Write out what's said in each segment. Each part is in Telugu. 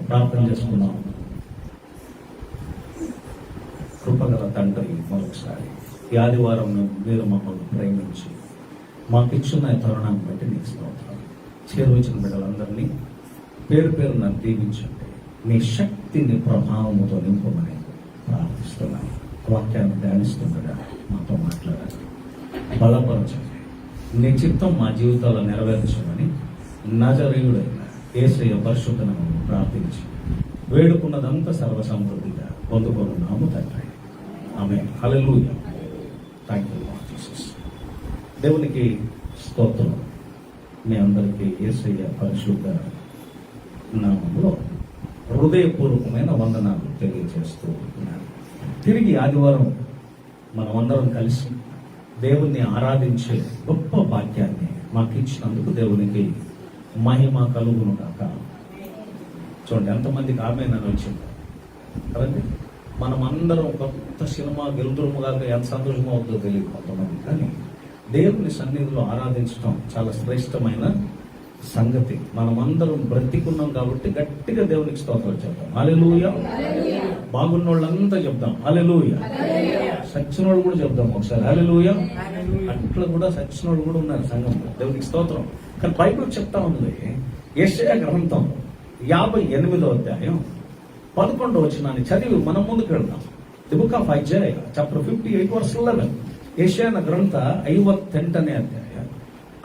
ప్రార్థన చేసుకున్నాం. కృపగల తండ్రి, మరొకసారి ఈ ఆదివారం మీరు మమ్మల్ని ప్రేమించి మాకిచ్చిన తరుణాన్ని బట్టి నీకు స్తోత్రం. చేరువచ్చిన బిడ్డలందరినీ పేరు పేరున దీవించండి. నీ శక్తిని ప్రభావముతో నింపమని ప్రార్థిస్తున్నాను. వాక్యాన్ని ధ్యానిస్తుండగా మాతో మాట్లాడాలి, బలపరచండి. నీ చిత్తం మా జీవితాల్లో నెరవేర్చమని నజరేయుడైన యేసయ్య పరిశుద్ధ నామమున ప్రార్థించి వేడుకున్నదంతా సర్వసమృద్ధిగా పొందుకొనున్నాము తండ్రి. Amen. Hallelujah. Thank you Lord Jesus. దేవునికి స్తోత్రం. మీ అందరికీ యేసయ్య పరిశుద్ధ నామములో హృదయపూర్వకమైన వందనాలు తెలియజేస్తూ ఉన్నాను. తిరిగి ఆదివారం మనమందరం కలిసి దేవుణ్ణి ఆరాధించే గొప్ప భాగ్యాన్ని మాకు ఇచ్చినందుకు దేవునికి మహిమ కలుగును కాక. చూడండి ఎంతమందికి ఆమేనని వచ్చింది కదండి. మనం అందరం కొత్త సినిమా గెలుతురుముగా ఎంత సంతోషమో అవుతుందో తెలియదు కొంతమంది, కానీ దేవుని సన్నిధిలో ఆరాధించడం చాలా శ్రేష్టమైన సంగతి. మనమందరం బ్రతికున్నాం కాబట్టి గట్టిగా దేవునికి స్తోత్రం చెప్తాం. హల్లెలూయా. బాగున్న వాళ్ళంతా చెప్తాం హల్లెలూయా. సచ్చిన వాళ్ళు కూడా చెప్దాం ఒకసారి హల్లెలూయా. అట్లా కూడా సచ్చిన వాళ్ళు కూడా ఉన్నారు సంఘంలో, దేవునికి స్తోత్రం. కానీ బైబిల్ చెప్తా ఉంది, యెషయా గ్రంథం 58వ అధ్యాయం 11వ వచనాన్ని చదివి మనం ముందుకు వెళ్దాం. The book of Isaiah chapter 58 verse 11. ಯೆಶಾಯನ ಗ್ರಂಥ 58ನೇ ಅಧ್ಯಾಯ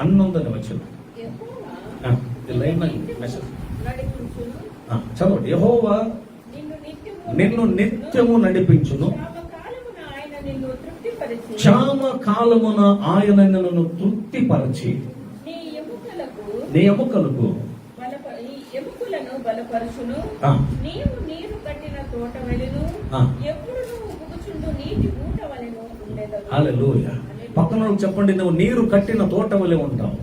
11ನೇ ವಚನ. చదవండి. యెహోవా నిన్ను నిత్యము నడిపించును, క్షామ కాలమున ఆయన నిన్ను తృప్తిపరచి నీ ఎముకలకు బలపరచును. నీవు నీరు కట్టిన తోట వెలును, ఎప్పుడు నువ్వు గుగుచుండు నీటి ఊట వలెను ఉండెదవు. హల్లెలూయా. పక్కన చెప్పండి, నువ్వు నీరు కట్టిన తోట వలె ఉంటావు,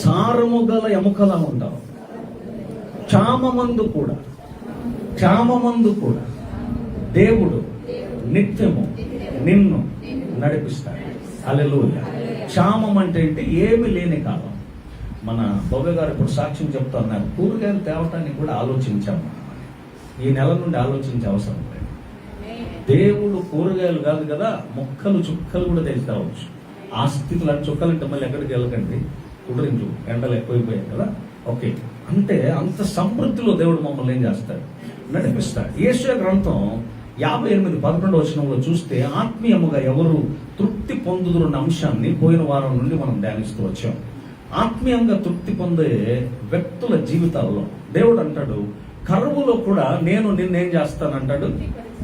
సారము గల ఎముకలా ఉంటావు. క్షామమందు కూడా దేవుడు నిత్యము నిన్ను నడిపిస్తాడు. హల్లెలూయా. క్షామం అంటే ఏంటి? ఏమి లేని కాలం. మన బాబాయ్ గారు ఇప్పుడు సాక్ష్యం చెప్తా ఉన్నారు, కూరగాయలు తేవటానికి కూడా ఆలోచించాము. ఈ నెల నుండి ఆలోచించే అవసరం లేదు. దేవుడు కూరగాయలు కాదు కదా, మొక్కలు చుక్కలు కూడా తెచ్చి తేవచ్చు. ఆ స్థితిలో చుక్కలు అంటే మళ్ళీ ఎక్కడికి వెళ్ళకండి, కుదిరించు, ఎండలు ఎక్కువైపోయాయి కదా. ఓకే, అంటే అంత సమృద్ధిలో దేవుడు మమ్మల్ని ఏం చేస్తాడు? నడిపిస్తాడు. యెషయా గ్రంథం 58:11 వచనంలో చూస్తే, ఆత్మీయముగా ఎవరు తృప్తి పొందుదురున్న అంశాన్ని పోయిన వారం నుండి మనం ధ్యానిస్తూ వచ్చాం. ఆత్మీయంగా తృప్తి పొందే వ్యక్తుల జీవితాల్లో దేవుడు అంటాడు, కరువులో కూడా నేను నిన్నేం చేస్తానంటాడు?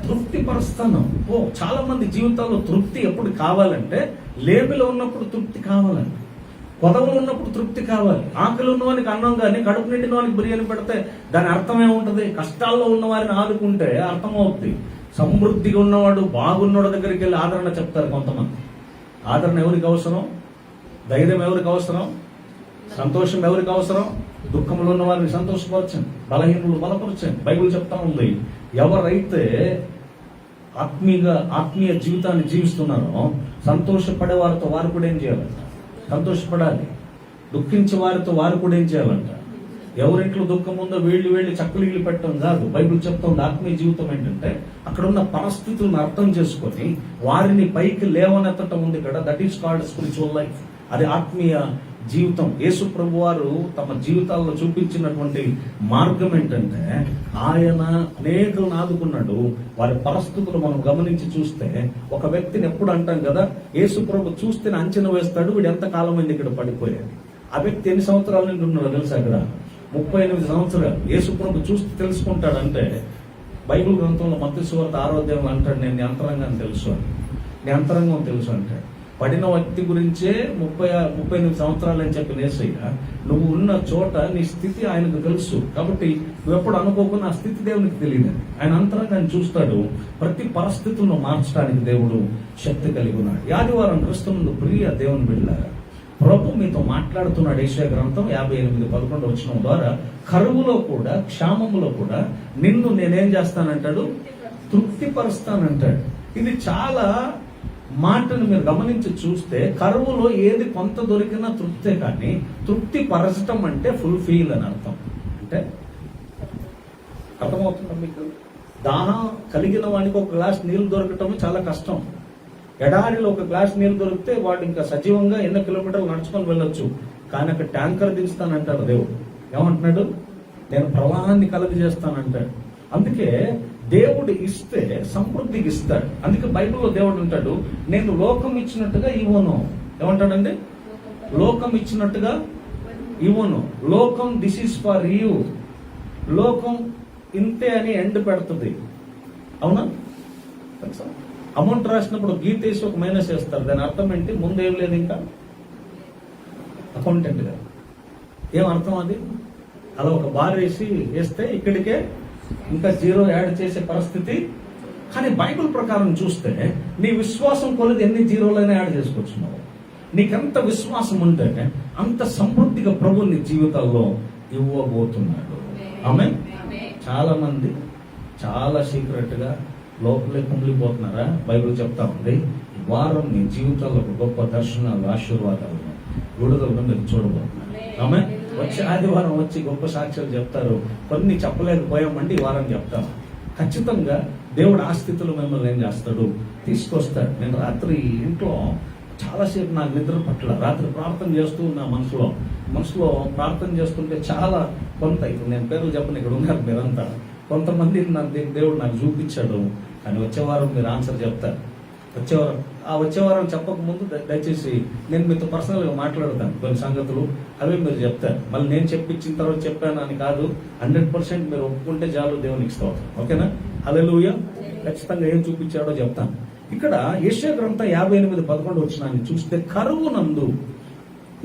తృప్తిపరుస్తాను. చాలా మంది జీవితాల్లో తృప్తి ఎప్పుడు కావాలంటే, లేమిలో ఉన్నప్పుడు తృప్తి కావాలండి, కొదవలు ఉన్నప్పుడు తృప్తి కావాలి. ఆకలి ఉన్నవానికి అన్నం కానీ, కడుపు నిండిన వానికి బిర్యానీ పెడితే దాని అర్థం ఏముంటది? కష్టాల్లో ఉన్న వారిని ఆదుకుంటే అర్థమవుతుంది. సమృద్ధిగా ఉన్నవాడు, బాగున్నవాడు దగ్గరికి వెళ్ళి ఆదరణ చెప్తారు కొంతమంది. ఆదరణ ఎవరికి అవసరం? ధైర్యం ఎవరికి అవసరం? సంతోషం ఎవరికి అవసరం? దుఃఖంలో ఉన్న వారిని సంతోషపరచండి, బలహీనులు బలపరచండి. బైబిల్ చెప్తా ఉంది, ఎవరైతే ఆత్మీయ జీవితాన్ని జీవిస్తున్నారో సంతోషపడే వారితో వారు కూడా ఏం చేయాలంట? సంతోషపడాలి. దుఃఖించే వారితో వారు కూడా ఏం చేయాలంట? ఎవరింట్లో దుఃఖం ఉందో వెళ్ళి చక్కలిగిలి పెట్టడం కాదు. బైబిల్ చెప్తుంది, ఆత్మీయ జీవితం ఏంటంటే అక్కడ ఉన్న పరిస్థితులను అర్థం చేసుకొని వారిని పైకి లేవనెత్తటం ఉంది కదా. That is called spiritual life. అది ఆత్మీయ జీవితం. యేసు ప్రభు వారు తమ జీవితాల్లో చూపించినటువంటి మార్గం ఏంటంటే, ఆయన అనేకులను ఆదుకున్నాడు. వారి పరిస్థితులు మనం గమనించి చూస్తే, ఒక వ్యక్తిని ఎప్పుడు అంటాం కదా, యేసు ప్రభు చూస్తే అంచనా వేస్తాడు, వీడు ఎంత కాలం అయింది ఇక్కడ పడిపోయాడు. ఆ వ్యక్తి ఎన్ని సంవత్సరాల నుండి ఉన్నాడో తెలుసా? అక్కడ 38 సంవత్సరాలు. యేసు ప్రభు చూస్తే తెలుసుకుంటాడంటే, బైబిల్ గ్రంథంలో మత్తయి సువార్త 6వ అధ్యాయంలో అంటాడు, నేను నీ అంతరంగాన్ని తెలుసు అని. నీ అంతరంగం తెలుసు అంటాడు. పడిన వ్యక్తి గురించే 38 సంవత్సరాలు అని చెప్పిన యేసయ్య, నువ్వు ఉన్న చోట నీ స్థితి ఆయనకు తెలుసు. కాబట్టి నువ్వు ఎప్పుడు అనుకోకుండా ఆ స్థితి దేవునికి తెలియదు. ఆయన అంతరంగాన్ని చూస్తాడు. ప్రతి పరిస్థితులను మార్చడానికి దేవుడు శక్తి కలిగి ఉన్నాడు. ఆదివారం క్రీస్తునందు ప్రియ దేవుని బిడ్డలారా, ప్రభు మీతో మాట్లాడుతున్నాడు. యెషయా గ్రంథం 58:11 వచనం ద్వారా, కరువులో కూడా క్షామములో కూడా నిన్ను నేనేం చేస్తానంటాడు? తృప్తిపరుస్తానంటాడు. ఇది చాలా మాటను మీరు గమనించి చూస్తే, కరువులో ఏది కొంత దొరికినా తృప్తే, కానీ తృప్తి పరచటం అంటే ఫుల్ఫిల్ అని అర్థం. అంటే అర్థమవుతుందా మీకు? దాహం కలిగిన వానికి ఒక గ్లాస్ నీళ్లు దొరకటం చాలా కష్టం. ఎడారిలో ఒక గ్లాస్ నీళ్లు దొరికితే వాడు ఇంకా సజీవంగా ఎన్నో కిలోమీటర్లు నడుచుకొని వెళ్ళొచ్చు. కానీ అక్కడ ట్యాంకర్ దించుతానంటాడు దేవుడు. ఏమంటున్నాడు? నేను ప్రవాహాన్ని కలుగజేస్తానంటాడు. అందుకే దేవుడు ఇస్తే సమృద్ధికి ఇస్తాడు. అందుకే బైబిల్లో దేవుడు అంటాడు, నేను లోకం ఇచ్చినట్టుగా ఇవ్వను. ఏమంటాడండి? లోకం ఇచ్చినట్టుగా ఇవ్వను. లోకం దిస్ ఈస్ ఫర్ యూ. లోకం ఇంతే అని ఎండ్ పెడుతుంది. అవునా? అమౌంట్ రాసినప్పుడు గీత వేసి ఒక మైనస్ వేస్తారు. దాని అర్థం ఏంటి? ముందేం లేదు, ఇంకా అకౌంటెంట్ గా ఏం అర్థం అది? అలా ఒక బార్ వేస్తే ఇక్కడికే ఇంకా జీరో యాడ్ చేసే పరిస్థితి. కానీ బైబిల్ ప్రకారం చూస్తే నీ విశ్వాసం కొలది ఎన్ని జీరోలైనా యాడ్ చేసుకోవచ్చు. నీకెంత విశ్వాసం ఉంటే అంత సమృద్ధిగా ప్రభు నీ జీవితాల్లో ఇవ్వబోతున్నాడు. ఆమె చాలా మంది చాలా సీక్రెట్ గా లోపలే కుమిలిపోతున్నారా? బైబిల్ చెప్తా ఉంది, వారం నీ జీవితాల్లో ఒక గొప్ప దర్శనాలు, ఆశీర్వాదాలు, విడుదలను మీరు చూడబోతున్నారు. ఆమె వచ్చి ఆదివారం వచ్చి గొప్ప సాక్ష్యాలు చెప్తారు. కొన్ని చెప్పలేకపోయామండి, ఈ వారం చెప్తాం. ఖచ్చితంగా దేవుడు ఆ స్థితిలో మిమ్మల్ని ఏం చేస్తాడు, తీసుకొస్తాడు. నేను రాత్రి ఇంట్లో చాలాసేపు నాకు నిద్ర పట్ల రాత్రి ప్రార్థన చేస్తూ నా మనసులో ప్రార్థన చేస్తుంటే చాలా కొంత, ఇప్పుడు నేను పేర్లు చెప్పను, ఇక్కడ ఉన్నారు మీరంతా, కొంతమంది దేవుడు నాకు చూపించాడు. కానీ వచ్చేవారం మీరు ఆన్సర్ చెప్తారు. వచ్చేవారం చెప్పకముందు దయచేసి నేను మీతో పర్సనల్గా మాట్లాడతాను కొన్ని సంగతులు, అవే మీరు చెప్తారు. మళ్ళీ నేను చెప్పించిన తర్వాత చెప్పాను అని కాదు, 100% మీరు ఒప్పుకుంటే చాలు, దేవునికి స్తోత్రం. ఓకేనా? హల్లెలూయా. ఖచ్చితంగా ఏం చూపించాడో చెప్తాను. ఇక్కడ యెషయా గ్రంథం 58:11 వచనాన్ని చూస్తే కరువు నందు,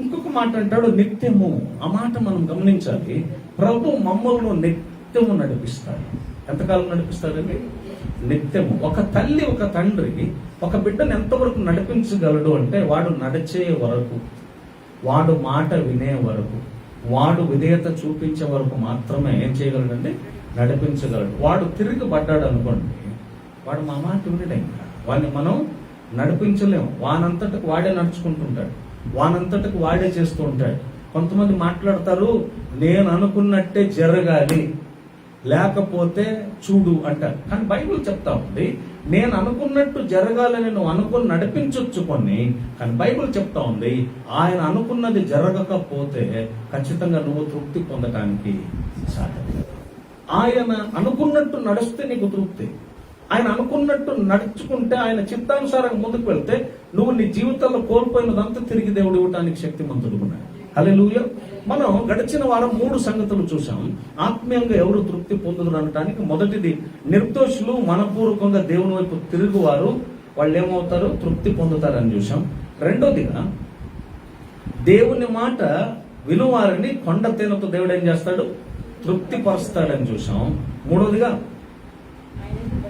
ఇంకొక మాట అంటాడు నిత్యము. ఆ మాట మనం గమనించాలి. ప్రభు మమ్మల్ని నిత్యము నడిపిస్తాడు. ఎంతకాలం నడిపిస్తాడండి? నిత్యము. ఒక తల్లి ఒక తండ్రి ఒక బిడ్డను ఎంతవరకు నడిపించగలడు అంటే, వాడు నడిచే వరకు, వాడు మాట వినే వరకు, వాడు విధేయత చూపించే వరకు మాత్రమే ఏం చేయగలడండి? నడిపించగలడు. వాడు తిరిగిపడ్డాడు అనుకోండి, వాడు మా మాట వినడే. ఇంకా వాడిని మనం నడిపించలేము. వానంతటకు వాడే నడుచుకుంటుంటాడు, వానంతటకు వాడే చేస్తూ ఉంటాడు. కొంతమంది మాట్లాడతారు, నేను అనుకున్నట్టే జరగాలి, లేకపోతే చూడు అంటారు. కానీ బైబిల్ చెప్తా ఉంది, నేను అనుకున్నట్టు జరగాలని నువ్వు అనుకుని నడిపించొచ్చు కొన్ని, కానీ బైబిల్ చెప్తా ఉంది ఆయన అనుకున్నది జరగకపోతే ఖచ్చితంగా నువ్వు తృప్తి పొందటానికి సాధ్యం. ఆయన అనుకున్నట్టు నడిస్తే నీకు తృప్తి. ఆయన అనుకున్నట్టు నడుచుకుంటే, ఆయన చిత్తానుసారంగా ముందుకు వెళ్తే నువ్వు నీ జీవితంలో కోల్పోయినదంతా తిరిగి దేవుడు ఇవ్వడానికి శక్తిమంతుడు ఉన్నాడు. హల్లెలూయా. మనం గడిచిన వారం 3 సంగతులు చూసాం. ఆత్మీయంగా ఎవరు తృప్తి పొందుదురు అనటానికి మొదటిది, నిర్దోషులు మనపూర్వకంగా దేవుని వైపు తిరుగువారు, వాళ్ళు ఏమవుతారు? తృప్తి పొందుతారని చూసాం. రెండోదిగా, దేవుని మాట వినువారిని కొండ తేనెతో దేవుడు ఏం చేస్తాడు? తృప్తి పరుస్తాడని చూసాం. మూడోదిగా,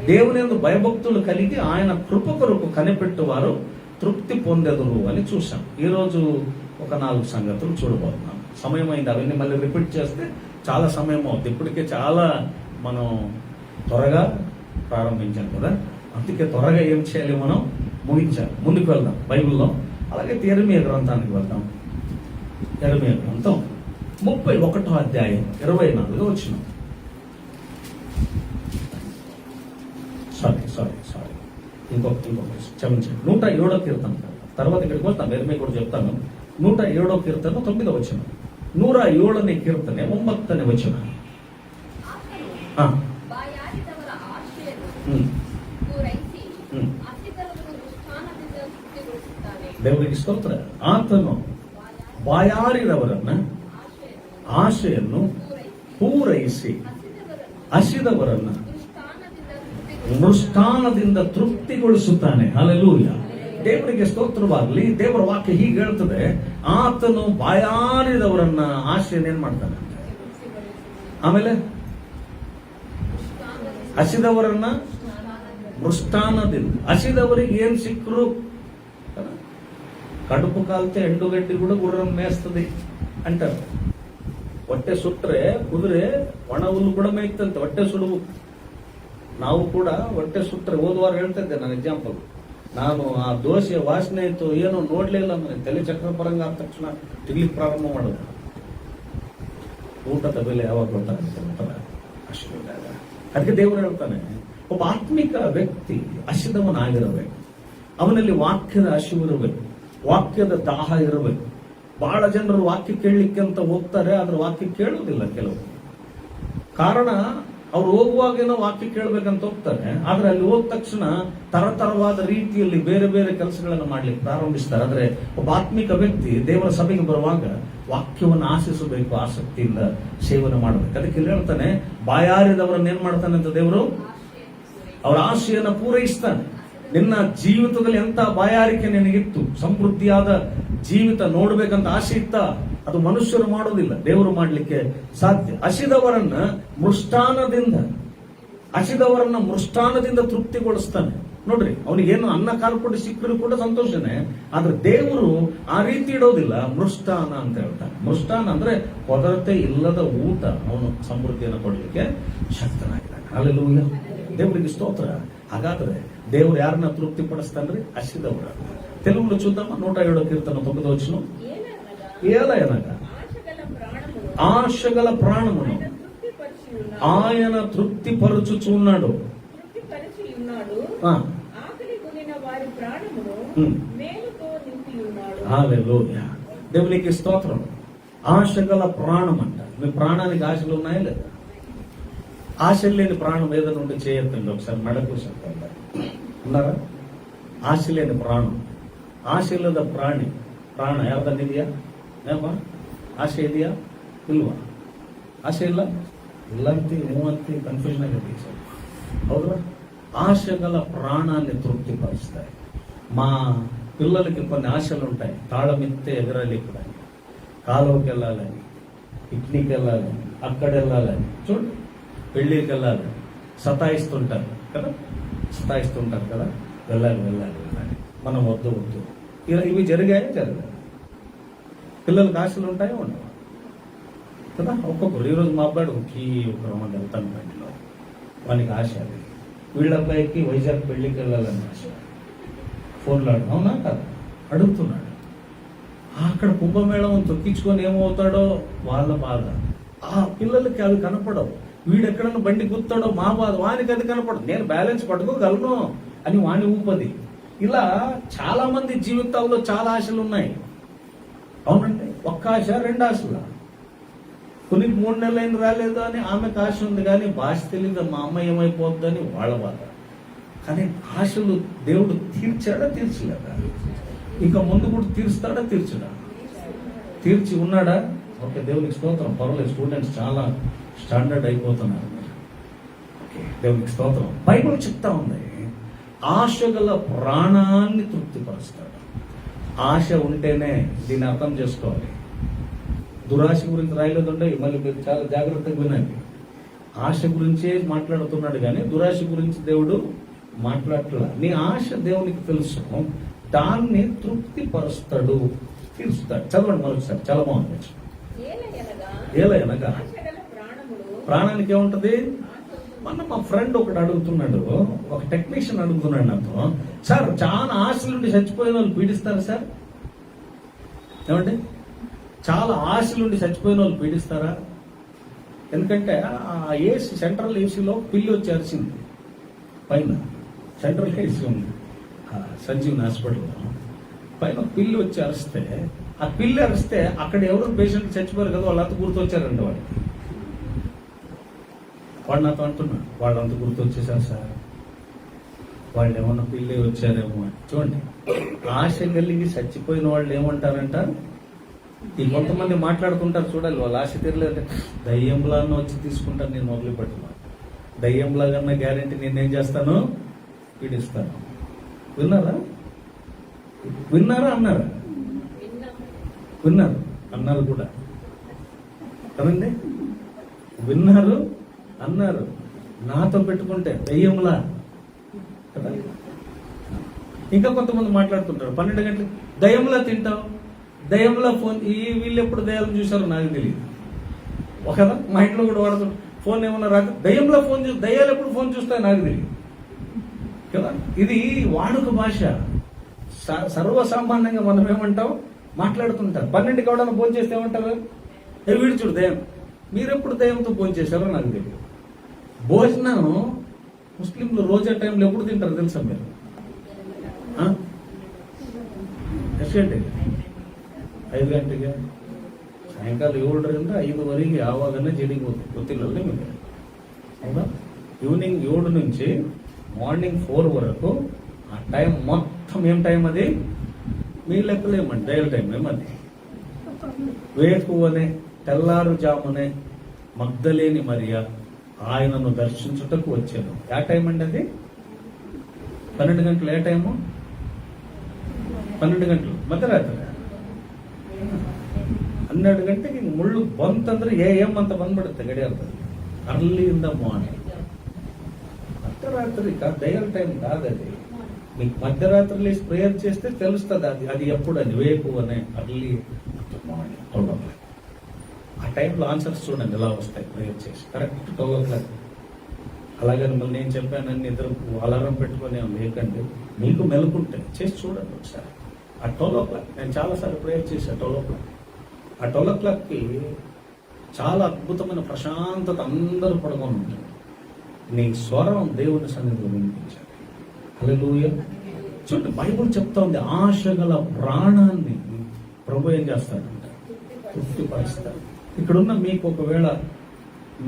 దేవుని యందు భయభక్తులు కలిగి ఆయన కృప కొరకు కనిపెట్టువారు తృప్తి పొందెదరు అని చూసాం. ఈరోజు ఒక 4 సంగతులు చూడబోతున్నాం. సమయం అయింది, అవన్నీ మళ్ళీ రిపీట్ చేస్తే చాలా సమయం అవుతుంది. ఇప్పటికే చాలా మనం త్వరగా ప్రారంభించాం కదా, అందుకే త్వరగా ఏం చేయాలి, మనం ముగించాలి. ముందుకు వెళ్దాం బైబిల్లో. అలాగే యెరెమీయా గ్రంథానికి వెళ్దాం. యెరెమీయా గ్రంథం 31వ అధ్యాయం 24వ వచనం. సారీ ఇంకొక క్షమించండి. 107వ కీర్తన తర్వాత ఇక్కడికి వస్తాం. యెరెమీయా కూడా చెప్తాను. 107వ కీర్తన 9వ వచనం. 107ನೇ ಕೀರ್ತನೆ 9ನೇ ವಚನ. ದೇವರಿಗೆ ಸ್ತೋತ್ರ. ಆತನು ಬಾಯಾರಿದವರನ್ನ ಆಶೆಯನ್ನು ಪೂರೈಸಿ ಹಸಿದವರನ್ನ ಮೃಷ್ಟಾನದಿಂದ ತೃಪ್ತಿಗೊಳಿಸುತ್ತಾನೆ. ಹಲ್ಲೆಲೂಯಾ. ದೇವರಿಗೆ ಸ್ತೋತ್ರವಾಗಲಿ. ದೇವರ ವಾಕ್ಯ ಹೀಗೆ ಹೇಳ್ತದೆ, ಆತನು ಬಾಯಾರಿದವರನ್ನ ಆಶೆಯನ್ನು ಏನ್ ಮಾಡ್ತಾನೆ, ಆಮೇಲೆ ಹಸಿದವರನ್ನ ಮೃಷ್ಟಾನದಿಂದ. ಹಸಿದವರಿಗೆ ಏನ್ ಸಿಕ್ಕರು, కడుపు కాలితే ఎండుగడ్డి కూడా గుర్రం మేస్తుంది అంటారు. ಹೊಟ್ಟೆ ಸುಟ್ರೆ ಕುದುರೆ ಒಣ ಹುಲ್ಲು ಕೂಡ ಮೇಯ್ತಂತೆ, ಹೊಟ್ಟೆ ಸುಡುವು. ನಾವು ಕೂಡ ಹೊಟ್ಟೆ ಸುಟ್ರೆ, ಹೋದವಾರ ಹೇಳ್ತಾ ಇದ್ದೆ ನಾನು ಎಕ್ಸಾಂಪಲ್, ನಾನು ಆ ದೋಸೆ ವಾಸನೆ ಇತ್ತು, ಏನೋ ನೋಡ್ಲಿಲ್ಲ, ತಲೆ ಚಕ್ರ ಪರಂಗ ಆದ ತಕ್ಷಣ ತಿರ್ಲಿಕ್ಕೆ ಪ್ರಾರಂಭ ಮಾಡೋದು. ಊಟದ ಬೆಲೆ ಯಾವಾಗ ಗೊತ್ತಾಗುತ್ತೆ, ಅದಕ್ಕೆ ದೇವರು ಹೇಳ್ತಾನೆ, ಒಬ್ಬ ಆತ್ಮಿಕ ವ್ಯಕ್ತಿ ಹಸಿದವನಾಗಿರಬೇಕು. ಅವನಲ್ಲಿ ವಾಕ್ಯದ ಹಸಿವಿರಬೇಕು, ವಾಕ್ಯದ ದಾಹ ಇರಬೇಕು. ಬಹಳ ಜನರು ವಾಕ್ಯ ಕೇಳಲಿಕ್ಕೆ ಅಂತ ಹೋಗ್ತಾರೆ, ಆದ್ರೆ ವಾಕ್ಯ ಕೇಳೋದಿಲ್ಲ ಕೆಲವು. ಕಾರಣ ಅವ್ರು ಹೋಗುವಾಗೇನೋ ವಾಕ್ಯ ಕೇಳಬೇಕಂತ ಹೋಗ್ತಾರೆ, ಆದ್ರೆ ಅಲ್ಲಿ ಹೋದ ತಕ್ಷಣ ತರತರವಾದ ರೀತಿಯಲ್ಲಿ ಬೇರೆ ಬೇರೆ ಕೆಲಸಗಳನ್ನು ಮಾಡ್ಲಿಕ್ಕೆ ಪ್ರಾರಂಭಿಸ್ತಾರೆ. ಆದ್ರೆ ಒಬ್ಬ ಆತ್ಮಿಕ ವ್ಯಕ್ತಿ ದೇವರ ಸಭೆಗೆ ಬರುವಾಗ ವಾಕ್ಯವನ್ನು ಆಶಿಸಬೇಕು, ಆಸಕ್ತಿಯಿಂದ ಸೇವನೆ ಮಾಡಬೇಕು. ಅದಕ್ಕೆ ಇಲ್ಲಿ ಹೇಳ್ತಾನೆ, ಬಾಯಾರಿದವರನ್ನ ಏನ್ ಮಾಡ್ತಾನೆ ಅಂತ ದೇವರು, ಅವರ ಆಶೆಯನ್ನು ಪೂರೈಸ್ತಾನೆ. ನಿನ್ನ ಜೀವಿತದಲ್ಲಿ ಎಂತ ಬಾಯಾರಿಕೆ ನಿನಗಿತ್ತು, ಸಮೃದ್ಧಿಯಾದ ಜೀವಿತ ನೋಡ್ಬೇಕಂತ ಆಸೆ ಇತ್ತ, ಅದು ಮನುಷ್ಯರು ಮಾಡೋದಿಲ್ಲ, ದೇವರು ಮಾಡ್ಲಿಕ್ಕೆ ಸಾಧ್ಯ. ಹಸಿದವರನ್ನ ಮೃಷ್ಟಾನದಿಂದ ತೃಪ್ತಿಗೊಳಿಸ್ತಾನೆ. ನೋಡ್ರಿ, ಅವನಿಗೇನು ಅನ್ನ ಕಾಲು ಕೊಟ್ಟು ಸಿಕ್ಕರು ಕೂಡ ಸಂತೋಷನೇ, ಆದ್ರೆ ದೇವರು ಆ ರೀತಿ ಇಡೋದಿಲ್ಲ. ಮೃಷ್ಟಾನ ಅಂತ ಹೇಳ್ತಾನೆ. ಮೃಷ್ಟಾನ ಅಂದ್ರೆ ಕೊರತೆ ಇಲ್ಲದ ಊಟ, ಅವನು ಸಮೃದ್ಧಿಯನ್ನು ಕೊಡ್ಲಿಕ್ಕೆ ಶಕ್ತನಾಗಿದ್ದಾನೆ. ಹಲ್ಲೆಲೂಯಾ. ದೇವರಿಗೆ ಸ್ತೋತ್ರ. ಹಾಗಾದ್ರೆ ದೇವರು ಯಾರನ್ನ ತೃಪ್ತಿ ಪಡಿಸ್ತಾನ್ರಿ? ಹಸಿದವರ. తెలుగులో చూద్దామా? 107వ కీర్తన 9వ వచనం. ఏలయనగా ఆశగల ప్రాణమును ఆయన తృప్తి పరచుచున్నాడు. ఆ. ఆకలి కొనిన వారి ప్రాణమును ఉమ్. మేలుతో నింపి ఉన్నాడు. హల్లెలూయా. దేవునికి స్తోత్రం. ఆశ గల ప్రాణం అంట. మీ ప్రాణానికి ఆశలు ఉన్నాయా లేదా? ఆశలు లేని ప్రాణం ఏదైనా ఉంటే చేయొద్దండి. ఒకసారి మెడకు చెప్పండి. ఉన్నారా? ఆశ లేని ప్రాణం. ఆశ లేదా ప్రాణ ఎవరిదని ఇదియా? ఏమా ఆశ ఇదియా? పిలువ ఆశ ఇలా ఇల్లంతి మూవంతి కన్ఫ్యూజన్ అయితే తీసారు. అవునా? ఆశ గల ప్రాణాన్ని తృప్తిపరుస్తాయి. మా పిల్లలకి కొన్ని ఆశలు ఉంటాయి. తాళమిత్తే ఎగరాలి, ఇక్కడ కాలువకి వెళ్ళాలని, పిక్నిక్ వెళ్ళాలని, అక్కడ వెళ్ళాలని, చూడండి పెళ్ళికి వెళ్ళాలని సతాయిస్తుంటారు కదా, వెళ్ళాలి. మనం వద్దు. ఇవి జరిగాయి. పిల్లలకి ఆశలు ఉంటాయో ఉండవు కదా. ఒక్కొక్కరు ఈరోజు మా అబ్బాయి ఒక రౌండ్ వెళ్తాను బయటలో, వానికి ఆశ. అది వీళ్ళ అబ్బాయికి వైజాగ్ పెళ్ళికి వెళ్ళాలని ఆశ. ఫోన్లో అవునా కదా అడుగుతున్నాడు. అక్కడ కుంభమేళం తొక్కించుకొని ఏమవుతాడో వాళ్ళ బాధ. ఆ పిల్లలకి అవి కనపడవు. వీడెక్కడన్నా బండి గుర్తాడో మా బాధ. వానికి అది కనపడదు. నేను బ్యాలెన్స్ పట్టుకోగలను అని వాని ఊపది. ఇలా చాలా మంది జీవితాల్లో చాలా ఆశలు ఉన్నాయి. అవునండి. ఒక్క ఆశ, రెండు ఆశలు. కొన్ని 3 నెలలైన రాలేదు అని ఆమెకు ఆశ ఉంది, కానీ భాష తెలియదు మా అమ్మ ఏమైపోద్దని వాళ్ళ బాధ. కానీ ఆశలు దేవుడు తీర్చాడా తీర్చలేదా? ఇంకా ముందు కూడా తీరుస్తాడా తీర్చడా? తీర్చి ఉన్నాడా? ఓకే, దేవునికి స్తోత్రం. పర్వాలేదు, స్టూడెంట్స్ చాలా స్టాండర్డ్ అయిపోతున్నారు. ఓకే, దేవునికి స్తోత్రం. బైబిల్ చెప్తా ఉంది, ఆశ గల ప్రాణాన్ని తృప్తిపరుస్తాడు. ఆశ ఉంటేనే దీన్ని అర్థం చేసుకోవాలి. దురాశ గురించి రాయలేదంటే మళ్ళీ మీరు చాలా జాగ్రత్తగా వినండి. ఆశ గురించే మాట్లాడుతున్నాడు కానీ దురాశ గురించి దేవుడు మాట్లాడట్లా. నీ ఆశ దేవునికి తెలుసు, దాన్ని తృప్తిపరుస్తాడు, తీరుస్తాడు. చదవండి మరొకసారి, చాలా బాగుంది. ఏలయనగా ప్రాణానికి ఏముంటది? మొన్న మా ఫ్రెండ్ ఒకటి అడుగుతున్నాడు, ఒక టెక్నీషియన్ అడుగుతున్నాడు నాతో, సార్ చాలా ఆశలుండి చచ్చిపోయిన వాళ్ళు పీడిస్తారా సార్? ఏమండి, చాలా ఆశలుండి చచ్చిపోయిన వాళ్ళు పీడిస్తారా? ఎందుకంటే ఆ ఏసీ, సెంట్రల్ ఏసీలో పిల్లి వచ్చి అరిచింది. పైన సెంట్రల్ ఏసీ ఉంది సంజీవని హాస్పిటల్లో, పైన పిల్లి వచ్చి అరిస్తే, ఆ పిల్లి అరిస్తే అక్కడ ఎవరు పేషెంట్ చచ్చిపోయారు కదా, వాళ్ళంతా గుర్తొచ్చారంట. వాడు నాతో అంటున్నాడు, వాళ్ళంతా గుర్తొచ్చేసారు సార్, వాళ్ళు ఏమన్నా పిల్లి వచ్చారేమో అని. చూడండి, ఆశ కలిగి చచ్చిపోయిన వాళ్ళు ఏమంటారంట, ఈ కొంతమంది మాట్లాడుకుంటారు చూడాలి, వాళ్ళు ఆశ తీరలేదంటే దయ్యంలాగా వచ్చి తీసుకుంటాను, నేను వదిలిపెట్టున్నాను, దయ్యంలాగా గ్యారెంటీ నేనేం చేస్తాను, పీడిస్తాను. విన్నారా అన్నారా? విన్నారు అన్నారు కూడా కదండి, విన్నారు అన్నారు. నాతో పెట్టుకుంటే దయ్యంలా కదా. ఇంకా కొంతమంది మాట్లాడుతుంటారు 12 గంటలకి, దయ్యంలా తింటావు, దయ్యంలా ఫోన్. వీళ్ళు ఎప్పుడు దయ్యాలను చూసారో నాకు తెలియదు. ఒకదా మా ఇంట్లో కూడా వాడుతారు, ఫోన్ ఏమన్నా రాక దయ్యంలా ఫోన్ చూసి, దయ్యాలు ఎప్పుడు ఫోన్ చూస్తాయో నాకు తెలియదు కదా. ఇది వాడుక భాష. సర్వసామాన్యంగా మనం ఏమంటాం, మాట్లాడుతుంటారు. 12కి ఎవడన్నా ఫోన్ చేస్తే ఏమంటారు, వీడు చూడు దయ్యం. మీరెప్పుడు దయ్యంతో ఫోన్ చేశారో నాకు తెలియదు. భోజనం ముస్లింలు రోజా టైంలో ఎప్పుడు తింటారు తెలుసా మీరు? ಎಷ್ಟು 5 ಗಂಟೆಗೆ, ಸಾಯಂಕಾಲ 7ರಿಂದ 5 ವರೆಗೆ ಯಾವಾಗಲೇ ಜಡಿಗೆ ಗೊತ್ತಿಲ್ಲ ನಿಮಗೆ, ಹೌದಾ? ఈవినింగ్ 7 నుంచి మార్నింగ్ 4 వరకు ఆ టైం మొత్తం ఏం టైం అది? మీ లెక్కలు ఏమండి, డైల్ టైం ఏమది? వేకువనే తెల్లారుజామునే మగ్ధలేని మరియా ఆయనను దర్శించుటకు వచ్చాను. ఏ టైం అండి అది? 12 గంటలు. ఏ టైము? 12 ಗಂಟಲು ಮಧ್ಯರಾತ್ರಿ 12 ಗಂಟೆಗೆ ಮುಳ್ಳು ಬಂತಂದ್ರೆ AM ಅಂತ ಬಂದ್ಬಿಡುತ್ತೆ ಗಡಿಯಾರದಲ್ಲಿ. Early in the morning. మధ్యరాత్రి డయల్ టైం కాదది. మీకు మధ్యరాత్రిలో ప్రేయర్ చేస్తే తెలుస్తుంది అది ఎప్పుడు, అది వేకువనే అర్లీ మార్నింగ్. ఆ టైంలో ఆన్సర్స్ చూడండి ఎలా వస్తాయి ప్రేయర్ చేసి. Correct 12 o'clock. అలాగని మళ్ళీ నేను చెప్పానని ఇద్దరు అలారం పెట్టుకుని లేకండి, మీకు మెలుకుంటే చేసి చూడండి ఒకసారి. ఆ 12 o'clock నేను చాలాసార్లు ప్రేయర్ చేశాను. 12 o'clock. ఆ 12 o'clockకి చాలా అద్భుతమైన ప్రశాంతత, అందరూ పడుకొని ఉంటుంది. నీ స్వరం దేవుని సన్నిధిలో వినిపించాలి. హల్లెలూయా. చూడండి, బైబుల్ చెప్తా ఉంది, ఆశ గల ప్రాణాన్ని ప్రభు ఏం చేస్తాడంట? తృప్తిపరుస్తాడు. ఇక్కడున్న మీకు ఒకవేళ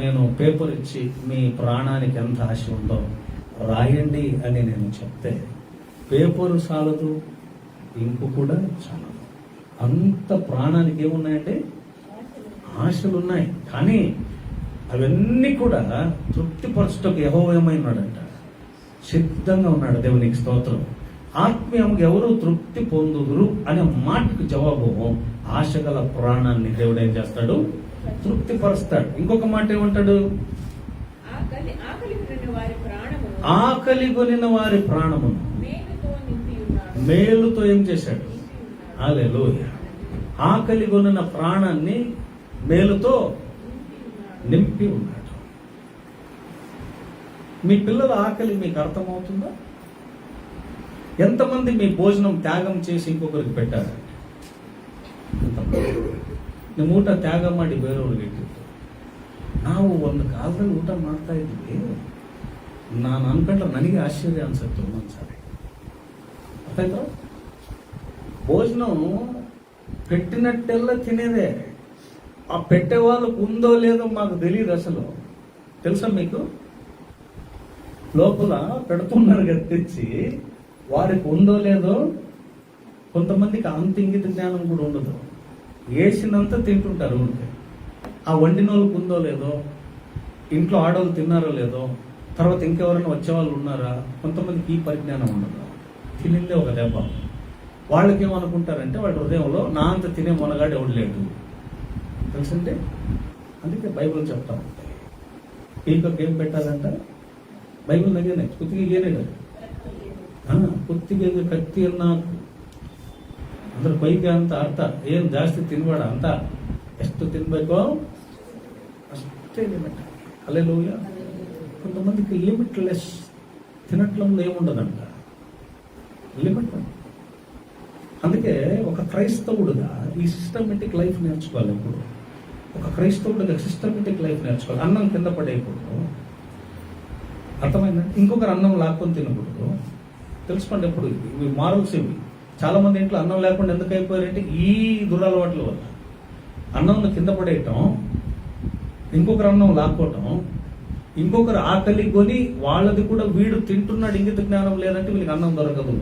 నేను పేపర్ ఇచ్చి మీ ప్రాణానికి ఎంత ఆశ ఉందో రాయండి అని నేను చెప్తే పేపరు చాలదు, ఇంకు కూడా చాలదు. అంత ప్రాణానికి ఏమున్నాయంటే ఆశలు ఉన్నాయి. కానీ అవన్నీ కూడా తృప్తిపరచటకు యెహోవా ఏమైనాడంట? సిద్ధంగా ఉన్నాడు. దేవునికి స్తోత్రం. ఆత్మీయంగా ఎవరు తృప్తి పొందుదురు అనే మాటకు జవాబు ఆశ గల ప్రాణాన్ని దేవుడు ఏం చేస్తాడు? తృప్తిపరుస్తాడు. ఇంకొక మాట ఏమంటాడు? ఆకలి కొనిన వారి ప్రాణమును మేలుతో ఏం చేశాడు? హల్లెలూయా. ఆకలి కొనిన ప్రాణాన్ని మేలుతో నింపి ఉన్నాడు. మీ పిల్లల ఆకలి మీకు అర్థమవుతుందా? ఎంతమంది మీ భోజనం త్యాగం చేసి ఇంకొకరికి పెట్టారు? ನಿಮ್ಮ ಊಟ ತ್ಯಾಗ ಮಾಡಿ ಬೇರೆಯವ್ರಿಗೆ ಇಟ್ಟಿತ್ತು. ನಾವು ಒಂದು ಕಾಲದಲ್ಲಿ ಊಟ ಮಾಡ್ತಾ ಇದ್ವಿ. ನಾನು ಅನ್ಕೊಂಡ್ರೆ ನನಗೆ ಆಶ್ಚರ್ಯ ಅನ್ಸುತ್ತೆ ಒಂದೊಂದ್ಸಾರಿ. ಅರ್ಥಾಯ್ತಾ? భోజనం పెట్టినట్టెల్లా తినేదే. ఆ పెట్టే వాళ్ళకు ఉందో లేదో మాకు తెలియదు అసలు. తెలుసా మీకు? లోపల పెడుతున్నారు కదా తెచ్చి, వారికి ఉందో లేదో. కొంతమందికి అంత ఇంగిత జ్ఞానం కూడా ఉండదు. వేసినంత తింటుంటారు ఊరికే. ఆ వండిన వాళ్ళకు ఉందో లేదో, ఇంట్లో ఆడవాళ్ళు తిన్నారో లేదో, తర్వాత ఇంకెవరైనా వచ్చేవాళ్ళు ఉన్నారా, కొంతమందికి ఈ పరిజ్ఞానం ఉండదు. తినిందే ఒక దెబ్బ. వాళ్ళకేమనుకుంటారంటే వాళ్ళ హృదయంలో నా అంత తినే మొనగాడు ఎవడు లేడు తెలుసంటే. అందుకే బైబిల్ చెప్తా ఉంటాయి, ఈకొక ఏం పెట్టాలంట? ಬೈಬಲ್ ನಾಗೇನೆ ಕುತ್ತಿಗೆ ಏನಿದೆ? ಕುತ್ತಿಗೆಗೆ ಕತ್ತಿಯನ್ನ ಅದ್ರ ಪೈಗೆ ಅಂತ ಅರ್ಥ. ಏನು ಜಾಸ್ತಿ ತಿನ್ಬೇಡ ಅಂತ. ಎಷ್ಟು ತಿನ್ಬೇಕೋ అష్టే లిమిట్. హల్లెలూయా. కొంతమందికి లిమిట్లెస్ తినట్లంలో ఏముండదంట, లిమిట్. అందుకే ఒక క్రైస్తవుడుగా ఈ సిస్టమేటిక్ లైఫ్ నేర్చుకోవాలి. ఇప్పుడు ఒక క్రైస్తవుడుగా సిస్టమేటిక్ లైఫ్ నేర్చుకోవాలి. అన్నం కింద పడేయకూడదు, అర్థమైందంటే. ఇంకొకరు అన్నం లాక్కొని తినకూడదు. తెలుసుకోండి ఎప్పుడు ఇవి మారల్స్. ఇవి చాలా మంది ఇంట్లో అన్నం లేకుండా ఎందుకు అయిపోయారంటే ఈ దురలవాట్ల వల్ల. అన్నం కింద పడేయటం, ఇంకొకరు అన్నం లాక్కోవటం, ఇంకొకరు ఆకలి కొని వాళ్ళది కూడా వీడు తింటున్నాడు ఇంగిత జ్ఞానం లేదంటే వీళ్ళకి అన్నం దొరకదు.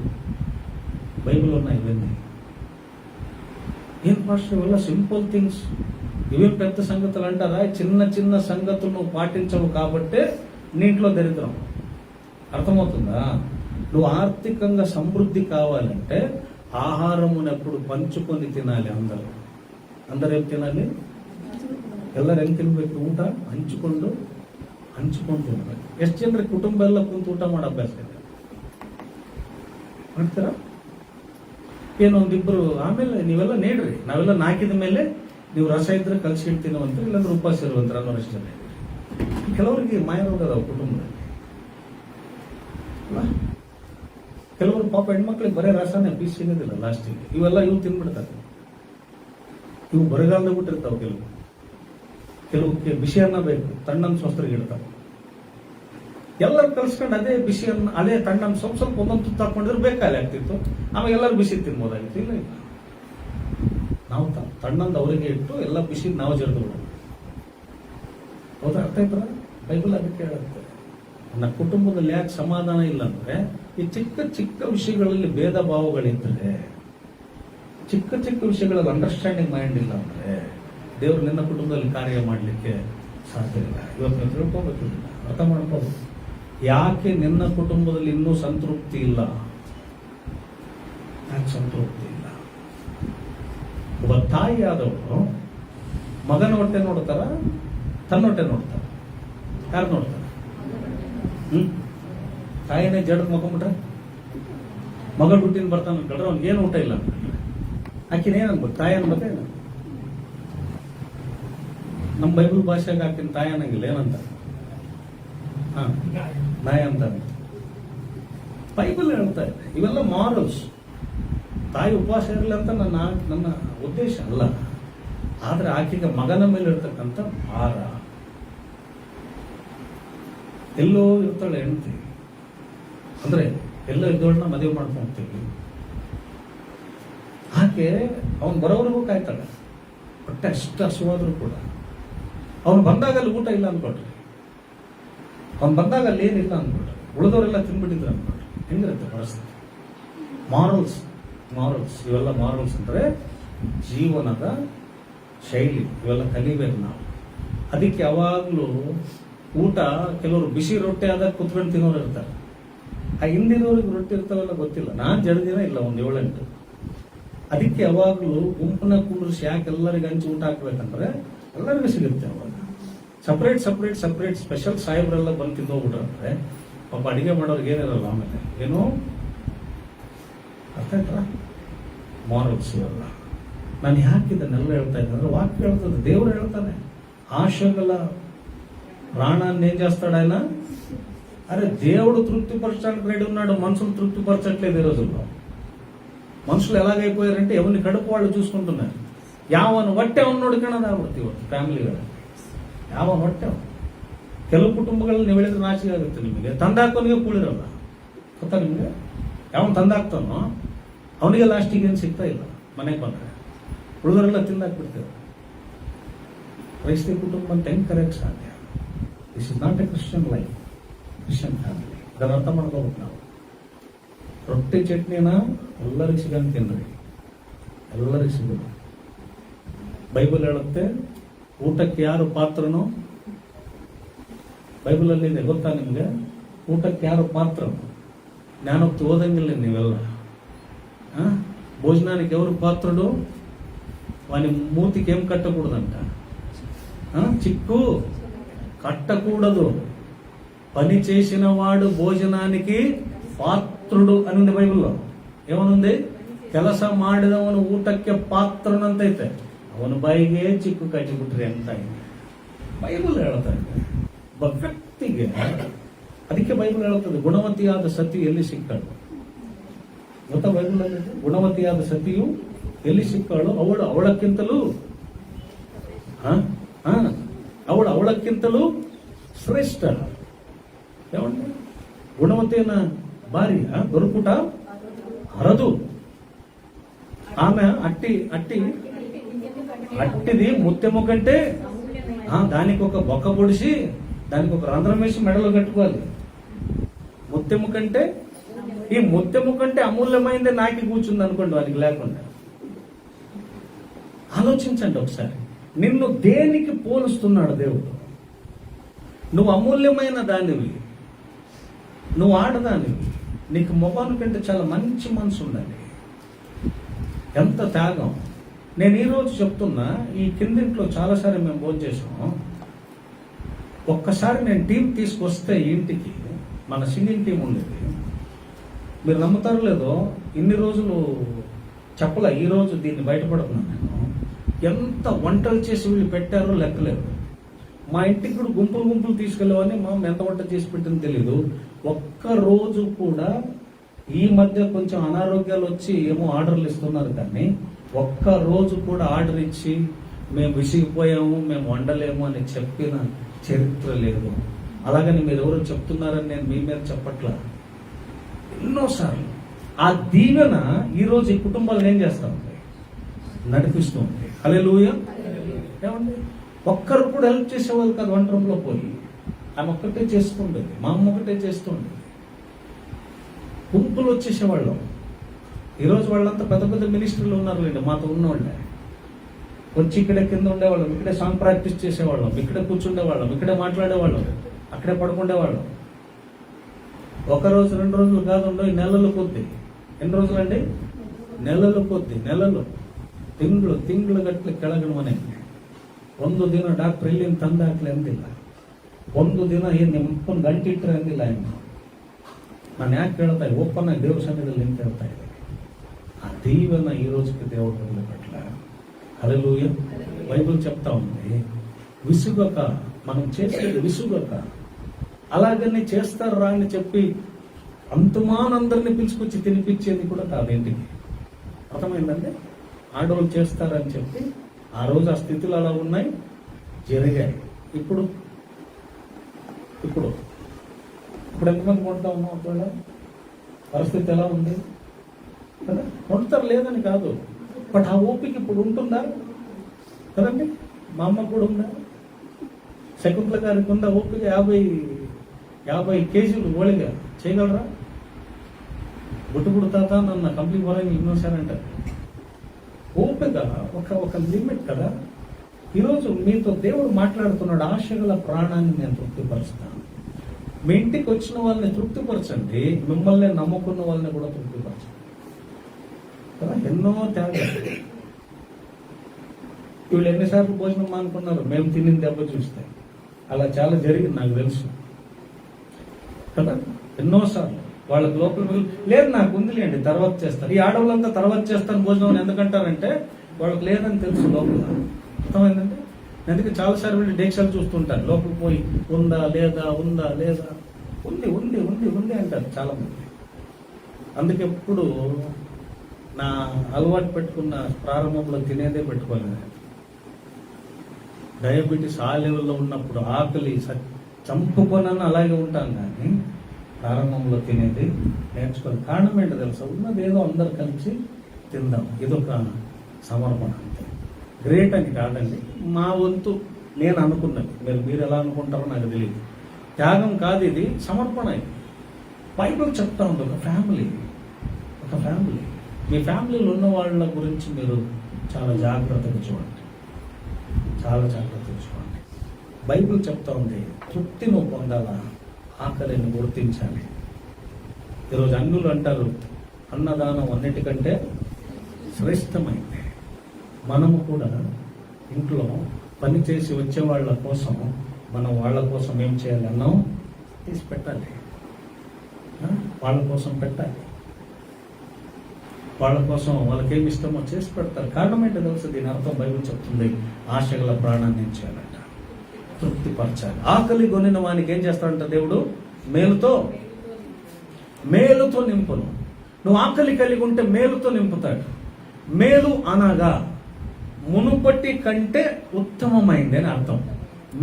బైబిల్ ఉన్నాయి ఇవన్నీ. ఏం పాస్టర్ వల్ల సింపుల్ థింగ్స్, ఇవేం పెద్ద సంగతులు అంటారా? చిన్న చిన్న సంగతులు నువ్వు పాటించవు కాబట్టే నీంట్లో దరిద్రం. అర్థమవుతుందా? నువ్వు ఆర్థికంగా సమృద్ధి కావాలంటే ఆహారమునెప్పుడు పంచుకొని ತಿನ್ನಲಿ. అందరూ ఏం తినాలి? ಎಲ್ಲರೂ ಹೆಂಗ್ ತಿನ್ಬೇಕು? ಊಟ ಹಂಚಿಕೊಂಡು ತಿನ್ಬೇಕು. ಎಷ್ಟು ಜನರ ಕುಟುಂಬ ಎಲ್ಲ ಕುಂತು ಊಟ ಮಾಡೋ ಅಭ್ಯಾಸ ಇದೆ? ಮಾಡ್ತೀರಾ? ಏನೋ ಒಂದಿಬ್ರು ಆಮೇಲೆ ನೀವೆಲ್ಲ ನೀಡ್ರಿ, ನಾವೆಲ್ಲ ನಾಕಿದ ಮೇಲೆ ನೀವು ರಸ ಇದ್ರೆ ಕಲಸಿ ಇಡ್ತೀನೋ ಅಂತ, ಇಲ್ಲಾಂದ್ರೆ ಉಪವಾಸ ಇರುವಂತ ಅನ್ನೋರಷ್ಟು ಜನ. ಕೆಲವರಿಗೆ ಮಾಯರೋಗ ಅದಾವ ಕುಟುಂಬದಲ್ಲಿ. ಕೆಲವರು ಪಾಪ ಹೆಣ್ಮಕ್ಳಿಗೆ ಬರೇ ರಸನೇ ಪೀಸ್ ಸಿಗೋದಿಲ್ಲ ಲಾಸ್ಟಿಗೆ. ಇವೆಲ್ಲ ಇವು ತಿನ್ಬಿಡ್ತಾರೆ. ಇವು ಬರಗಾಲದಾಗ ಬಿಟ್ಟಿರ್ತಾವ. ಕೆಲವಕ್ಕೆ ಬಿಸಿ ಅನ್ನ ಬೇಕು, ತಣ್ಣನ್ ಸ್ವಸ್ಥರಿಗೆ ಇಡ್ತಾವೆ. ಎಲ್ಲರೂ ಕಲ್ಸ್ಕೊಂಡು ಅದೇ ಬಿಸಿ ಅನ್ನ, ಅದೇ ತಣ್ಣನ್ ಸ್ವಲ್ಪ ಒಂದೊಂದು ತುತ್ತು ಹಾಕೊಂಡಿದ್ರೆ ಬೇಕಾಲೆ ಆಗ್ತಿತ್ತು. ಆಮೇಲೆ ಎಲ್ಲರೂ ಬಿಸಿ ತಿನ್ಬೋದಾಗಿತ್ತು. ಇಲ್ಲ ಇಲ್ಲ, ನಾವು ತಣ್ಣಂದು ಅವರಿಗೆ ಇಟ್ಟು ಎಲ್ಲ ಬಿಸಿ ನಾವು ಜರ್ದು. ಹೌದಾ? ಅರ್ಥ ಆಯ್ತಾ? ಬೈಬಲ್ ಅದಕ್ಕೆ ಹೇಳುತ್ತೆ, ನನ್ನ ಕುಟುಂಬದಲ್ಲಿ ಯಾಕೆ ಸಮಾಧಾನ ಇಲ್ಲ ಅಂದ್ರೆ ಈ ಚಿಕ್ಕ ಚಿಕ್ಕ ವಿಷಯಗಳಲ್ಲಿ ಭೇದ ಭಾವಗಳಿದ್ರೆ, ಚಿಕ್ಕ ಚಿಕ್ಕ ವಿಷಯಗಳಲ್ಲಿ ಅಂಡರ್ಸ್ಟ್ಯಾಂಡಿಂಗ್ ಮೈಂಡ್ ಇಲ್ಲ ಅಂದ್ರೆ ದೇವರು ನಿನ್ನ ಕುಟುಂಬದಲ್ಲಿ ಕಾರ್ಯ ಮಾಡಲಿಕ್ಕೆ ಸಾಧ್ಯ ಇಲ್ಲ. ಇವತ್ತು ತಿಳ್ಕೋಬೇಕು, ಅರ್ಥ ಮಾಡ್ಕೋಬೇಕು. ಯಾಕೆ ನಿನ್ನ ಕುಟುಂಬದಲ್ಲಿ ಇನ್ನೂ ಸಂತೃಪ್ತಿ ಇಲ್ಲ? ಯಾಕೆ ಸಂತೃಪ್ತಿ ಇಲ್ಲ? ಒಬ್ಬ ತಾಯಿಯಾದವರು ಮಗನ ಹೊಟ್ಟೆ ನೋಡ್ತಾರ, ತನ್ನ ಹೊಟ್ಟೆ ನೋಡ್ತಾರ? ಯಾರು ನೋಡ್ತಾರ? ತಾಯಿನೇ ಜಡದ್ ಮಕೊಂಬಿಟ್ರೆ ಮಗ ಹುಟ್ಟಿನ ಬರ್ತಾನ ಅನ್ಕೊಂಡ್ರೆ ಅವ್ನಿಗೆ ಏನು ಊಟ ಇಲ್ಲ ಅನ್ಕೊಂಡ್ರೆ ಆಕಿನ ಏನ್ ಅನ್ಬೇಕು? ತಾಯಿ ಅನ್ಬೇಕೇನು? ನಮ್ಮ ಬೈಬಲ್ ಭಾಷೆಗೆ ಆಕಿನ ತಾಯಿ ಅನ್ನಂಗಿಲ್ಲ. ಏನಂತ? ನಾಯಿ ಅಂತ ಬೈಬಲ್ ಹೇಳ್ತಾ ಇದೆ. ಇವೆಲ್ಲ ಮಾರಲ್ಸ್. ತಾಯಿ ಉಪವಾಸ ಇರಲಿ ಅಂತ ನನ್ನ ಉದ್ದೇಶ ಅಲ್ಲ. ಆದ್ರೆ ಆಕೆಗೆ ಮಗನ ಮೇಲೆ ಇರ್ತಕ್ಕಂಥ ಭಾರ. ಎಲ್ಲೋ ಇರ್ತಾಳೆ ಹೆಂಡತಿ ಅಂದ್ರೆ ಎಲ್ಲ ಇದ್ದೋಳನ್ನ ಮದುವೆ ಮಾಡ್ಕೊಂತೀವಿ. ಆಕೆ ಅವನು ಬರೋವರೆಗೂ ಕಾಯ್ತಾಳೆ. ಹೊಟ್ಟೆ ಅಷ್ಟು ಹಸುವಾದ್ರೂ ಕೂಡ ಅವನು ಬಂದಾಗ ಅಲ್ಲಿ ಊಟ ಇಲ್ಲ ಅನ್ಕೊಟ್ರಿ, ಅವ್ನು ಬಂದಾಗ ಅಲ್ಲಿ ಏನಿಲ್ಲ ಅನ್ಕೊಟ್ರಿ, ಉಳಿದವರೆಲ್ಲ ತಿನ್ಬಿಟ್ಟಿದ್ರು ಅನ್ಕೊಟ್ರಿ. ಹೆಂಗಿರುತ್ತೆ ಪರಿಸ್ಥಿತಿ? ಮಾರಲ್ಸ್ ಇವೆಲ್ಲ ಮಾರಲ್ಸ್ ಅಂದರೆ ಜೀವನದ ಶೈಲಿ. ಇವೆಲ್ಲ ಕಲಿಬೇಕು ನಾವು. ಅದಕ್ಕೆ ಯಾವಾಗಲೂ ಊಟ, ಕೆಲವರು ಬಿಸಿ ರೊಟ್ಟಿ ಆದಾಗ ಕುತ್ಕೊಂಡು ತಿನ್ನೋರು ಇರ್ತಾರೆ. ಆ ಹಿಂದಿನವ್ರಿಗೆ ರೊಟ್ಟಿ ಇರ್ತಾವೆಲ್ಲ ಗೊತ್ತಿಲ್ಲ. ನಾನು ಜಡದಿನ ಇಲ್ಲ ಒಂದು 7-8. ಅದಕ್ಕೆ ಯಾವಾಗಲೂ ಗುಂಪನ್ನ ಕುಂಡ್ರಿಸಿ ಯಾಕೆ ಎಲ್ಲರಿಗೆ ಹಂಚಿ ಊಟ ಹಾಕ್ಬೇಕಂದ್ರೆ ಎಲ್ಲರಿಗೂ ಸಿಗುತ್ತೆ. ಅವಾಗ ಸಪ್ರೇಟ್ ಸ್ಪೆಷಲ್ ಸಾಹೇಬ್ರೆಲ್ಲ ಬಂದು ತಿಂದೋಗ್ಬಿಟ್ರೆ ಪಾಪ ಅಡಿಗೆ ಮಾಡೋರಿಗೆ ಏನಿರಲ್ಲ. ಆಮೇಲೆ ಏನೋ ಅರ್ಥ ಆಯ್ತಾ? ಮಾರಲ್ಸ್ ಇವೆಲ್ಲ. ನಾನು ಯಾಕೆ ಇದನ್ನೆಲ್ಲ ಹೇಳ್ತಾ ಇದ್ದೆ ಅಂದ್ರೆ ವಾಕ್ಯ ಹೇಳ್ತದೆ, దేవుడు ಹೇಳ್ತಾನೆ, ఆశగల ప్రాణాన్ని ఏం చేస్తాడాయన? అరే దేవుడు తృప్తిపరచడానికి రెడీ ఉన్నాడు, మనుషులు తృప్తిపరచట్లేదు ఈ రోజుల్లో. మనుషులు ఎలాగైపోయారంటే ఎవరిని కడుపు వాళ్ళు చూసుకుంటున్నారు. ಯಾವನು ಹೊಟ್ಟೆ ಅವನು ನೋಡ್ಕೊಳ್ಳೋದಾಗ್ಬಿಡ್ತೀವಿ ಇವತ್ತು ಫ್ಯಾಮಿಲಿಗಳು. ಯಾವನು ಹೊಟ್ಟೆ, ಕೆಲವು ಕುಟುಂಬಗಳಲ್ಲಿ ನೀವು ಹೇಳಿದ್ರೆ ನಾಚಿಕೆ ಆಗುತ್ತೆ ನಿಮಗೆ. ತಂದಾಕೋನಿಗೆ ಕೂಳಿರಲ್ಲ, ಗೊತ್ತಾ ನಿಮಗೆ? ಯಾವನು ತಂದಾಕ್ತಾನೋ ಅವನಿಗೆ ಲಾಸ್ಟಿಗೆ ಏನು ಸಿಗ್ತಾ ಇಲ್ಲ. ಮನೆಗೆ ಬಂದರೆ ಉಳಿದವರೆಲ್ಲ ತಿಂದಾಕ್ಬಿಡ್ತೇವೆ. ಕ್ರೈಸ್ತ ಕುಟುಂಬ ಅಂತ ಹೆಂಗೆ ಕರೆಕ್ಟ್ ಸಾಧ್ಯ? This is not A Christian life, Christian family. ಇದನ್ನು ಅರ್ಥ ಮಾಡ್ಕೋಬೇಕು ನಾವು. ರೊಟ್ಟಿ ಚಟ್ನಿನ ಎಲ್ಲರಿಗೂ ಸಿಗಂತ ತಿನ್ರಿ, ಎಲ್ಲರಿಗೂ ಸಿಗೋದು. ಬೈಬಲ್ ಹೇಳುತ್ತೆ ಊಟಕ್ಕೆ ಯಾರು ಪಾತ್ರನೋ, ಬೈಬಲಲ್ಲಿ ಇದೆ ಗೊತ್ತಾ ನಿಮಗೆ? ಊಟಕ್ಕೆ ಯಾರು ಪಾತ್ರನೋ ಜ್ಞಾನೋಕ್ತಿ ಓದಂಗಿಲ್ಲ ನೀವೆಲ್ಲ. భోజనానికి ఎవరు పాత్రుడు? వాని మూతికి ఏం కట్టకూడదంట, చిక్కు కట్టకూడదు. పని చేసిన వాడు భోజనానికి ಪಾತ್ರುಡು అని ఉంది ಬೈಬಲ್. ಏಮನುಂದಿ? ಕೆಲಸ ಮಾಡಿದವನು ಊಟಕ್ಕೆ ಪಾತ್ರನಂತೈತೆ. ಅವನ ಬಾಯಿಗೆ ಚಿಕ್ಕು ಕಟ್ಟಿಬಿಟ್ರಿ ಅಂತ ಬೈಬಲ್ ಹೇಳ್ತಾ ಇದೆ. ವ್ಯಕ್ತಿಗೆ ಅದಕ್ಕೆ ಬೈಬಲ್ ಹೇಳುತ್ತದೆ ಗುಣವತಿಯಾದ ಸತಿ ಎಲ್ಲಿ ಸಿಕ್ಕಳು ಗೊತ್ತಾ? ಬೈಬಲ್ ಅಲ್ಲಿ ಗುಣವತಿಯಾದ ಸತಿಯು ಎಲ್ಲಿ ಸಿಕ್ಕಳು? ಅವಳಕ್ಕಿಂತಲೂ ಅವಳಕ್ಕಿಂತಲೂ ಶ್ರೇಷ್ಠ. ఏమండి? గుణవతైన భార్య దొరుకుట అరదు. ఆమె అట్టిది ముత్యము కంటే దానికి ఒక బొక్క పొడిచి దానికి ఒక రంధ్రం వేసి మెడలో కట్టుకోవాలి. ముత్యము కంటే, ఈ ముత్యము కంటే అమూల్యమైందే నాకి కూర్చుంది అనుకోండి వానికి లేకుండా. ఆలోచించండి ఒకసారి, నిన్ను దేనికి పోలుస్తున్నాడు దేవుడు? నువ్వు అమూల్యమైన దానివి, నువ్వు ఆడదానివి. నీకు మొగాను కంటే చాలా మంచి మనసు ఉండాలి. ఎంత త్యాగం! నేను ఈరోజు చెప్తున్నా, ఈ కిందింట్లో చాలాసారి మేము భోజనం చేసాము. ఒక్కసారి నేను టీం తీసుకొస్తే ఇంటికి, మన సింగింగ్ టీం ఉండేది. మీరు నమ్ముతారో లేదో, ఇన్ని రోజులు చెప్పలే, ఈరోజు దీన్ని బయటపడుతున్నాను నేను. ఎంత వంటలు చేసి వీళ్ళు పెట్టారో లెక్కలేదు. మా ఇంటికి కూడా గుంపులు తీసుకెళ్ళేవని మా అమ్మ ఎంత వంట చేసి పెట్టిందో తెలీదు. ఒక్కరోజు కూడా, ఈ మధ్య కొంచెం అనారోగ్యాలు వచ్చి ఏమో ఆర్డర్లు ఇస్తున్నారు, కానీ ఒక్క రోజు కూడా ఆర్డర్ ఇచ్చి మేము విసిగిపోయాము, మేము వండలేము అని చెప్పిన చరిత్ర లేదు. అలాగని మీరు ఎవరు చెప్తున్నారని నేను మీ మీద చెప్పట్లా. ఎన్నోసార్లు ఆ దీవెన ఈరోజు ఈ కుటుంబాలను ఏం చేస్తా ఉంది? నడిపిస్తూ ఉంది. హల్లెలూయా. ఏమండి? ఒక్కరు కూడా హెల్ప్ చేసేవాళ్ళు కాదు. వంట రూమ్లో పోయి ఆమె ఒక్కటే చేసుకుంటుంది, మా అమ్మ ఒకటే చేస్తుండేది. గుంపులు వచ్చేసేవాళ్ళం. ఈరోజు వాళ్ళంతా పెద్ద పెద్ద మినిస్టర్లు ఉన్నారులేండి, మాతో ఉన్నవాళ్ళే. వచ్చి ఇక్కడే కింద ఉండేవాళ్ళం, ఇక్కడే సాంగ్ ప్రాక్టీస్ చేసేవాళ్ళం, ఇక్కడే కూర్చుండేవాళ్ళం, ఇక్కడే మాట్లాడేవాళ్ళం, అక్కడే పడుకుండేవాళ్ళం. ఒక రోజు 2 రోజులు కాదు, నెలలు కొద్ది. ఎన్ని రోజులండి? నెలలు కొద్ది, నెలలు, ತಿಂಗಳು ಗಟ್ಟಲೆ ಕೆಳಗಡೆ ಮನೆ. ಒಂದು ದಿನ ಡಾಕ್ಟರ್ ಇಲ್ಲಿ ತಂದಾಕ್ಲೆ ಅಂದಿಲ್ಲ, ಒಂದು ದಿನ ಏನು ನಿಮ್ಮಪ್ಪನ ಗಂಟಿಟ್ರೆ ಅಂದಿಲ್ಲ. ನಾನು ಯಾಕೆ ಹೇಳ್ತಾ ಇದ್ದೆ? ಓಪನ್ ಆಗಿ ದೇವ್ರ ಸನ್ನಿಧಿಯಲ್ಲಿ ನಿಂತು ಹೇಳ್ತಾ ಇದ್ದೆ. ఆ దీవెన ఈ రోజుకి దేవుడు వదిలిపెట్ల. హల్లెలూయా. బైబిల్ చెప్తా ఉంది, విసుగక, మనం చేసేది విసుగక. అలాగని చేస్తారు రా అని చెప్పి అంతమానందరినీ పిలుచుకొచ్చి తినిపించేది కూడా కాదు ఇంటికి. అర్థమైందండి? ఆడవాళ్ళు చేస్తారని చెప్పి ఆ రోజు ఆ స్థితిలో అలా ఉన్నాయి, జరిగాయి. ఇప్పుడు ఎంతమంది కొంటా ఉన్నాం? ఒకవేళ పరిస్థితి ఎలా ఉంది కదా? వండుతారు లేదని కాదు, బట్ ఆ ఓపిక ఇప్పుడు ఉంటుందా కదండి? మా అమ్మ కూడా ఉందా? శకుంతల గారికి ఉందా ఓపిక? 50 కేజీలు ఓళిగా చేయగలరా? బుట్టుబుడు తాత నన్ను కంప్లీట్ వరకు ఇన్నోసారంటారు. ఓపిక ఒక లిమిట్ కదా. ఈరోజు మీతో దేవుడు మాట్లాడుతున్నాడు, ఆశగల ప్రాణాన్ని నేను తృప్తిపరుస్తాను. మీ ఇంటికి వచ్చిన వాళ్ళని తృప్తిపరచండి, మిమ్మల్ని నమ్ముకున్న వాళ్ళని కూడా తృప్తిపరచండి కదా. ఎన్నో త్యాగాలు. వీళ్ళు ఎన్నిసార్లు భోజనం మానుకున్నారు మేము తిని దెబ్బ చూస్తే? అలా చాలా జరిగింది, నాకు తెలుసు కదా. ఎన్నోసార్లు వాళ్ళకి లోపల లేదు, నాకు ఉందిలేండి తర్వాత చేస్తారు. ఈ ఆడవాళ్ళంతా తర్వాత చేస్తాను భోజనం ఎందుకంటారంటే వాళ్ళకి లేదని తెలుసు లోపల. అర్థమైందంటే అందుకే చాలాసార్లు వీళ్ళు డేక్షాలు చూస్తుంటారు, లోపలికి పోయి ఉందా లేదా ఉందా లేదా, ఉంది ఉంది ఉంది ఉంది అంటారు చాలా మంది. అందుకే ఎప్పుడు నా అలవాటు పెట్టుకున్న ప్రారంభంలో తినేదే పెట్టుకోలేదు. డయాబెటీస్ ఆ లెవెల్లో ఉన్నప్పుడు ఆకలి చంపుకొనని అలాగే ఉంటాను, కానీ ప్రారంభంలో తినేది నేర్చుకోవాలి. కారణం ఏంటో తెలుసా? ఉన్నది ఏదో అందరు కలిసి తిందాం, ఇదొక సమర్పణ అంతే. గ్రేట్ అని కాదండి, మా వంతు నేను అనుకున్నది. మీరు ఎలా అనుకుంటారో నాకు తెలియదు. త్యాగం కాదు ఇది, సమర్పణ. ఇది బైబిల్ చెప్తా ఉంది, ఒక ఫ్యామిలీ. మీ ఫ్యామిలీలో ఉన్న వాళ్ళ గురించి మీరు చాలా జాగ్రత్తగా చూడండి, చాలా జాగ్రత్తగా చూడండి. బైబిల్ చెప్తా ఉంది, తృప్తి నువ్వు పొందాలా, ఆకలిని గుర్తించాలి. ఈరోజు అన్నులు అంటారు అన్నదానం అన్నిటికంటే శ్రేష్టమైంది. మనము కూడా ఇంట్లో పని చేసి వచ్చే వాళ్ళ కోసం మనం వాళ్ళ కోసం ఏం చేయాలి? అన్నం తీసి పెట్టాలి, వాళ్ళ కోసం పెట్టాలి. వాళ్ళ కోసం వాళ్ళకి ఏమి ఇష్టమో చేసి పెడతారు. కారణం ఏంటో తెలుసు? దీని అర్థం బైబిల్ చెప్తుంది, ఆశగల ప్రాణాన్ని ఏం చేయాలంట? తృప్తిపరచాలి. ఆకలి కొనిన వానికి ఏం చేస్తాడంట దేవుడు? మేలుతో నింపును. నువ్వు ఆకలి కలిగి ఉంటే మేలుతో నింపుతాడు. మేలు అనగా మునుపటి కంటే ఉత్తమమైంది అని అర్థం.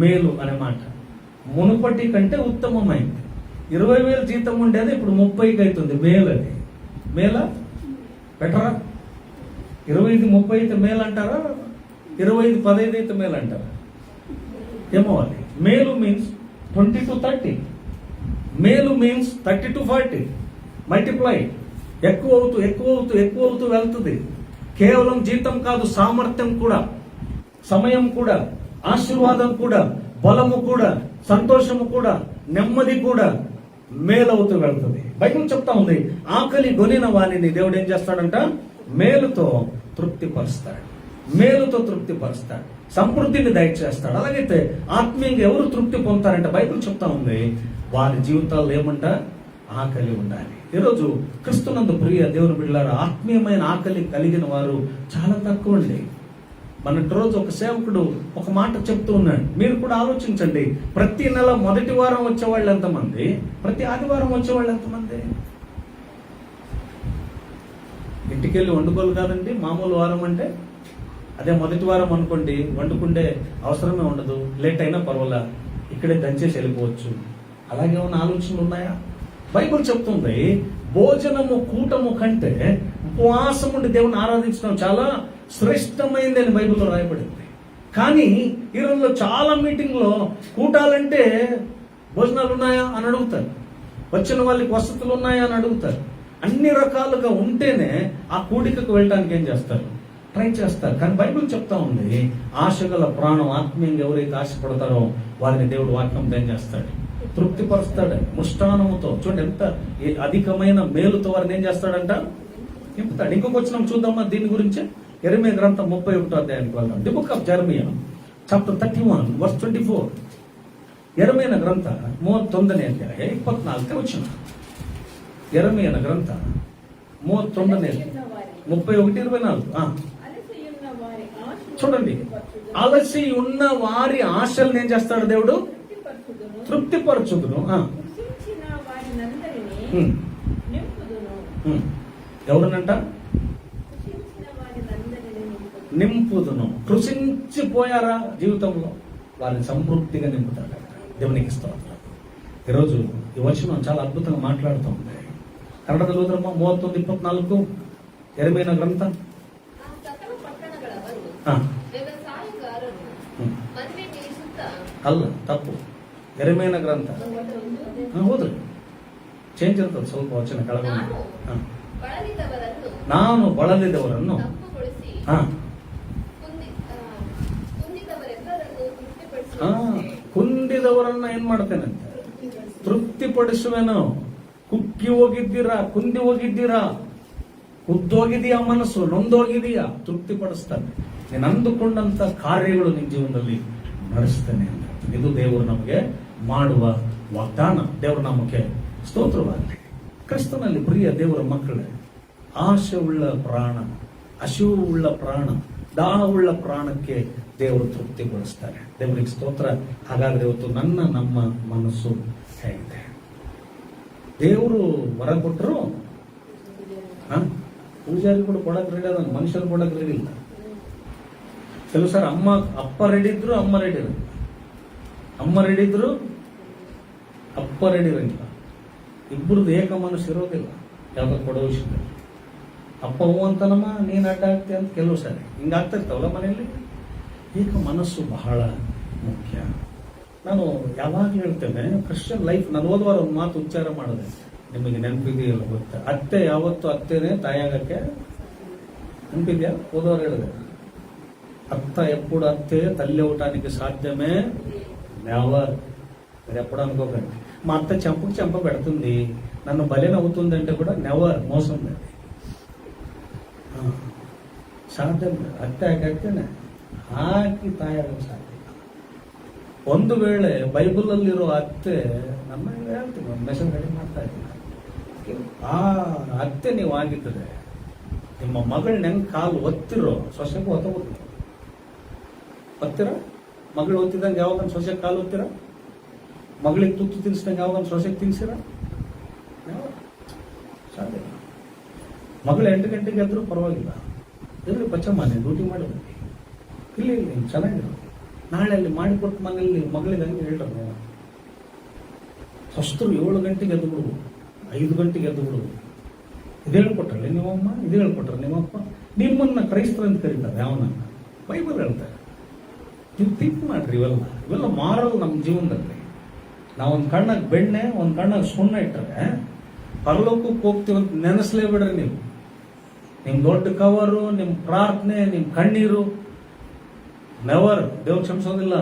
మేలు అనే మాట మునుపటి కంటే ఉత్తమమైంది. 20,000 జీతం ఉండేది ఇప్పుడు 30కి అవుతుంది. మేలు అది. మేలా బెటరా? 25-30 అయితే మేలు అంటారా? 25-15 అయితే మేలు అంటారా? ఏమో అది. మేలు మీన్స్ 20-30. మేలు మీన్స్ 30-40. మల్టిప్లై. ఎక్కువ అవుతూ వెళ్తుంది. కేవలం జీతం కాదు, సామర్థ్యం కూడా, సమయం కూడా, ఆశీర్వాదం కూడా, బలము కూడా, సంతోషము కూడా, నెమ్మది కూడా మేలవుతూ వెళ్తుంది. బైబిల్ చెప్తా ఉంది, ఆకలి గొనిన వాణిని దేవుడు ఏం చేస్తాడంట? మేలుతో తృప్తిపరుస్తాడు. సమృద్ధిని దయచేస్తాడు. అలాగైతే ఆత్మీయంగా ఎవరు తృప్తి పొందుతారంటే బైబిల్ చెప్తా ఉంది, వారి జీవితాల్లో ఏమంట? ఆకలి ఉండాలి. ఈరోజు క్రీస్తునందు ప్రియ దేవుని బిడ్డలారా, ఆత్మీయమైన ఆకలి కలిగిన వారు చాలా తక్కువ అండి. మొన్నటి రోజు ఒక సేవకుడు ఒక మాట చెప్తూ ఉన్నాడు, మీరు కూడా ఆలోచించండి. ప్రతి నెల మొదటి వారం వచ్చేవాళ్ళు ఎంతమంది? ప్రతి ఆదివారం వచ్చేవాళ్ళు ఎంతమంది? ఇంటికెళ్ళి వండుకోలు కాదండి మామూలు వారం అంటే. అదే మొదటి వారం అనుకోండి, వండుకుండే అవసరమే ఉండదు, లేట్ అయినా పర్వాలా, ఇక్కడే దంచేసి వెళ్ళిపోవచ్చు. అలాగే ఉన్న ఆలోచనలు ఉన్నాయా? బైబిల్ చెప్తుంది, భోజనము కూటము కంటే ఉపవాసం ఉండి దేవుని ఆరాధించడం చాలా శ్రేష్టమైంది అని బైబిల్లో రాయబడింది. కానీ ఈ రోజుల్లో చాలా మీటింగ్లో కూటాలంటే భోజనాలు ఉన్నాయా అని అడుగుతారు, వచ్చిన వాళ్ళకి వసతులు ఉన్నాయా అని అడుగుతారు. అన్ని రకాలుగా ఉంటేనే ఆ కూడికకు వెళ్ళడానికి ఏం చేస్తారు? ట్రై చేస్తారు. కానీ బైబిల్ చెప్తా ఉంది, ఆశగల ప్రాణం ఆత్మీయంగా ఎవరైతే ఆశపడతారో వారిని దేవుడు వాక్యం ఏం చేస్తాడు? తృప్తిపరుస్తాడు. ముష్టానముతో. చూడండి ఎంత అధికమైన మేలుతో వారిని ఏం చేస్తాడంట? నింపుతాడు. ఇంకొక వచ్చిన చూద్దామా దీని గురించి? యెరెమీయా గ్రంథం 31వ అధ్యాయానికి వెళ్దాం. The book of Jeremiah chapter 31 verse 24. యెరెమీయా గ్రంథ 39వ అధ్యాయం 24వ వచనం. యెరెమీయా గ్రంథ 39వ అధ్యాయం 31-24. చూడండి, అలసి ఉన్న వారి ఆశల్ని ఏం చేస్తాడు దేవుడు? తృప్తిపరచుదును. ఎవరినంట? నింపుదును. కృషించిపోయారా జీవితంలో? వారిని సమృద్ధిగా నింపుతాడు. దేవునికి స్తోత్రం. ఈరోజు ఈ వచనం చాలా అద్భుతంగా మాట్లాడుతూ ఉంది. ಕನ್ನಡದಲ್ಲಿ ಹೋದ್ರಮ್ಮ 31:24 ಯೆರೆಮೀಯನ ಗ್ರಂಥ. ಆ ಸಕಲ ಪಟ್ಟಣಗಳವರು ಹಾ ವ್ಯವಸಾಯಗಾರರು ಹ್ಮ್. ಮದುವೆ ಮೇಯಿಸುತ್ತಾ ಅಲ್ಲ, ತಪ್ಪು. ಯೆರೆಮೀಯನ ಗ್ರಂಥ. ಹೋದ್ರಿ ಚೇಂಜ್ ಇರ್ತದೆ ಸ್ವಲ್ಪ ವಚನ ಕೆಳಗೆ. ಹಾ. ನಾನು ನಾನು ಬಳಲಿದವರನ್ನು ಬಳಲಿದವರನ್ನು ತಪ್ಪುಗೊಳಿಸಿ ಹಾ ಕುಂದಿದವರೆಲ್ಲರನ್ನು ಹಾ ತೃಪ್ತಿಪಡಿಸುತ್ತೇನೆ. ಕುಂದಿದವರನ್ನ ಏನ್ ಮಾಡ್ತೇನಂತೆ? ತೃಪ್ತಿಪಡಿಸುವೆನು. ಕುಕ್ಕಿ ಹೋಗಿದ್ದೀರಾ, ಕುಂದಿ ಹೋಗಿದ್ದೀರಾ, ಕುದ್ದೋಗಿದೀಯಾ, ಮನಸ್ಸು ನೊಂದೋಗಿದೀಯಾ, ತೃಪ್ತಿಪಡಿಸ್ತಾನೆ. ನೀನು ಅಂದುಕೊಂಡಂತ ಕಾರ್ಯಗಳು ನಿನ್ನ ಜೀವನದಲ್ಲಿ ನಡೆಸ್ತೇನೆ ಅಂತ. ಇದು ದೇವರು ನಮಗೆ ಮಾಡುವ ವಾಗ್ದಾನ. ದೇವರ ನಾಮಕ್ಕೆ ಸ್ತೋತ್ರವಾಗಲಿ. ಕ್ರಿಸ್ತನಲ್ಲಿ ಪ್ರಿಯ ದೇವರ ಮಕ್ಕಳೇ, ಆಶೆ ಉಳ್ಳ ಪ್ರಾಣ, ಹಸಿವುಳ್ಳ ಪ್ರಾಣ, ದಾಹವುಳ್ಳ ಪ್ರಾಣಕ್ಕೆ ದೇವರು ತೃಪ್ತಿಗೊಳಿಸ್ತಾರೆ. ದೇವರಿಗೆ ಸ್ತೋತ್ರ. ಹಾಗಾದ್ರೆ ಇವತ್ತು ನಮ್ಮ ಮನಸ್ಸು ಹೇಗಿದೆ? ದೇವರು ವರ ಕೊಟ್ಟರು, ಪೂಜಾರಿ ಕೂಡ ಕೊಡಕ್ ರೆಡಿ ಅದ, ಮನುಷ್ಯರು ಕೊಡಕ್ ರೆಡಿ ಇಲ್ಲ. ಕೆಲವು ಸರ್ ಅಪ್ಪ ರೆಡಿ ಇದ್ರು, ಅಮ್ಮ ರೆಡಿ ಇರಲಿಲ್ಲ. ಅಮ್ಮ ರೆಡಿ ಇದ್ರು, ಅಪ್ಪ ರೆಡಿ ಇರಂಗಿಲ್ಲ. ಇಬ್ಬರದ್ದು ಏಕ ಮನಸ್ಸು ಇರೋದಿಲ್ಲ ಯಾವ್ದು ಕೊಡೋ ವಿಷಯದಲ್ಲಿ. ಅಪ್ಪ ಹೂ ಅಂತನಮ್ಮ, ನೀನ್ ಅಡ್ಡ ಆಗ್ತಿ ಅಂತ ಕೆಲವು ಸಾರಿ ಹಿಂಗಾಗ್ತಾ ಇರ್ತಾವಲ್ಲ ಮನೆಯಲ್ಲಿ. ಏಕ ಮನಸ್ಸು ಬಹಳ ಮುಖ್ಯ. ನಾನು ಯಾವಾಗಲೂ ಹೇಳ್ತೇನೆ, ಕ್ರಿಶ್ಚಿಯನ್ ಲೈಫ್. ನಾನು ಹೋದ್ವಾರ ಒಂದು ಮಾತು ಉಚ್ಚಾರ ಮಾಡಿದೆ, ನಿಮಗೆ ನೆನಪಿದೆಯಲ್ಲ ಗೊತ್ತಾ? ಅತ್ತೆ ಯಾವತ್ತು ಅತ್ತೆನೇ ತಾಯಾಗಕ್ಕೆ. ನೆನಪಿದ್ಯಾ? ಹೋದವಾರ ಹೇಳಿದೆ, అత్త ఎప్పుడు అత్తే తల్లి అవటానికి సాధ్యమే నెవర్. అది ఎప్పుడు అనుకోకండి. మా అత్త చెంపకు చెంప పెడుతుంది, నన్ను బలినవుతుందంటే కూడా నెవర్, మోసం. ಸಾಧ್ಯ ಅತ್ತೆ ಆಗತ್ತೇನೆ ಹಾಕಿ ತಾಯಾಗಲು ಸಾಧ್ಯ. ಒಂದು ವೇಳೆ ಬೈಬಲಲ್ಲಿರೋ ಅತ್ತೆ, ನಮ್ಮ ಹೇಳ್ತೀನಿ, ಒಂದು ಮೆಸೇಜ್ ರೆಡಿ ಮಾಡ್ತಾ ಇದ್ದೀನಿ, ಆ ಅತ್ತೆ ನೀವು ಆಗಿದ್ದರೆ ನಿಮ್ಮ ಮಗಳನ್ನ ಹೆಂಗ್ ಕಾಲು ಒತ್ತಿರೋ ಸೊಸೆಗೂ ಒತ್ತಬಹುದು. ಒತ್ತಿರ ಮಗಳು ಒತ್ತಿದಂಗೆ ಯಾವಾಗ ಸೊಸೆಗೆ ಕಾಲು ಒತ್ತಿರ? ಮಗಳಿಗೆ ತುತ್ತು ತಿನ್ಸಿದಂಗೆ ಯಾವಾಗ ಸೊಸೆಗೆ ತಿನ್ಸಿರ? ಸಾಧ್ಯ. ಮಗಳು 8 ಗಂಟೆಗೆ ಎದ್ರು ಪರವಾಗಿಲ್ಲ, ಎಲ್ಲಿ ಪಚ್ಚಮ್ಮ ನೀನು ಡ್ಯೂಟಿ ಮಾಡಿದ್ರಿ, ಇಲ್ಲಿ ಚೆನ್ನಾಗಿರೋ ನಾಳೆ ಅಲ್ಲಿ ಮಾಡಿಕೊಟ್ಟು ಮನೇಲಿ ಮಗಳಿಗೆ ಹಂಗೆ ಹೇಳ್ರ. ಸೊಸ್ತರು 7 ಗಂಟೆಗೆ ಎದ್ದು ಬಿಡುವು, 5 ಗಂಟೆಗೆ ಎದ್ದು ಬಿಡುವು. ಇದು ಹೇಳ್ಕೊಟ್ರಲ್ಲ ನಿಮ್ಮಮ್ಮ, ಇದು ಹೇಳ್ಕೊಟ್ರ ನಿಮ್ಮಪ್ಪ. ನಿಮ್ಮನ್ನ ಕ್ರೈಸ್ತರು ಅಂತ ಕರೀತಾರೆ. ಯಾವನನ್ನ? ಬೈಬಲ್ ಹೇಳ್ತಾರೆ. ನೀವು ಥಿಂಕ್ ಮಾಡ್ರಿ, ಇವೆಲ್ಲ ಮಾರಲ್ ನಮ್ಮ ಜೀವನದಲ್ಲಿ. ನಾವೊಂದು ಕಣ್ಣಾಗ ಬೆಣ್ಣೆ, ಒಂದು ಕಣ್ಣಾಗ ಸುಣ್ಣ ಇಟ್ಟರೆ ಪರಲೋಕಕ್ಕೆ ಹೋಗ್ತೀವಿ ಅಂತ ನೆನೆಸ್ಲೇ ಬಿಡ್ರಿ ನೀವು. ನಿಮ್ ದೊಡ್ಡ ಕವರು, ನಿಮ್ ಪ್ರಾರ್ಥನೆ, ನಿಮ್ ಕಣ್ಣೀರು ನೆವರ್ ದೇವ್ರು ಕ್ಷಮಿಸೋದಿಲ್ಲ.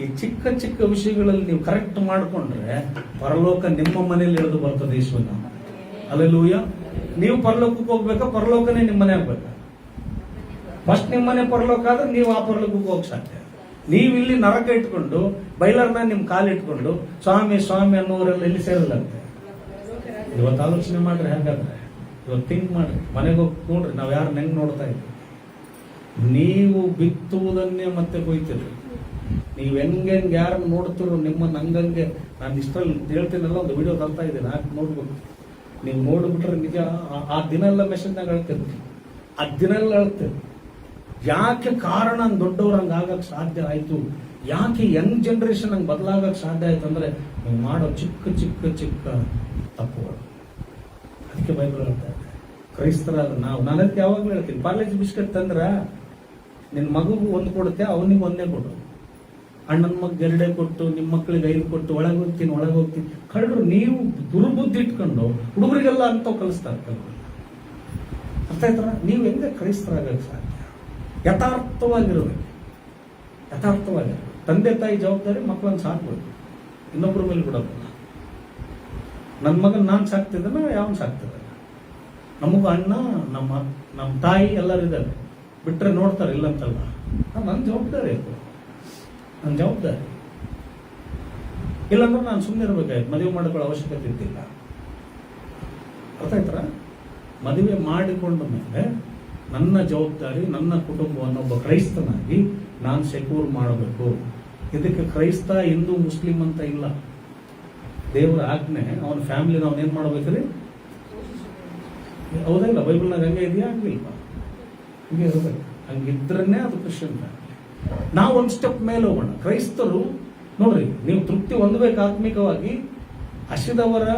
ಈ ಚಿಕ್ಕ ಚಿಕ್ಕ ವಿಷಯಗಳಲ್ಲಿ ನೀವು ಕರೆಕ್ಟ್ ಮಾಡ್ಕೊಂಡ್ರೆ ಪರಲೋಕ ನಿಮ್ಮ ಮನೇಲಿ ಇಳಿದು ಬರ್ತದೆ. ಈಶ್ವರ ಅಲ್ಲೆಲ್ಲೂಯ. ನೀವು ಪರಲೋಕಕ್ಕೆ ಹೋಗ್ಬೇಕಾ? ಪರಲೋಕನೇ ನಿಮ್ಮ ಮನೆ ಆಗ್ಬೇಕಾ? ಫಸ್ಟ್ ನಿಮ್ಮ ಮನೆ ಪರಲೋಕ ಆದ್ರೆ ನೀವು ಆ ಪರಲೋಕಕ್ಕೆ ಹೋಗಕ್ ಸಾಧ್ಯ. ನೀವು ಇಲ್ಲಿ ನರಕ ಇಟ್ಕೊಂಡು ಬೈಲರ್ನ ನಿಮ್ ಕಾಲು ಇಟ್ಕೊಂಡು ಸ್ವಾಮಿ ಸ್ವಾಮಿ ಅನ್ನೋರೆಲ್ಲ ಎಲ್ಲಿ ಸೇರಲ್ಲಂತೆ. ಇವತ್ತು ಆಲೋಚನೆ ಮಾಡ್ರಿ. ಹಾಗಾದ್ರೆ ಇವತ್ತು ಥಿಂಕ್ ಮಾಡ್ರಿ, ಮನೆಗೆ ಹೋಗಿ ನೋಡ್ರಿ, ನಾವ್ ಯಾರು ಹೆಂಗ್ ನೋಡ್ತಾ ಇದ್ದೀವಿ. ನೀವು ಬಿತ್ತುವುದನ್ನೇ ಮತ್ತೆ ಕೊಯ್ತೀರಿ. ನೀವು ಹೆಂಗೆ ಯಾರನ್ನ ನೋಡ್ತಿರೋ ನಿಮ್ಮನ್ನ ಹಂಗಂಗೆ. ನಾನು ಇಷ್ಟರಲ್ಲಿ ಹೇಳ್ತೀನಲ್ಲ, ಒಂದು ವಿಡಿಯೋ ತರ್ತಾ ಇದ್ದೀನಿ, ಹಾಕಿ ನೋಡ್ಬೇಕು. ನೀವು ನೋಡ್ಬಿಟ್ರೆ ನಿಜ ಆ ದಿನ ಎಲ್ಲ ಮೆಸೇಜ್ನಾಗ ಹೇಳ್ತೀರಿ, ಆ ದಿನ ಎಲ್ಲ ಹೇಳ್ತೀರಿ. ಯಾಕೆ ಕಾರಣ ದೊಡ್ಡವ್ರು ಹಂಗ ಆಗಕ್ ಸಾಧ್ಯ ಆಯ್ತು? ಯಾಕೆ ಯಂಗ್ ಜನರೇಷನ್ ಹಂಗೆ ಬದಲಾಗಕ್ ಸಾಧ್ಯ ಆಯ್ತು ಅಂದ್ರೆ ನೀವು ಮಾಡೋ ಚಿಕ್ಕ ಚಿಕ್ಕ ಚಿಕ್ಕ ತಪ್ಪುಗಳು. ಅದಕ್ಕೆ ಬೈಬಲ್ ಹೇಳ್ತಾ ಇದೆ, ಕ್ರೈಸ್ತರ ನಾನದಕ್ಕೆ ಯಾವಾಗಲೂ ಹೇಳ್ತೀನಿ, ಪಾರ್ಲೇಜ್ ಬಿಸ್ಕೆಟ್ ತಂದ್ರ ನಿನ್ ಮಗುಗೂ ಒಂದು ಕೊಡುತ್ತೆ, ಅವನಿಗೆ ಒಂದೇ ಕೊಡು. ಅಣ್ಣನ ಮಗ 2 ಕೊಟ್ಟು, ನಿಮ್ಮ ಮಕ್ಕಳಿಗೆ 5 ಕೊಟ್ಟು, ಒಳಗೆ ಹೋಗ್ತೀನಿ. ಕಳ್ಳರು ನೀವು ದುರ್ಬುದ್ಧಿ ಇಟ್ಕೊಂಡು ಹುಡುಗರಿಗೆಲ್ಲ ಅಂತ ಕಲಿಸ್ತಾರೆ ಕೆಲವರು. ಅರ್ಥ ಆಯ್ತಾರ? ನೀವು ಹೆಂಗೆ ಕ್ರೈಸ್ತರಾಗಕ್ಕೆ ಸಾಧ್ಯ? ಯಥಾರ್ಥವಾಗಿರ್ಬೇಕು. ತಂದೆ ತಾಯಿ ಜವಾಬ್ದಾರಿ ಮಕ್ಕಳನ್ನ ಸಾಕ್ಬೇಕು, ಇನ್ನೊಬ್ಬರ ಮೇಲೆ ಬಿಡೋದಿಲ್ಲ. ನನ್ನ ಮಗನ್ ನಾನು ಸಾಕ್ತಿದ್ದಾನ, ಯಾವನ್ ಸಾಕ್ತಿದ್ದಾನೆ? ನಮಗೂ ಅಣ್ಣ, ನಮ್ಮ ತಾಯಿ ಎಲ್ಲರೂ ಇದ್ದಾರೆ, ಬಿಟ್ರೆ ನೋಡ್ತಾರೆ, ಇಲ್ಲಂತಲ್ಲ. ನನ್ನ ಜವಾಬ್ದಾರಿ ಅದು, ನನ್ನ ಜವಾಬ್ದಾರಿ. ಇಲ್ಲಾಂದ್ರೆ ನಾನು ಸುಮ್ಮನೆ ಇರ್ಬೇಕಾಯ್ತು, ಮದುವೆ ಮಾಡಿಕೊಳ್ಳೋ ಅವಶ್ಯಕತೆ ಇದ್ದಿಲ್ಲ. ಅರ್ಥ ಆಯ್ತಾರ? ಮದುವೆ ಮಾಡಿಕೊಂಡ ಮೇಲೆ ನನ್ನ ಜವಾಬ್ದಾರಿ, ನನ್ನ ಕುಟುಂಬವನ್ನು ಒಬ್ಬ ಕ್ರೈಸ್ತನಾಗಿ ನಾನು ಸೆಕ್ಯೂರ್ ಮಾಡಬೇಕು. ಇದಕ್ಕೆ ಕ್ರೈಸ್ತ, ಹಿಂದೂ, ಮುಸ್ಲಿಂ ಅಂತ ಇಲ್ಲ. ದೇವರ ಆಜ್ಞೆ, ಅವನ ಫ್ಯಾಮಿಲಿನ ಅವನೇನ್ ಮಾಡ್ಬೇಕ್ರಿ? ಹೌದಲ್ಲ? ಬೈಬಲ್ನಾಗ ಹಂಗೆ ಇದೆಯಾ? ಹಂಗಿಲ್ವಾ? ಹಂಗೆ ಇರಬೇಕು. ಹಂಗಿದ್ರನ್ನೇ ಅದು ಕ್ರಿಶ್ಚಿಯನ್ ಫ್ಯಾಮಿಲಿ. ನಾವು ಒಂದು ಸ್ಟೆಪ್ ಮೇಲೆ ಹೋಗೋಣ. ಕ್ರೈಸ್ತರು ನೋಡ್ರಿ, ನೀವು ತೃಪ್ತಿ ಹೊಂದಬೇಕು ಆತ್ಮಿಕವಾಗಿ. ಹಸಿದವರ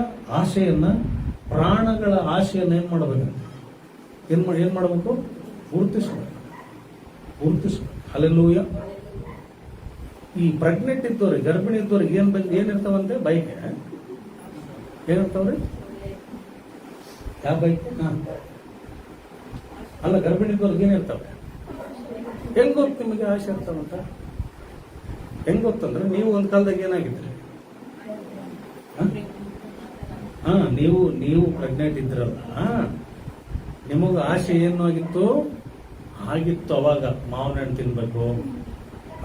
ಆಶೆಯನ್ನ ಪ್ರಾಣಗಳ ಆಶೆಯನ್ನು ಏನ್ ಮಾಡಬೇಕು? ಏನ್ ಮಾಡಬೇಕು? ಗುರುತಿಸ್ಬೇಕು. ಹಲ್ಲೆಲೂಯಾ. ಈ ಪ್ರೆಗ್ನೆಂಟ್ ಇದ್ದವ್ರಿಗೆ, ಗರ್ಭಿಣಿ ಇದ್ದವ್ರಿಗೆ ಏನಿರ್ತಾವಂತೆ? ಬೈಕ್ ಏನಿರ್ತಾವ್ರಿ? ಯಾವ ಬೈಕ್? ಅಲ್ಲ, ಗರ್ಭಿಣಿ ಇದ್ದವ್ರಿಗೆ ಏನಿರ್ತಾವೆ? ಹೆಂಗ್ ಗೊತ್ತು ನಿಮಗೆ ಆಸೆ ಇರ್ತಾವಂತ? ಹೆಂಗ್ ಗೊತ್ತಂದ್ರೆ, ನೀವು ಒಂದ್ ಕಾಲದಾಗ ಏನಾಗಿದ್ರಿ? ನೀವು ಪ್ರೆಗ್ನೆಂಟ್ ಇದ್ರಲ್ಲ, ನಿಮಗ ಆಸೆ ಏನು ಆಗಿತ್ತು ಅವಾಗ ಮಾವಿನ ಹಣ್ಣು ತಿನ್ಬೇಕು,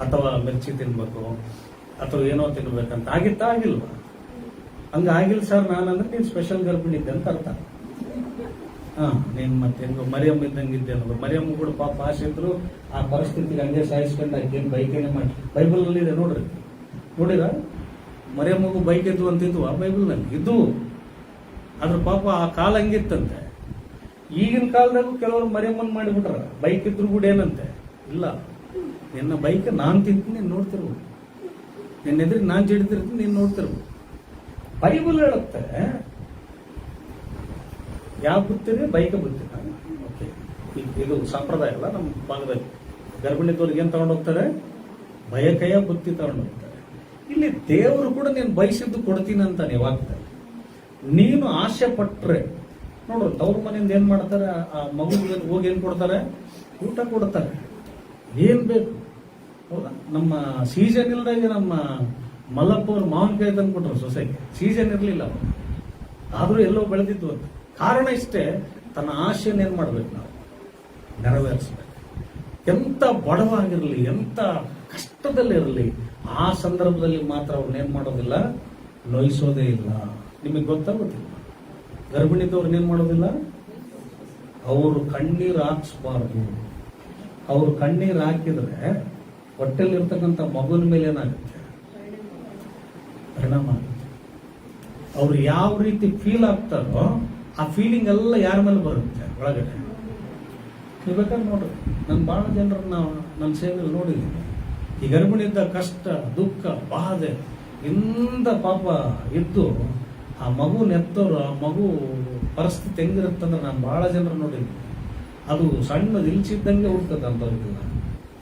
ಅಥವಾ ಮಿರ್ಚಿ ತಿನ್ಬೇಕು, ಅಥವಾ ಏನೋ ತಿನ್ಬೇಕಂತ ಆಗಿಲ್ವಾ? ಹಂಗಾಗಿಲ್ಲ ಸರ್ ನಾನಂದ್ರೆ ನೀನ್ ಸ್ಪೆಷಲ್ ಗರ್ಭಿಣಿ ಇದ್ದೆ ಅಂತ ಅರ್ಥ. ನೀನ್ ಮತ್ತೆ ಹೆಂಗೋ ಮರಿಯಮ್ಮ ಇದ್ದಂಗಿದ್ದೆ ಅನ್ನೋದು. ಮರಿಯಮ್ಮ ಕೂಡ ಪಾಪ ಆಸೆ ಇದ್ರು, ಆ ಪರಿಸ್ಥಿತಿಗೆ ಹಂಗೆ ಸಾಯಿಸ್ಕೊಂಡು ಆಕೇನು ಬೈಕೇನೆ ಮಾಡಿ. ಬೈಬಲ್ ಅಲ್ಲಿ ಇದೆ ನೋಡಿರ ಮರಿಯಮ್ಮಗೂ ಬೈಕ್ ಇದ್ವು ಅಂತಿದ್ವು ಆ ಬೈಬಲ್ ನಲ್ಲಿ ಇದ್ವು. ಅದ್ರ ಪಾಪ ಆ ಕಾಲ ಹಂಗಿತ್ತಂತೆ. ಈಗಿನ ಕಾಲದಾಗೂ ಕೆಲವರು ಮರಿಯಮ್ಮನ್ ಮಾಡಿಬಿಟ್ರ, ಬೈಕ್ ಇದ್ರು ಕೂಡ ಏನಂತೆ? ಇಲ್ಲ, ನಿನ್ನ ಬೈಕ್ ನಾನ್ ತಿಂತೀನಿ, ನೀನ್ ನೋಡ್ತಿರ್ಬೋದು. ನಿನ್ನ ಎದುರಿಗೆ ನಾನ್ ಜಿಡ್ತಿರ್ತೀನಿ, ನೀನ್ ನೋಡ್ತಿರ್ಬೋದು. ಬೈಬಲ್ ಹೇಳುತ್ತೆ, ಯಾವ ಬುತ್ತೀರಿ? ಬೈಕ್ ಬುತ್ತೀರ. ಓಕೆ, ಇದು ಸಂಪ್ರದಾಯ ಅಲ್ಲ ನಮ್ಮ ಭಾಗದಲ್ಲಿ. ಗರ್ಭಿಣಿದವ್ರಿಗೆ ಏನ್ ತಗೊಂಡು ಹೋಗ್ತಾರೆ? ಬಯಕೆಯ ಬುತ್ತಿ ತಗೊಂಡು ಹೋಗ್ತಾರೆ. ಇಲ್ಲಿ ದೇವರು ಕೂಡ ನೀನು ಬಯಸಿದ್ದು ಕೊಡ್ತೀನಿ ಅಂತ ನೀವಾಗ್ತಾರೆ. ನೀನು ಆಸೆ ಪಟ್ರೆ ನೋಡ್ರಿ, ತವ್ರ ಮನೆಯಿಂದ ಏನ್ ಮಾಡ್ತಾರೆ? ಆ ಮಗುಗೆ ಹೋಗಿ ಏನ್ ಕೊಡ್ತಾರೆ? ಊಟ ಕೊಡ್ತಾರೆ. ಏನ್ ಬೇಕು? ಹೌದಾ? ನಮ್ಮ ಸೀಸನ್ ಇಲ್ದಾಗ ನಮ್ಮ ಮಲ್ಲಪ್ಪ ಅವ್ರು ಮಾವಿನಕಾಯಿ ತಂದು ಕೊಟ್ಟರು ಸೊಸೈಟಿ. ಸೀಸನ್ ಇರ್ಲಿಲ್ಲ, ಆದ್ರೂ ಎಲ್ಲೋ ಬೆಳೆದಿದ್ದು ಅಂತ. ಕಾರಣ ಇಷ್ಟೇ, ತನ್ನ ಆಶೆಯನ್ನು ಏನ್ ಮಾಡ್ಬೇಕು? ನಾವು ನೆರವೇರಿಸ್ಬೇಕು. ಎಂತ ಬಡವಾಗಿರಲಿ, ಎಂತ ಕಷ್ಟದಲ್ಲಿರಲಿ, ಆ ಸಂದರ್ಭದಲ್ಲಿ ಮಾತ್ರ ಅವ್ರನ್ನೇನ್ ಮಾಡೋದಿಲ್ಲ, ನೋಯಿಸೋದೇ ಇಲ್ಲ. ನಿಮಗೆ ಗೊತ್ತಾಗೋದಿಲ್ಲ, ಗರ್ಭಿಣಿದವ್ರನ್ನೇನ್ ಮಾಡೋದಿಲ್ಲ, ಅವರು ಕಣ್ಣೀರು ಹಾಕ್ಸ್ಬಾರ್ದು. ಅವ್ರು ಕಣ್ಣೀರು ಹಾಕಿದ್ರೆ ಹೊಟ್ಟೆಲಿರ್ತಕ್ಕಂಥ ಮಗುವಿನ ಮೇಲೆ ಏನಾಗುತ್ತೆ? ಪರಿಣಾಮ ಆಗುತ್ತೆ. ಅವ್ರು ಯಾವ ರೀತಿ ಫೀಲ್ ಆಗ್ತಾರೋ ಆ ಫೀಲಿಂಗ್ ಎಲ್ಲ ಯಾರ ಮೇಲೆ ಬರುತ್ತೆ? ಒಳಗಡೆ. ನೀವು ಬೇಕಾದ್ರೆ ನೋಡ್ರಿ, ನಾನು ಬಹಳ ಜನರನ್ನ ನನ್ನ ಸೇವೆಯಲ್ಲಿ ನೋಡಿದ್ದೀನಿ. ಈ ಗರ್ಭಿಣಿದ್ದ ಕಷ್ಟ, ದುಃಖ, ಬಾಧೆ ಇಂದ ಪಾಪ ಇದ್ದು ಆ ಮಗು ನೆತ್ತೋರು, ಆ ಮಗು ಪರಿಸ್ಥಿತಿ ಹೆಂಗಿರುತ್ತಂದ್ರೆ ನಾನು ಬಹಳ ಜನರು ನೋಡಿದ್ದೀನಿ. ಅದು ಸಣ್ಣದು ಇಲ್ಚಿದ್ದಂಗೆ ಹುಡ್ತದೆ ಅಂತವ್ರಿಗೆಲ್ಲ,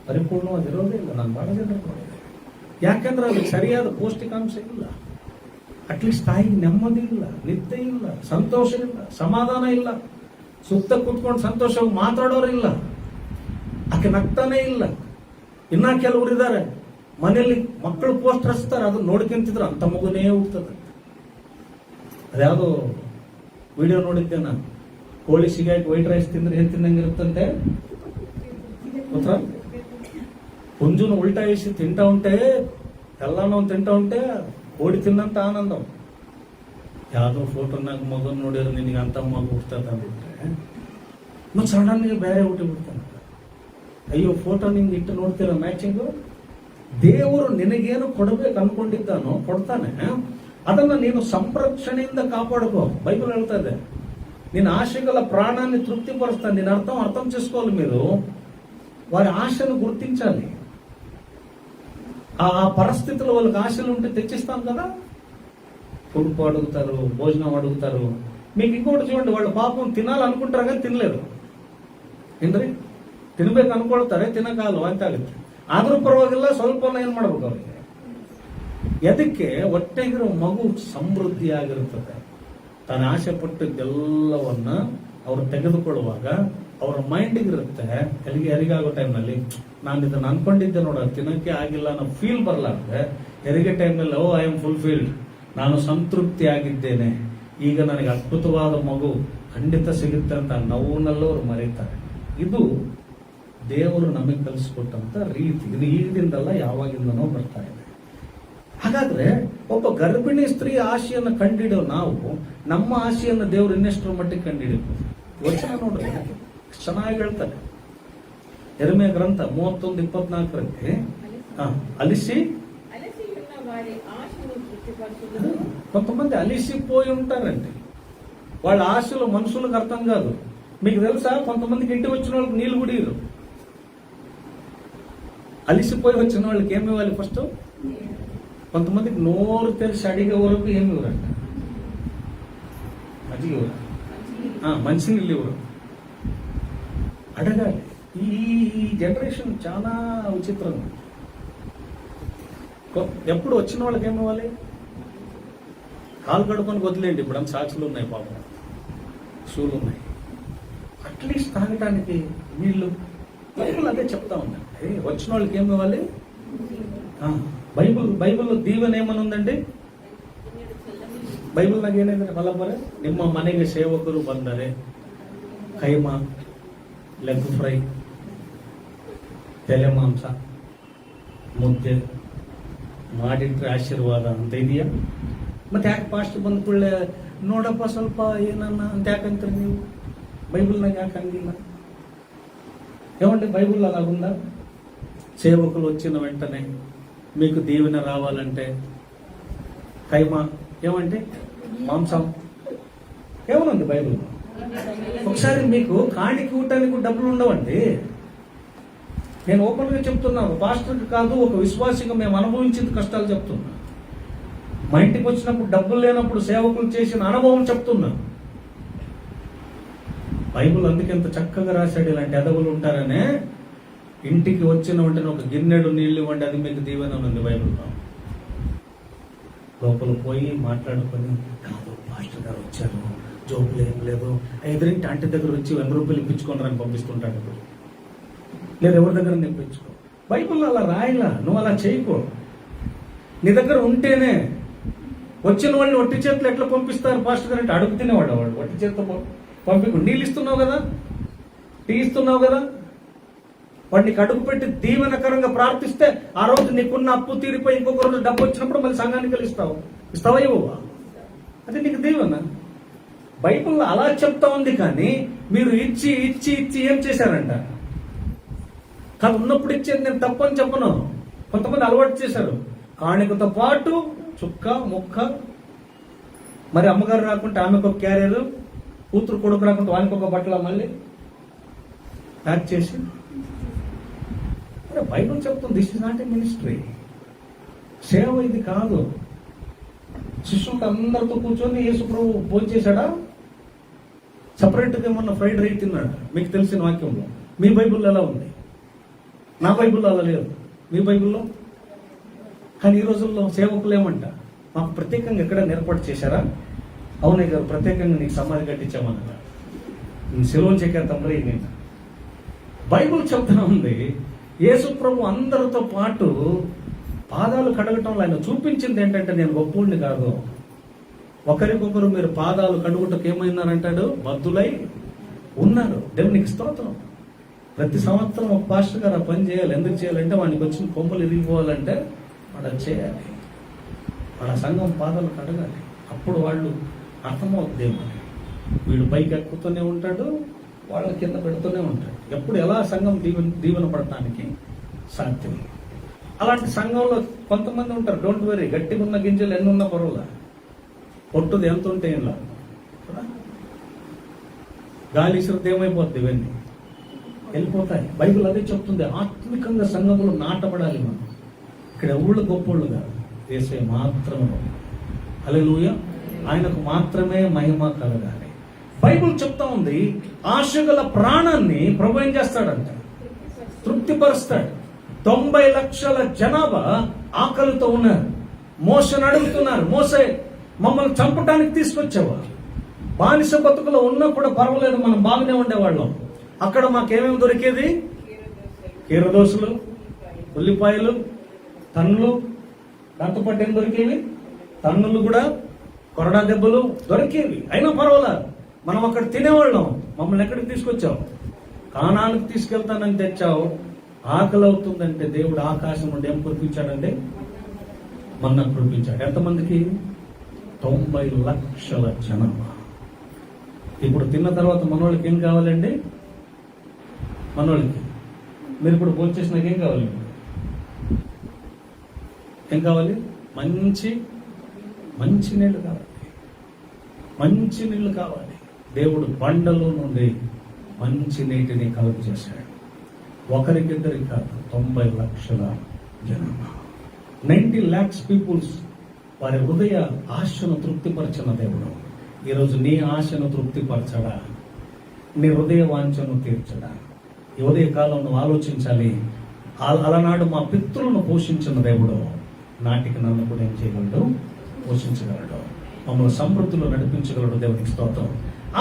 ಪರಿಪೂರ್ಣವಾಗಿರೋದೇ ಇಲ್ಲ. ನಾನು ಬಹಳ ಜನರು ನೋಡಿದೆ. ಯಾಕಂದ್ರೆ ಅದಕ್ಕೆ ಸರಿಯಾದ ಪೌಷ್ಟಿಕಾಂಶ ಇಲ್ಲ. ಅಟ್ಲೀಸ್ಟ್ ತಾಯಿಗೆ ನೆಮ್ಮದಿ ಇಲ್ಲ, ನಿದ್ದೆ ಇಲ್ಲ, ಸಂತೋಷ ಇಲ್ಲ, ಸಮಾಧಾನ ಇಲ್ಲ. ಸುತ್ತ ಕೂತ್ಕೊಂಡು ಸಂತೋಷವಾಗಿ ಮಾತಾಡೋರಿಲ್ಲ, ಆಕೆ ನಗ್ತಾನೆ ಇಲ್ಲ. ಇನ್ನ ಕೆಲವರು ಇದ್ದಾರೆ ಮನೆಯಲ್ಲಿ ಮಕ್ಕಳು ಪೋಸ್ಟ್ ಹಚ್ತಾರೆ, ಅದನ್ನ ನೋಡ್ಕೊಂತಿದ್ರು ಅಂತ ಮಗುನೇ ಹುಡ್ತದೆ. ಅದ್ಯಾವುದೋ ವಿಡಿಯೋ ನೋಡಿದ್ದೆ ನಾನು. ಕೋಳಿ ಸಿಗಾಕಿ ವೈಟ್ ರೈಸ್ ತಿಂದ್ರೆ ಏನ್ ತಿನ್ನಂಗಿರುತ್ತಂತೆ ಗೊತ್ತಾ? ಹುಂಜುನು ಉಲ್ಟಾ ಇಸಿ ತಿಂತಾ ಉಂಟೆ, ಎಲ್ಲಾನು ತಿಂತಾ ಉಂಟೆ, ಕೋಳಿ ತಿನ್ನಂತ ಆನಂದ. ಯಾವ್ದೋ ಫೋಟೋನಾಗ ಮಗನ್ ನೋಡಿದ್ರೆ ನಿನಗೆ ಅಂತ ಮಗು ಹುಡ್ತದ ಅಂದ್ಬಿಟ್ರೆ ಮತ್ತೆ ಸಡನ್ಗೆ ಬೇರೆ ಹುಟ್ಟಿ ಬಿಡ್ತಾನೆ. ಅಯ್ಯೋ, ಫೋಟೋ ನಿಂಗೆ ಇಟ್ಟು ನೋಡ್ತೀರ ಮ್ಯಾಚಿಂಗು. ದೇವರು ನಿನಗೇನು ಕೊಡಬೇಕು ಅನ್ಕೊಂಡಿದ್ದಾನೋ ಕೊಡ್ತಾನೆ, ಅದನ್ನ ನೀನು ಸಂರಕ್ಷಣೆಯಿಂದ ಕಾಪಾಡ್ಕೋ. ಬೈಬಲ್ ಹೇಳ್ತಾ ಇದೆ, ನಿನ್ನ ఆశగల ప్రాణాన్ని తృప్తిపరుస్తాను. దీని అర్థం చేసుకోవాలి మీరు. వారి ఆశను గుర్తించాలి. ఆ పరిస్థితుల్లో వాళ్ళకి ఆశలు ఉంటే తెచ్చిస్తాం కదా. ఉడుపు అడుగుతారు, భోజనం అడుగుతారు. మీకు ఇంకోటి చూడండి, వాళ్ళు పాపం తినాలనుకుంటారు కానీ తినలేరు. ಏನ್ರಿ, ತಿನ್ಬೇಕು ಅನ್ಕೊಳ್ತಾರೆ, ತಿನ್ನಕಾಲು ಅಂತ ಆಗುತ್ತೆ. ಆದ್ರೂ ಪರವಾಗಿಲ್ಲ, ಸ್ವಲ್ಪ ಏನ್ ಮಾಡ್ಬೇಕು ಅವ್ರಿಗೆ. ಎದಕ್ಕೆ? ಹೊಟ್ಟೆಗಿರೋ ಮಗು ಸಮೃದ್ಧಿಯಾಗಿರುತ್ತದೆ. ತಾನು ಆಸೆ ಪಟ್ಟಿದ್ದೆಲ್ಲವನ್ನ ಅವ್ರು ತೆಗೆದುಕೊಳ್ಳುವಾಗ ಅವ್ರ ಮೈಂಡಿಗೆ ಇರುತ್ತೆ, ಹೆರಿಗೆಯಾಗೋ ಟೈಮ್ನಲ್ಲಿ ನಾನು ಇದನ್ನ ಅನ್ಕೊಂಡಿದ್ದೆ ನೋಡ, ತಿನ್ನಕ್ಕೆ ಆಗಿಲ್ಲ ಅನ್ನೋ ಫೀಲ್ ಬರಲಾರ್ದೆ ಹೆರಿಗೆ ಟೈಮ್ನಲ್ಲಿ ಓ ಐ ಆಮ್ ಫುಲ್ಫಿಲ್ಡ್, ನಾನು ಸಂತೃಪ್ತಿ ಆಗಿದ್ದೇನೆ, ಈಗ ನನಗೆ ಅದ್ಭುತವಾದ ಮಗು ಖಂಡಿತ ಸಿಗುತ್ತೆ ಅಂತ ನೋವಿನಲ್ಲೂ ಅವ್ರು ಮರೀತಾರೆ. ಇದು ದೇವರು ನಮಗೆ ಕಲಿಸ್ಕೊಟ್ಟಂತ ರೀತಿ. ಇದು ಈಗಿಂದಲ್ಲ, ಯಾವಾಗಿಂದನೋ ಬರ್ತಾ ಇದೆ. ಹಾಗಾದ್ರೆ ಒಬ್ಬ ಗರ್ಭಿಣಿ ಸ್ತ್ರೀ ಆಶೆಯನ್ನು ಕಂಡಿಡೋ ನಾವು ನಮ್ಮ ಆಶೆಯನ್ನು ದೇವರು ಇನ್ನೆಷ್ಟರ ಮಟ್ಟಿಗೆ ಕಂಡಿಡಿಬಹುದು? ವಚನ ನೋಡ್ರಿ, ಚೆನ್ನಾಗಿ ಹೇಳ್ತಾರೆ. ಯೆರೆಮೀಯ ಗ್ರಂಥ 31:24 అలిసి కొంతమంది అలిసిపోయి ఉంటారండి. వాళ్ళ ఆశలు మనుషులకు అర్థం కాదు. మీకు తెలుసా, కొంతమందికి ఇంటికి వచ్చిన వాళ్ళకి నీళ్లు కుడియరు. అలిసిపోయి వచ్చిన వాళ్ళకి ఏమి ఇవ్వాలి? ఫస్ట్ కొంతమందికి నోరు తెరిచి అడిగే వరకు ఏమి ఇవ్వరంట. మజ్జిగ ఇవ్వరు, మంచినీళ్ళు ఇవ్వరు. అడగాలి. ఈ జనరేషన్ చాలా విచిత్రంగా. ఎప్పుడు వచ్చిన వాళ్ళకి ఏమి ఇవ్వాలి? కాలు కడుకొని వదిలేండి. ఇప్పుడు అంత సాక్షులు ఉన్నాయి, పాపం షూలు ఉన్నాయి. అట్లీస్ట్ తాగటానికి నీళ్ళు. బైబుల్ అదే చెప్తా ఉందండి. వచ్చిన వాళ్ళకి ఏమి ఇవ్వాలి? బైబుల్లో దీవెన ఏమని ఉందండి? ಬೈಬಲ್ ನಾಗ ಏನಿದೆ ಮಲ್ಲಪ್ಪರೆ? ನಿಮ್ಮ ಮನೆಗೆ ಸೇವಕರು ಬಂದರೆ ಕೈಮಾ, ಲೆಗ್ ಫ್ರೈ, ತಲೆ ಮಾಂಸ, ಮುದ್ದೆ ಮಾಡಿಟ್ರೆ ಆಶೀರ್ವಾದ ಅಂತ ಇದೆಯಾ? ಮತ್ತೆ ಯಾಕೆ ಪಾಸ್ಟ್ ಬಂದ ಕೂಡಲೇ ನೋಡಪ್ಪ ಸ್ವಲ್ಪ ಏನನ್ನ ಅಂತ ಯಾಕಂತೀರಿ ನೀವು? బైబిల్నాಗ యాಕೆ అంగిಲ್ಲ? ఏమండి బైబిల్ అలాగుందా? సేవకులు వచ్చిన వెంటనే మీకు దీవెన రావాలంటే కైమా, ఏమంటే మాంసం, ఏమనుంది బైబిల్? ఒకసారి మీకు కాణికి ఇవ్వటానికి డబ్బులు ఉండవండి. నేను ఓపెన్ గా చెప్తున్నాను, పాస్టర్కి కాదు, ఒక విశ్వాసిగా మేము అనుభవించిన కష్టాలు చెప్తున్నా. మా ఇంటికి వచ్చినప్పుడు డబ్బులు లేనప్పుడు సేవకులు చేసిన అనుభవం చెప్తున్నాను. బైబిల్ అందుకే ఎంత చక్కగా రాశాడు. ఇలాంటి ఎదవులు ఉంటారనే ఇంటికి వచ్చిన వెంటనే ఒక గిన్నెడు నీళ్లు ఇవ్వండి, అది మీకు దీవెన ఉంది బైబిల్లో. లోపల పోయి మాట్లాడుకొని, కాదు పాస్టర్ గారు వచ్చారు, జోబులు ఏం లేదు, ఎదురింటి ఆంటీ దగ్గర వచ్చి 100 రూపాయలు ఇప్పించుకొని అని పంపిస్తుంటాడు. లేదు ఎవరి దగ్గర తెప్పించుకో. బైబిల్లో అలా రాయలా, నువ్వు అలా చేయకో. నీ దగ్గర ఉంటేనే. వచ్చిన వాళ్ళని ఒట్టి చేతులు ఎట్లా పంపిస్తారు పాస్టర్ గారు అంటే అడుగు తినేవాడు వాడు. ఒట్టి చేతితో పంపి నీళ్ళు ఇస్తున్నావు కదా, టీ ఇస్తున్నావు కదా, వాడికి అడుగు పెట్టి దీవెనకరంగా ప్రార్థిస్తే ఆ రోజు నీకున్న అప్పు తీరిపోయి ఇంకొక రోజు డబ్బు వచ్చినప్పుడు మళ్ళీ సంఘానికి ఇస్తావు. ఇస్తావా ఇవ్వవా? అది నీకు దీవెన. బైబిల్లో అలా చెప్తా ఉంది. కానీ మీరు ఇచ్చి ఇచ్చి ఇచ్చి ఏం చేశారంట? కానీ ఉన్నప్పుడు ఇచ్చేది నేను తప్పని చెప్పను. కొంతమంది అలవాటు చేశారు. కాణికతో పాటు చుక్క ముక్క, మరి అమ్మగారు రాకుంటే ఆమెకు ఒక క్యారియర్, కూతురు కొడుకు రాకుంటే వానికి ఒక బట్టల మళ్ళీ ప్యాక్ చేసి. బైబిల్ చెప్తుంది this is not a ministry. సేవ ఇది కాదు. శిష్యులతో అందరితో కూర్చొని యేసు ప్రభు భోజనం చేశాడా? సపరేట్గా ఏమన్నా ఫ్రైడ్ రైస్ తిన్నాడు? మీకు తెలిసిన వాక్యంలో. మీ బైబిల్లో ఎలా ఉంది? నా బైబిల్లో అలా లేదు. మీ బైబిల్లో. కానీ ఈ రోజుల్లో సేవకులు ఏమంట? మాకు ప్రత్యేకంగా ఎక్కడ ఏర్పాటు చేశారా? అవునే గారు, ప్రత్యేకంగా నీకు సమాధి కట్టించామన్నట. సెలవులు చెక్కారు తమ్ముడు. నేను బైబిల్ చెప్తా ఉంది, యేసు ప్రభు అందరితో పాటు పాదాలు కడగటంలో ఆయన చూపించింది ఏంటంటే, నేను గొప్పోడిని కాదు, ఒకరికొకరు మీరు పాదాలు కడుగుటకు ఏమైనారంటాడు? బద్దులై ఉన్నారు. దేవునికి స్తోత్రం. ప్రతి సంవత్సరం ఒక పాస్టర్ గారు ఆ పని చేయాలి. ఎందుకు చేయాలంటే వానికి వచ్చిన కొమ్మలు ఇరిగిపోవాలంటే వాడు అది చేయాలి. వాళ్ళ సంఘం పాదాలు కడగాలి. అప్పుడు వాళ్ళు అర్థమవుద్దేమని. వీడు పైకి ఎక్కుతూనే ఉంటాడు, వాళ్ళ కింద పెడుతూనే ఉంటాడు. ఎప్పుడు ఎలా సంఘం దీవెన పడటానికి సాధ్యం. అలాంటి సంఘంలో కొంతమంది ఉంటారు, డోంట్ వెరీ, గట్టిగా ఉన్న గింజలు ఎన్ని ఉన్న పొరవులా, పొట్టుది ఎంత ఉంటే ఏం లాభం? గాలి ఇసురుతో ఏమైపోద్ది? ఇవన్నీ వెళ్ళిపోతాయి. బైబిల్ అదే చెప్తుంది. ఆత్మికంగా సంఘములు నాటబడాలి. మనం ఇక్కడ ఎవళ్ళు గొప్పోళ్ళు కాదు, యేసే మాత్రమే. హల్లెలూయా. ఆయనకు మాత్రమే మహిమ కలగాలి. బైబిల్ చెప్తా ఉంది, ఆశగల ప్రాణాన్ని ప్రభు ఏం చేస్తాడంట? తృప్తిపరుస్తాడు. 90 లక్షల జనాభా ఆకలితో ఉన్నారు. మోసను అడుగుతున్నారు, మోసే మమ్మల్ని చంపడానికి తీసుకొచ్చేవా? బానిస బతుకులో ఉన్నా కూడా పర్వాలేదు, మనం బాగానే ఉండేవాళ్ళం. అక్కడ మాకేమేమి దొరికేది? కీరదోసులు, ఉల్లిపాయలు, తన్నులు, దాంతోపాటు ఏం దొరికేవి? తన్నులు కూడా, కొరడా దెబ్బలు దొరికేవి. అయినా పర్వాలేదు, మనం అక్కడ తినేవాళ్ళం. మమ్మల్ని ఎక్కడికి తీసుకొచ్చావు? కానానికి తీసుకెళ్తానని తెచ్చావు. ఆకలి అవుతుందంటే దేవుడు ఆకాశం నుండి ఏం కురిపించాడంటే? మన్నా కురిపించాడు. ఎంతమందికి? 90 లక్షల జనాభా. ఇప్పుడు తిన్న తర్వాత మనోళ్ళకి ఏం కావాలండి? మనోళ్ళకి మీరు ఇప్పుడు భోజనం చేసినాక ఏం కావాలి? ఏం కావాలి? మంచి నీళ్లు కావాలి. మంచి నీళ్లు కావాలి. దేవుడు బండలో నుండి మంచి నీటిని కలుగు చేశాడు. ఒకరికిద్దరికి కాదు, 90 లక్షల జనాభా, 90 lakhs పీపుల్స్. వారి హృదయ ఆశను తృప్తిపరిచిన దేవుడు. ఈరోజు నీ ఆశను తృప్తిపరచడా, నీ హృదయ వాంఛను తీర్చడా? ఈ ఉదయ కాలం నువ్వు ఆలోచించాలి. అలనాడు మా పితృలను పోషించిన దేవుడు నాటికి నన్ను కూడా ఏం చేయగలడు? పోషించగలడు. మమ్మల్ని సమృద్ధిలో నడిపించగలడు. దేవునికి స్తోత్రం.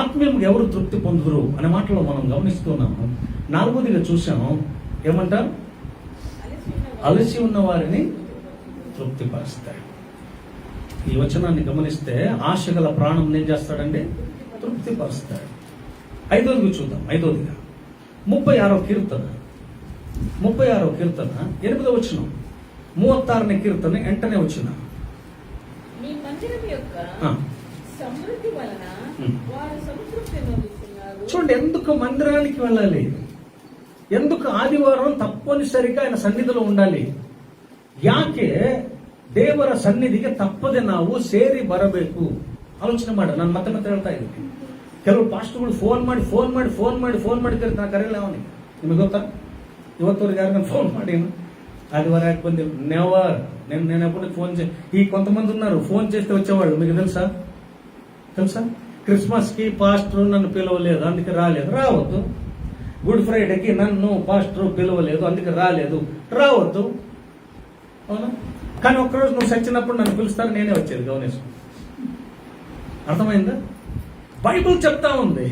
ఆత్మీయంగా ఎవరు తృప్తి పొందుదురు అనే మాటలో మనం గమనిస్తున్నాము. 4వదిగా చూసాము, ఏమంటారు? అలసి ఉన్న వారిని తృప్తిపరుస్తాడు. ఈ వచనాన్ని గమనిస్తే ఆశ గల ప్రాణం ఏం చేస్తాడండి? తృప్తిపరుస్తాడు. 5వదిగా చూద్దాం. 5వదిగా 36వ కీర్తన 8వ వచనం, 36వ కీర్తన వెంటనే వచ్చిన నీ మందిరం యొక్క సమృద్ధి వలన వారు సంతృప్తి నొందుతున్నారు. చూడండి, ఎందుకు మందిరానికి వెళ్ళాలి? ఎందుకు ఆదివారం తప్పనిసరిగా ఆయన సన్నిధిలో ఉండాలి? ಯಾಕೆ ದೇವರ ಸನ್ನಿಧಿಗೆ ತಪ್ಪದೆ ನಾವು ಸೇರಿ ಬರಬೇಕು? ಆಲೋಚನೆ ಮಾಡಿ. ನಾನು ಮತ್ತೆ ಹೇಳ್ತಾ ಇದ್ದೀನಿ. ಕೆಲವು ಪಾಸ್ಟರ್ಗಳು ಫೋನ್ ಮಾಡಿ ಕರೀತಾರೆ. ಕರೆಯಲ್ಲ ಅವನಿಗೆ. ನಿಮಗೆ ಗೊತ್ತಾ? ಇವತ್ತವರೆಗೆ ಯಾರಿಗ ఫోన్ ಮಾಡಿ ఆదివారం యాಕೆ ಬಂದಿ నెవర్. నేను ఎప్పుడు ఫోన్ ఈ కొంతమంది ఉన్నారు ఫోన్ చేస్తే వచ్చేవాళ్ళు. మీకు తెలుసా? క్రిస్మస్ కి పాస్టర్ నన్ను పిలవలేదు అందుకే రాలేదు. రావద్దు. గుడ్ ఫ్రైడేకి నన్ను పాస్టర్ పిలవలేదు అందుకే రావద్దు. అవునా? కానీ ఒక్కరోజు నువ్వు చచ్చినప్పుడు నన్ను పిలుస్తారు, నేనే వచ్చేది. గమనించు. అర్థమైందా? బైబుల్ చెప్తా ఉంది.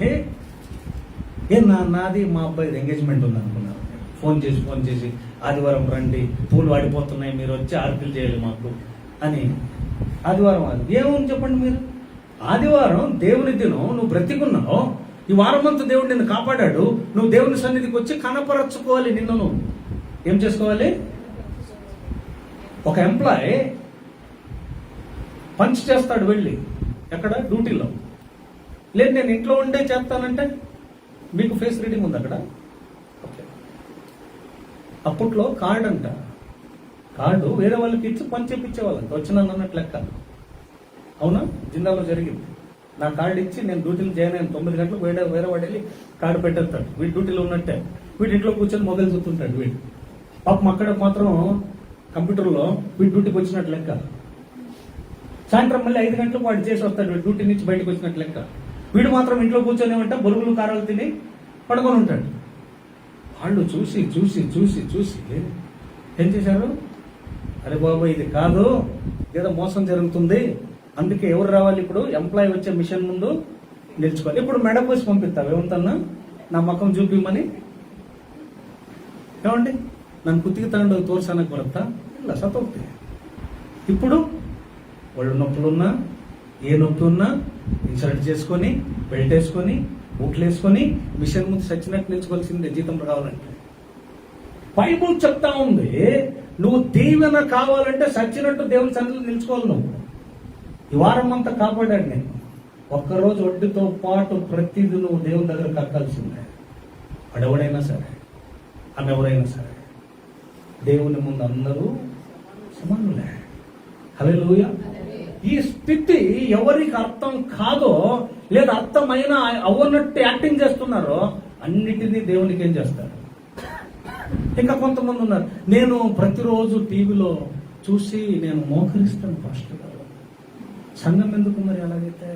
నాది మా అబ్బాయి ఎంగేజ్మెంట్ ఉంది అనుకున్నారు. ఫోన్ చేసి ఆదివారం రండి, పూలు వాడిపోతున్నాయి, మీరు వచ్చి ఆర్పిల్ చేయాలి మాకు అని. ఆదివారం ఏముంది చెప్పండి మీరు? ఆదివారం దేవుని దినం. నువ్వు బ్రతికున్నావు. ఈ వారమంతా దేవుడు నిన్ను కాపాడాడు. నువ్వు దేవుని సన్నిధికి వచ్చి కనపరచుకోవాలి. నిన్ను నువ్వు ఏం చేసుకోవాలి? ఒక ఎంప్లాయ్ పంచ్ చేస్తాడు వెళ్ళి, ఎక్కడ? డ్యూటీలో. లేదు నేను ఇంట్లో ఉండే చేస్తానంటే మీకు ఫేస్ రీడింగ్ ఉంది అక్కడ. ఓకే. అప్పట్లో కార్డు వేరే వాళ్ళకి ఇచ్చి పని చేపించేవాళ్ళంట. వచ్చినాను అన్నట్టు లెక్క. అవునా? జిందాలో జరిగింది. నా కార్డు ఇచ్చి నేను డ్యూటీలో జాయిన్ అయిన 9 గంటలకు వేరే వాడు వెళ్ళి కార్డు పెట్టేస్తాడు. వీడు డ్యూటీలో ఉన్నట్టే. వీడి ఇంట్లో కూర్చొని మొబైల్ చూస్తుంటాడు. వీడు పాపం అక్కడ మాత్రం కంప్యూటర్లో వీడి డ్యూటీకి వచ్చినట్టు లెక్క. సాయంత్రం మళ్ళీ 5 గంటలకు వాడు చేసి వస్తాడు. వీడు డ్యూటీ నుంచి బయటకు వచ్చినట్టు లెక్క. వీడు మాత్రం ఇంట్లో కూర్చొని ఏమంటా బొరుగులు కారాలు తిని పడుకొని ఉంటాడు. వాళ్ళు చూసి ఏం చేశారు? అరే బాబు ఇది కాదు, ఏదో మోసం జరుగుతుంది, అందుకే ఎవరు రావాలి ఇప్పుడు? ఎంప్లాయీ వచ్చే మిషన్ ముందు నిల్చుకోవాలి. ఇప్పుడు మెడ పోసి పంపిస్తావు ఏమంతన్నా నా ముఖం చూపిమని. ఏమండి నన్ను కుత్తికి తోర్సానకు బరుతా ఇలా సతోక్తి. ఇప్పుడు ఒళ్ళు నొప్పులున్నా ఏ నొప్పి ఉన్నా ఇన్సల్ట్ చేసుకొని బెల్ట్ వేసుకొని బూట్లు వేసుకొని మిషన్ ముందు సచ్చినట్టు నిల్చుకోవాల్సిందే జీతం రావాలంటే. బైబుల్ చెప్తా ఉంది నువ్వు దీవెన కావాలంటే సచ్చినట్టు దేవుని సన్నిధిలో నిల్చుకోవాలి. నువ్వు ఈ వారం అంతా కాపాడాడు నేను. ఒక్కరోజు వడ్డీతో పాటు ప్రతిదీ నువ్వు దేవుని దగ్గర కట్టాల్సిందే. అడవుడైనా సరే ఆమె ఎవరైనా సరే దేవుని ముందు అందరూ సమానులే. హల్లెలూయా. ఈ స్థితి ఎవరికి అర్థం కాదో లేదా అర్థమైనా అవ్వనట్టు యాక్టింగ్ చేస్తున్నారో అన్నిటినీ దేవునికి ఏం చేస్తారు? ఇంకా కొంతమంది ఉన్నారు, నేను ప్రతిరోజు టీవీలో చూసి నేను మోకరిస్తాను పాస్టర్ గారు. సంఘం ఎందుకు మరి? అలాగైతే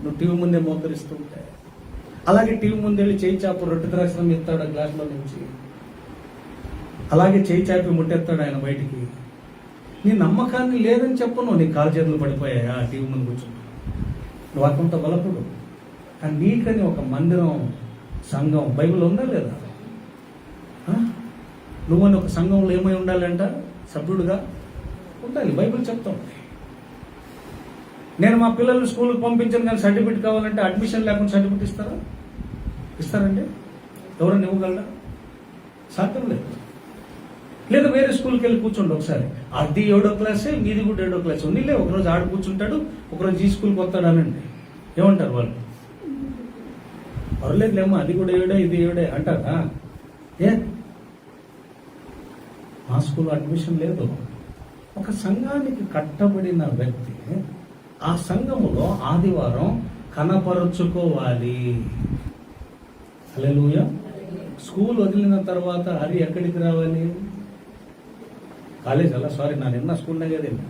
నువ్వు టీవీ ముందే మోకరిస్తుంటే, అలాగే టీవీ ముందు వెళ్ళి చేయి చాపు రొట్టె ద్రాక్షరం ఎత్తాడు ఆ గ్లాసులో నుంచి, అలాగే చేయి చాపి ముట్టెత్తాడు ఆయన బయటికి. నీ నమ్మకాన్ని లేదని చెప్పు. నువ్వు నీ కాలు చేతులు పడిపోయాయా టీవీ ముందు కూర్చుంటా? నువ్వు అకంత బలపుడు. కానీ నీకని ఒక మందిరం, సంఘం బైబిల్ ఉందా లేదా? నువ్వని ఒక సంఘంలో ఏమై ఉండాలంట? సభ్యుడుగా ఉండాలి. బైబిల్ చెప్తాం. నేను మా పిల్లల్ని స్కూల్కి పంపించాను కానీ సర్టిఫికేట్ కావాలంటే అడ్మిషన్ లేకుండా సర్టిఫికేట్ ఇస్తారండి? ఎవరైనా ఇవ్వగలరా? సాధ్యం లేదు. లేదా వేరే స్కూల్కి వెళ్ళి కూర్చోండి ఒకసారి. అది 7వ క్లాసే, మీది కూడా 7వ క్లాస్ ఉంది. ఒకరోజు ఆడు కూర్చుంటాడు, ఒకరోజు ఈ స్కూల్కి వస్తాడు అనండి. ఏమంటారు వాళ్ళు? పర్లేదులేమో అది కూడా 7 ఇది 7 అంటారా? మా స్కూల్ అడ్మిషన్ లేదు. ఒక సంఘానికి కట్టబడిన వ్యక్తి ఆ సంఘములో ఆదివారం కనపరుచుకోవాలి. హల్లెలూయా. స్కూల్ వదిలిన తర్వాత అది ఎక్కడికి రావాలి? కాలేజ్ ಅಲ್ಲ, ಸಾರಿ ನಾನು ಇನ್ನ ಸ್ಕೂಲ್ನಾಗ ಇದ್ದೀನಿ.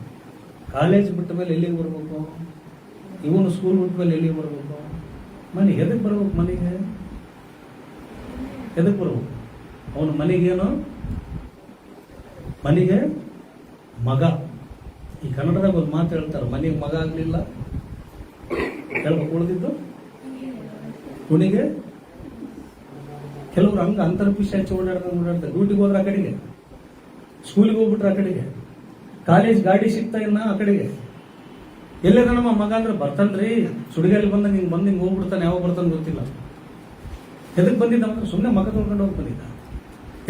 ಕಾಲೇಜ್ ಬಿಟ್ಟ ಮೇಲೆ ಎಲ್ಲಿಗೆ ಬರಬೇಕು? ಇವನು ಸ್ಕೂಲ್ ಬಿಟ್ಮೇಲೆ ಎಲ್ಲಿಗೆ ಬರ್ಬೇಕು? ಮನೆಗೆ ಎದಕ್ಕೆ ಬರ್ಬೇಕು? ಮನೆಗೆ ಎದಕ್ಕೆ ಬರ್ಬೇಕು? ಅವನು ಮನೆಗೇನು? ಮನೆಗೆ ಮಗ. ಈ ಕನ್ನಡದಾಗ ಒಂದು ಮಾತು ಹೇಳ್ತಾರೆ, ಮನೆಗೆ ಮಗ ಆಗ್ಲಿಲ್ಲ ಹೇಳ್ಬೇಕು, ಉಳಿದಿದ್ದು ಕುಣಿಗೆ. ಕೆಲವ್ರು ಹಂಗ ಅಂತರ್ಪಿಶಾಚಿ ಓಡಾಡ್ತಾರೆ. ಡ್ಯೂಟಿಗೆ ಹೋದ್ರೆ ಆ ಕಡೆಗೆ, ಸ್ಕೂಲಿಗೆ ಹೋಗ್ಬಿಟ್ರೆ ಆ ಕಡೆಗೆ, ಕಾಲೇಜ್ ಗಾಡಿ ಸಿಗ್ತಾ ಇಲ್ಲ ಆ ಕಡೆಗೆ. ಎಲ್ಲರ ನಮ್ಮ ಮಗ ಅಂದ್ರೆ ಬರ್ತಾನ್ರಿ, ಸುಡಿಗಾಲಿ ಬಂದಂಗೆ ಹಿಂಗೆ ಬಂದು ಹಿಂಗೆ ಹೋಗ್ಬಿಡ್ತಾನೆ, ಯಾವಾಗ ಬರ್ತಾನೆ ಗೊತ್ತಿಲ್ಲ. ಎದಕ್ಕೆ ಬಂದಿದ್ದ ಅಂದ್ರೆ ಸುಮ್ಮನೆ ಮಗ ತೊಳ್ಕೊಂಡು ಹೋಗಿ ಬಂದಿದ್ದ.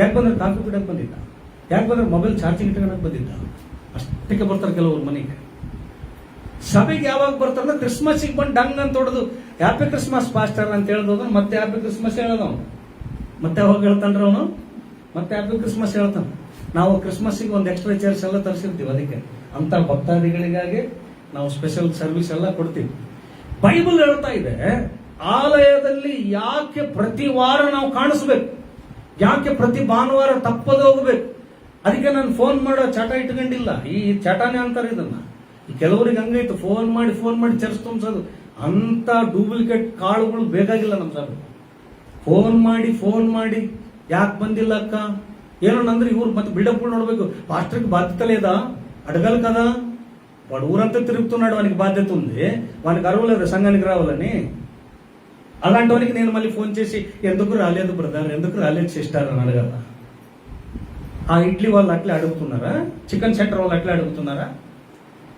ಯಾಕೆ ಬಂದ್ರೆ ಕಾಫಿ ಕುಡಿಯಕ್ಕೆ ಬಂದಿದ್ದ, ಯಾಕೆ ಬಂದ್ರೆ ಮೊಬೈಲ್ ಚಾರ್ಜಿಂಗ್ ಇಟ್ಕೊಳಕ್ಕೆ ಬಂದಿದ್ದ. ಅಷ್ಟಕ್ಕೆ ಬರ್ತಾರೆ ಕೆಲವರು ಮನೆಗೆ. ಸಭೆಗೆ ಯಾವಾಗ ಬರ್ತಾರ? ಕ್ರಿಸ್ಮಸ್ಗೆ ಬಂದು ಡಂಗ್ ಅಂತ ಹೊಡೆದು ಹ್ಯಾಪಿ ಕ್ರಿಸ್ಮಸ್ ಪಾಸ್ಟರ್ ಅಂತ ಹೇಳ್ದೋದು, ಮತ್ತೆ ಹ್ಯಾಪಿ ಕ್ರಿಸ್ಮಸ್ ಹೇಳೋದು ಅವನು. ಮತ್ತೆ ಯಾವಾಗ ಹೇಳ್ತಾನ್ರಿ ಅವನು? ಮತ್ತೆ ಹ್ಯಾಪಿ ಕ್ರಿಸ್ಮಸ್ ಹೇಳ್ತಾನೆ. ನಾವು ಕ್ರಿಸ್ಮಸ್ಗೆ ಒಂದು ಎಕ್ಸ್ಟ್ರಾ ಚೇರ್ಸ್ ಎಲ್ಲ ತರಿಸಿರ್ತೀವಿ. ಅದಕ್ಕೆ ಅಂತ ಭಕ್ತಾದಿಗಳಿಗಾಗಿ ನಾವು ಸ್ಪೆಷಲ್ ಸರ್ವಿಸ್ ಎಲ್ಲ ಕೊಡ್ತೀವಿ. ಬೈಬಲ್ ಹೇಳ್ತಾ ಇದೆ, ಆಲಯದಲ್ಲಿ ಯಾಕೆ ಪ್ರತಿ ವಾರ ನಾವು ಕಾಣಿಸ್ಬೇಕು, ಯಾಕೆ ಪ್ರತಿ ಭಾನುವಾರ ತಪ್ಪದೆ ಹೋಗ್ಬೇಕು. ಅದಕ್ಕೆ ನಾನು ಫೋನ್ ಮಾಡೋ ಚಟ ಇಟ್ಕೊಂಡಿಲ್ಲ. ಈ ಚಟನೇ ಅಂತಾರೆ ಇದನ್ನ. ಈ ಕೆಲವರಿಗೆ ಹಂಗೈತು, ಫೋನ್ ಮಾಡಿ ಚರ್ಚ್ ತುಂಬಿಸೋದು. ಅಂತ ಡೂಪ್ಲಿಕೇಟ್ ಕಾಳುಗಳು ಬೇಕಾಗಿಲ್ಲ ನಮ್ಮ ಸಭೆ. ಫೋನ್ ಮಾಡಿ ಯಾಕೆ ಬಂದಿಲ್ಲ ಅಕ್ಕ, ಏನೋ ಅಂದ್ರೆ ಇವ್ರು ಮತ್ತೆ ಬಿಲ್ಡಪ್ ನೋಡ್ಬೇಕು. ಪಾಸ್ಟರ್కి బాధ్యత లేదా, అడగాలి కదా. వాడు ఊరంతా తిరుగుతున్నాడు, వానికి బాధ్యత ఉంది, వానికి అరవలేదు సంఘానికి రావాలని. అలాంటి వానికి నేను మళ్ళీ ఫోన్ చేసి ఎందుకు రాలేదు బ్రదర్, ఎందుకు రాలేదు సిస్టర్ అని అడగాల. ఆ ఇడ్లీ వాళ్ళు అట్లా అడుగుతున్నారా, చికెన్ సెంటర్ వాళ్ళు అట్లా అడుగుతున్నారా,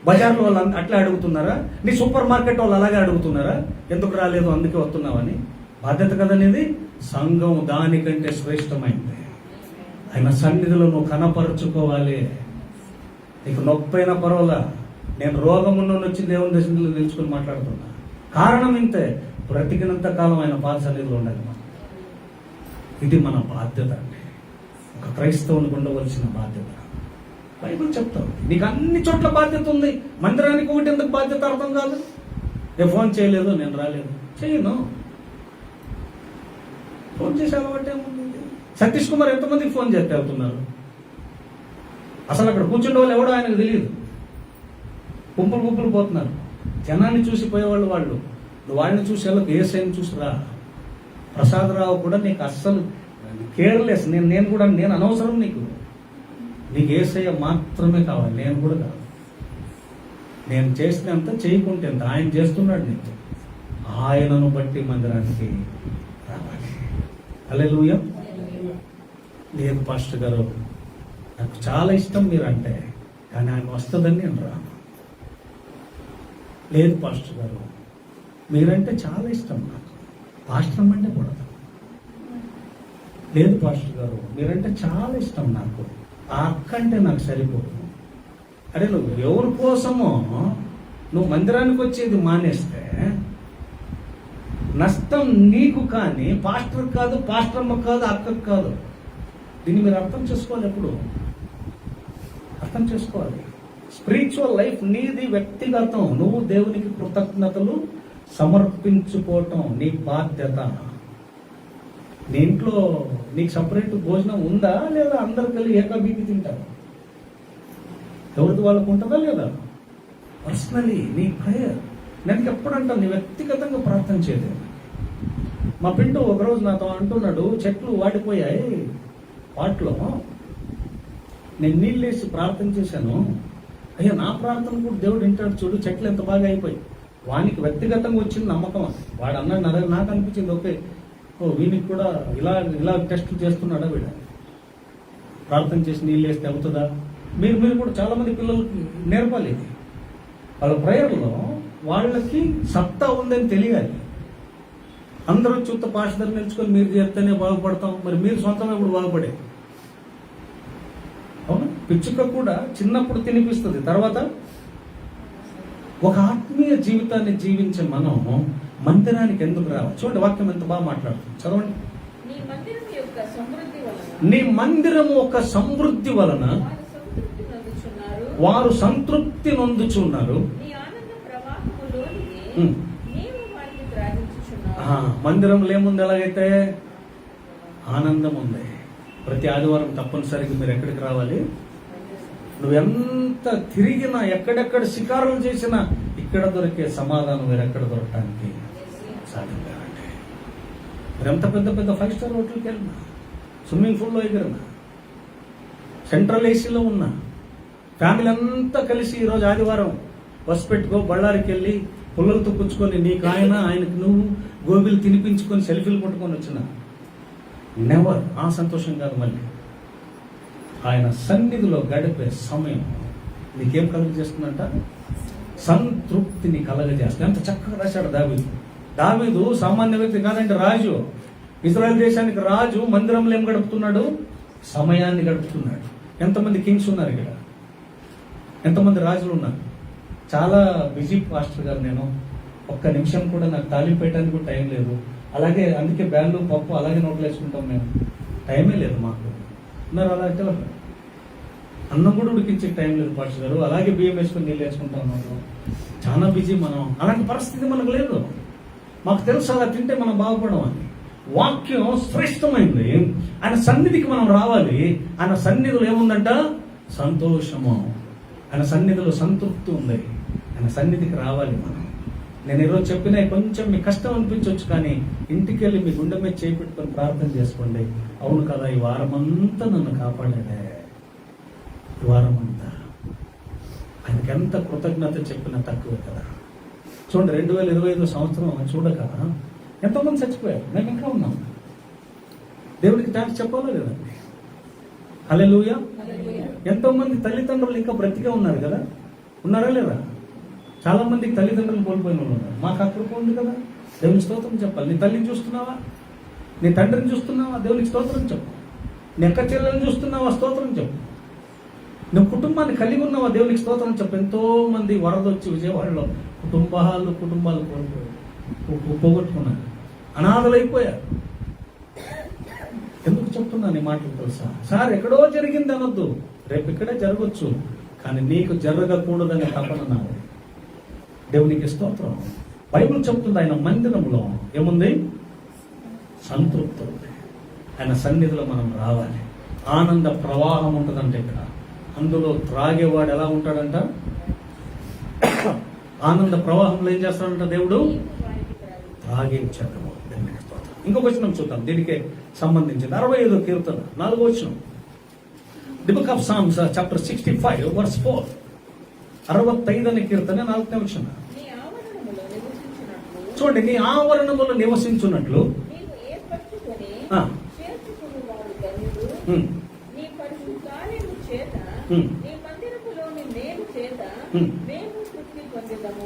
బజార్ వాళ్ళు అట్లా అడుగుతున్నారా, నీ సూపర్ మార్కెట్ వాళ్ళు అలాగే అడుగుతున్నారా, ఎందుకు రాలేదు అందుకే వస్తున్నావని. బాధ్యత కదనేది. సంఘం దానికంటే శ్రేష్టమైంది. ఆయన సన్నిధిలో నువ్వు కనపరుచుకోవాలి. నీకు నొప్పైనా పర్వాలా. నేను రోగమున్న వచ్చి దేవుని దర్శనంలో నిలుచుకుని మాట్లాడుతున్నా. కారణం ఇంతే, బ్రతికినంత కాలం ఆయన పాద సన్నిధిలో ఉండాలి. ఇది మన బాధ్యత అండి, ఒక క్రైస్తవునికి ఉండవలసిన బాధ్యత. బైబిల్ చెప్తాం, నీకు అన్ని చోట్ల బాధ్యత ఉంది. మందిరానికి ఒకటి ఎందుకు బాధ్యత అర్థం కాదు? నేను ఫోన్ చేయలేదు, నేను రాలేదు, చేయను. ఫోన్ చేసే అలవాటు ఏముంది? సతీష్ కుమార్ ఎంతమందికి ఫోన్ చేస్తే వెళ్తున్నారు? అసలు అక్కడ కూర్చుండే వాళ్ళు ఎవడో ఆయనకు తెలియదు. గుంపులు పోతున్నారు. జనాన్ని చూసి పోయేవాళ్ళు వాళ్ళు. నువ్వు వాళ్ళని చూసి వాళ్ళకి ఏసైని చూసి రా. ప్రసాదరావు కూడా నీకు అస్సలు కేర్లెస్. నేను కూడా నేను అనవసరం నీకు ఏసయ్య మాత్రమే కావాలి, నేను కూడా కాదు. నేను చేసినంత చేయకుంటే ఎంత, ఆయన చేస్తున్నాడు నీకు. ఆయనను బట్టి మందిరానికి రావాలి. హల్లెలూయా. లేదు పాస్టర్ గారు, నాకు చాలా ఇష్టం మీరంటే, కానీ ఆయన వస్తుందని నేను రాను. లేదు పాస్టర్ గారు, మీరంటే చాలా ఇష్టం నాకు, పాస్టర్ అంటే కూడా. లేదు పాస్టర్ గారు, మీరంటే చాలా ఇష్టం నాకు, ఆ అక్క అంటే నాకు సరిపోదు. అరే నువ్వు ఎవరి కోసమో నువ్వు మందిరానికి వచ్చేది మానేస్తే నష్టం నీకు కానీ పాస్టర్ కాదు, పాస్టర్మ కాదు, అక్కకు కాదు. దీన్ని మీరు అర్థం చేసుకోవాలి. ఎప్పుడు అర్థం చేసుకోవాలి. స్పిరిచువల్ లైఫ్ నీది వ్యక్తిగతం. నువ్వు దేవునికి కృతజ్ఞతలు సమర్పించుకోవటం నీ బాధ్యత. నీ ఇంట్లో నీకు సపరేట్ భోజనం ఉందా లేదా? అందరు కలిసి ఏకాబీకి తింటారు. ఎవరిది వాళ్ళకు ఉంటుందా లేదా? పర్సనలీ నీ ప్రేయర్. నేను ఎప్పుడంటా నీ వ్యక్తిగతంగా ప్రార్థన చేయలేదు. మా పింటూ ఒకరోజు నాతో అంటున్నాడు, చెట్లు వాడిపోయాయి వాటిలో, నేను నీళ్ళేసి ప్రార్థన చేశాను. అయ్యా నా ప్రార్థన కూడా దేవుడు వింటాడు చూడు, చెట్లు ఎంత బాగా అయిపోయి. వానికి వ్యక్తిగతంగా వచ్చింది నమ్మకం. వాడు అన్నాడు, నాకు అనిపించింది ఓకే, వీనికి కూడా ఇలా టెస్ట్ చేస్తున్నాడా వీడ, ప్రార్థన చేసి నీళ్ళు వేస్తే అవుతుందా? మీరు కూడా చాలా మంది పిల్లలకి నేర్పాలి ఇది. వాళ్ళ ప్రేయర్లో వాళ్ళకి సత్తా ఉందని తెలియాలి. అందరూ చూత పాషధర నిలుచుకొని మీరు చేస్తేనే బాగుపడతాం. మరి మీరు సొంతంగా ఇప్పుడు బాగుపడేది. అవును, పిచ్చుక కూడా చిన్నప్పుడు తినిపిస్తుంది, తర్వాత ఒక ఆత్మీయ జీవితాన్ని జీవించే మనం మందిరానికి ఎందుకు రావాలి? చూడండి, వాక్యం ఎంత బాగా మాట్లాడుతుంది, చదవండి. నీ మందిరము ఒక సమృద్ధి వలన వారు సంతృప్తి నొందుచున్నారు. మందిరంలో ఏముంది? ఎలాగైతే ఆనందం ఉంది. ప్రతి ఆదివారం తప్పనిసరిగా మీరు ఎక్కడికి రావాలి? నువ్వెంత తిరిగినా, ఎక్కడెక్కడ షికారులు చేసినా, ఇక్కడ దొరికే సమాధానం వేరెక్కడ దొరకడానికి సాధ్యం కాదండి. మీరు ఎంత పెద్ద పెద్ద 5 స్టార్ హోటల్కి వెళ్ళినా, స్విమ్మింగ్ పూల్లో ఎగిరినా, సెంట్రల్ ఏసీలో ఉన్నా, ఫ్యామిలీ అంతా కలిసి ఈరోజు ఆదివారం బస్ పెట్టుకో బళ్ళారికి వెళ్ళి పుల్లలతో పుచ్చుకొని నీకు ఆయనకు నువ్వు గోబీలు తినిపించుకొని సెల్ఫీలు కొట్టుకొని వచ్చిన నెవర్ ఆ సంతోషం కాదు. మళ్ళీ ఆయన సన్నిధిలో గడిపే సమయం నీకేం కలుగజేస్తుందంట? సంతృప్తిని కలగజేస్తుంది. ఎంత చక్కగా రాశాడు దావీదు సామాన్య వ్యక్తి కాదండి, రాజు. ఇజ్రాయెల్ దేశానికి రాజు. మందిరంలో ఏం గడుపుతున్నాడు? సమయాన్ని గడుపుతున్నాడు. ఎంతమంది కింగ్స్ ఉన్నారు ఇక్కడ? ఎంతమంది రాజులు ఉన్నారు? చాలా బిజీ పాస్టర్ గారు. నేను ఒక్క నిమిషం కూడా నాకు తాళింపు పెట్టడానికి కూడా టైం లేదు. అలాగే అందుకే బ్యాళ్ళు పప్పు అలాగే నోట్లు వేసుకుంటాం మేము. టైమే లేదు మాకు. ఉన్నారు అలా అయితే అన్నం కూడా ఉడికించే టైం లేదు పాస్టర్ గారు. అలాగే బియ్యం వేసుకుని నీళ్ళు వేసుకుంటాం. చాలా బిజీ మనం. అలాంటి పరిస్థితి మనకు లేదు. మాకు తెలుసు అలా తింటే మనం బాగుపడమని. వాక్యం శ్రేష్టమైంది. ఆయన సన్నిధికి మనం రావాలి. ఆయన సన్నిధిలో ఏముందంట? సంతోషము. ఆయన సన్నిధిలో సంతృప్తి ఉంది. ఆయన సన్నిధికి రావాలి మనం. నేను ఈరోజు చెప్పిన కొంచెం మీ కష్టం అనిపించవచ్చు, కానీ ఇంటికి వెళ్ళి మీ గుండె మీద చేయి పెట్టుకొని ప్రార్థన చేసుకోండి. అవును కదా, ఈ వారమంతా నన్ను కాపాడాడే. ఈ వారమంతా ఆయనకి ఎంత కృతజ్ఞత చెప్పినా తక్కువే కదా. చూడండి, 2025 సంవత్సరం చూడక ఎంతోమంది చచ్చిపోయారు. మేము ఇంకా ఉన్నాం. దేవుడికి థాంక్స్ చెప్పాలో లేదండి? హల్లెలూయా. ఎంతో మంది తల్లిదండ్రులు ఇంకా బ్రతికే ఉన్నారు కదా. ఉన్నారా లేదా? చాలా మందికి తల్లిదండ్రులు కోల్పోయిన వాళ్ళు ఉన్నారు. మాకు అక్కడ ఉంది కదా. దేవునికి స్తోత్రం చెప్పాలి. నీ తల్లిని చూస్తున్నావా? నీ తండ్రిని చూస్తున్నావా? దేవునికి స్తోత్రం చెప్పు. నీ అక్క చెల్లెలను చూస్తున్నావా? స్తోత్రం చెప్పు. నువ్వు కుటుంబాన్ని కలిగి ఉన్నావా? దేవునికి స్తోత్రం చెప్పు. ఎంతో మంది వరద వచ్చి విజయవాడలో కుటుంబాలు పోగొట్టుకున్నారు. అనాథలైపోయారు. ఎందుకు చెప్తున్నాను ఈ మాటలు తెలుసా? సార్ ఎక్కడో జరిగింది అనొద్దు. రేపు ఇక్కడే జరగచ్చు, కానీ నీకు జరగకూడదనే తపన నాది. దేవునికి స్తోత్రం. బైబిల్ చెప్తుంది ఆయన మందిరంలో ఏముంది? సంతృప్తి ఉంది. ఆయన సన్నిధిలో మనం రావాలి. ఆనంద ప్రవాహం ఉంటుందంటే ఇక్కడ. అందులో త్రాగేవాడు ఎలా ఉంటాడంట? ఆనంద ప్రవాహంలో ఏం చేస్తాడంట దేవుడు? త్రాగించడం. ఇంకొక వచనం చూద్దాం, దీనికి సంబంధించింది. 65వ కీర్తన 4వ వచనం. The book of Psalms chapter 65 verse 4. 65వ కీర్తన 4వ వచనం. చూడండి, నీ ఆవరణములో నివసించున్నట్లు